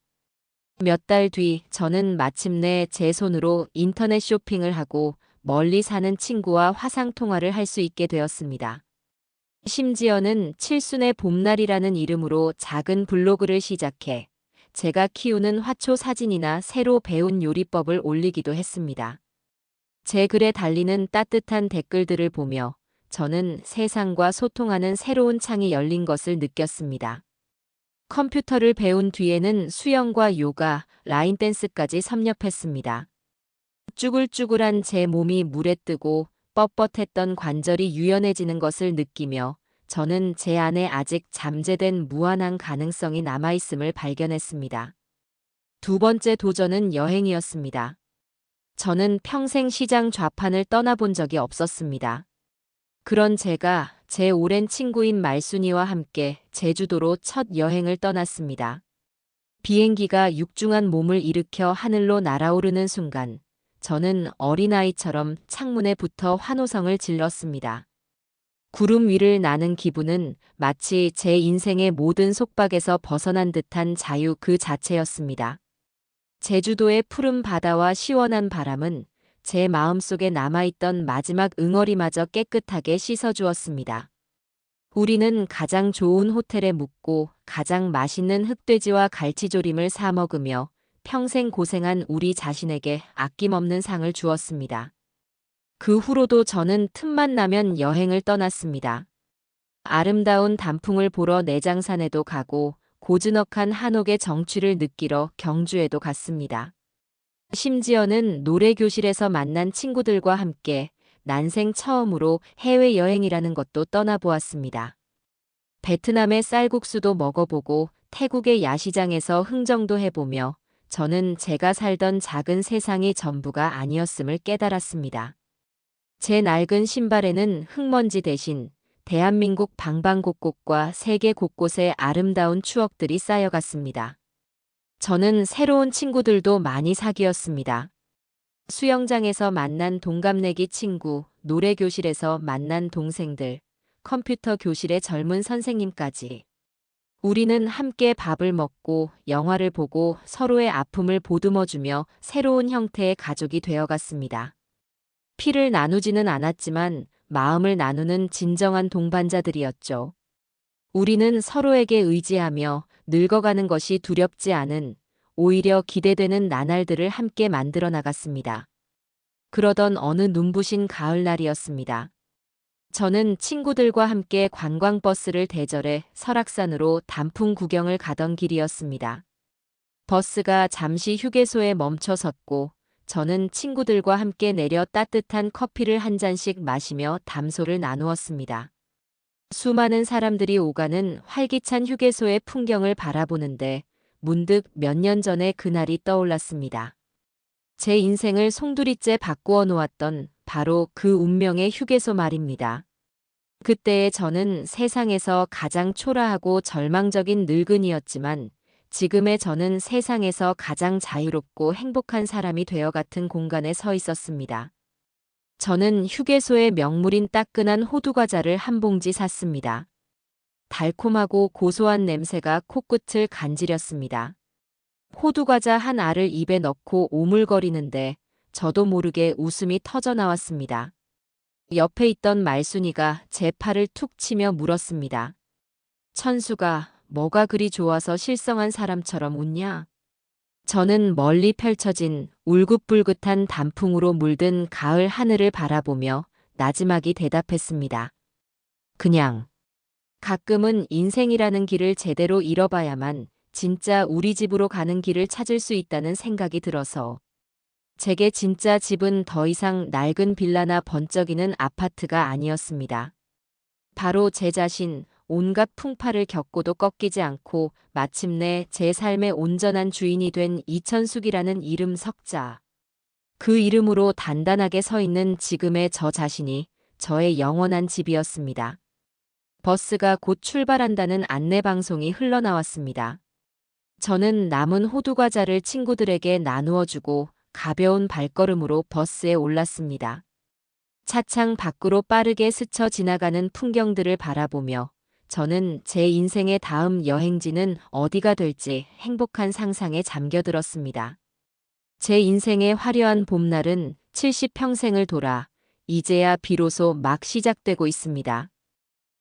몇 달 뒤 저는 마침내 제 손으로 인터넷 쇼핑을 하고 멀리 사는 친구와 화상통화를 할 수 있게 되었습니다. 심지어는 칠순의 봄날이라는 이름으로 작은 블로그를 시작해 제가 키우는 화초 사진이나 새로 배운 요리법을 올리기도 했습니다. 제 글에 달리는 따뜻한 댓글들을 보며 저는 세상과 소통하는 새로운 창이 열린 것을 느꼈습니다. 컴퓨터를 배운 뒤에는 수영과 요가, 라인 댄스까지 섭렵했습니다. 쭈글쭈글한 제 몸이 물에 뜨고 뻣뻣했던 관절이 유연해지는 것을 느끼며 저는 제 안에 아직 잠재된 무한한 가능성이 남아있음을 발견했습니다. 두 번째 도전은 여행이었습니다. 저는 평생 시장 좌판을 떠나본 적이 없었습니다. 그런 제가 제 오랜 친구인 말순이와 함께 제주도로 첫 여행을 떠났습니다. 비행기가 육중한 몸을 일으켜 하늘로 날아오르는 순간 저는 어린아이처럼 창문에 붙어 환호성을 질렀습니다. 구름 위를 나는 기분은 마치 제 인생의 모든 속박에서 벗어난 듯한 자유 그 자체였습니다. 제주도의 푸른 바다와 시원한 바람은 제 마음속에 남아있던 마지막 응어리마저 깨끗하게 씻어주었습니다. 우리는 가장 좋은 호텔에 묵고 가장 맛있는 흑돼지와 갈치조림을 사 먹으며 평생 고생한 우리 자신에게 아낌없는 상을 주었습니다. 그 후로도 저는 틈만 나면 여행을 떠났습니다. 아름다운 단풍을 보러 내장산에도 가고 고즈넉한 한옥의 정취를 느끼러 경주에도 갔습니다. 심지어는 노래교실에서 만난 친구들과 함께 난생 처음으로 해외여행이라는 것도 떠나보았습니다. 베트남의 쌀국수도 먹어보고 태국의 야시장에서 흥정도 해보며 저는 제가 살던 작은 세상이 전부가 아니었음을 깨달았습니다. 제 낡은 신발에는 흙먼지 대신 대한민국 방방곡곡과 세계 곳곳의 아름다운 추억들이 쌓여갔습니다. 저는 새로운 친구들도 많이 사귀었습니다. 수영장에서 만난 동갑내기 친구, 노래교실에서 만난 동생들, 컴퓨터 교실의 젊은 선생님까지. 우리는 함께 밥을 먹고 영화를 보고 서로의 아픔을 보듬어주며 새로운 형태의 가족이 되어갔습니다. 피를 나누지는 않았지만 마음을 나누는 진정한 동반자들이었죠. 우리는 서로에게 의지하며 늙어가는 것이 두렵지 않은, 오히려 기대되는 나날들을 함께 만들어 나갔습니다. 그러던 어느 눈부신 가을날이었습니다. 저는 친구들과 함께 관광버스를 대절해 설악산으로 단풍 구경을 가던 길이었습니다. 버스가 잠시 휴게소에 멈춰 섰고 저는 친구들과 함께 내려 따뜻한 커피를 한 잔씩 마시며 담소를 나누었습니다. 수많은 사람들이 오가는 활기찬 휴게소의 풍경을 바라보는데 문득 몇 년 전의 그날이 떠올랐습니다. 제 인생을 송두리째 바꾸어 놓았던 바로 그 운명의 휴게소 말입니다. 그때의 저는 세상에서 가장 초라하고 절망적인 늙은이였지만 지금의 저는 세상에서 가장 자유롭고 행복한 사람이 되어 같은 공간에 서 있었습니다. 저는 휴게소의 명물인 따끈한 호두과자를 한 봉지 샀습니다. 달콤하고 고소한 냄새가 코끝을 간지렸습니다. 호두과자 한 알을 입에 넣고 오물거리는데 저도 모르게 웃음이 터져 나왔습니다. 옆에 있던 말순이가 제 팔을 툭 치며 물었습니다. 천수가 뭐가 그리 좋아서 실성한 사람처럼 웃냐? 저는 멀리 펼쳐진 울긋불긋한 단풍으로 물든 가을 하늘을 바라보며 나지막이 대답했습니다. 그냥. 가끔은 인생이라는 길을 제대로 잃어봐야만 진짜 우리 집으로 가는 길을 찾을 수 있다는 생각이 들어서. 제게 진짜 집은 더 이상 낡은 빌라나 번쩍이는 아파트가 아니었습니다. 바로 제 자신, 온갖 풍파를 겪고도 꺾이지 않고 마침내 제 삶의 온전한 주인이 된 이천숙이라는 이름 석자. 그 이름으로 단단하게 서 있는 지금의 저 자신이 저의 영원한 집이었습니다. 버스가 곧 출발한다는 안내방송이 흘러나왔습니다. 저는 남은 호두과자를 친구들에게 나누어 주고 가벼운 발걸음으로 버스에 올랐습니다. 차창 밖으로 빠르게 스쳐 지나가는 풍경들을 바라보며 저는 제 인생의 다음 여행지는 어디가 될지 행복한 상상에 잠겨들었습니다. 제 인생의 화려한 봄날은 70평생을 돌아 이제야 비로소 막 시작되고 있습니다.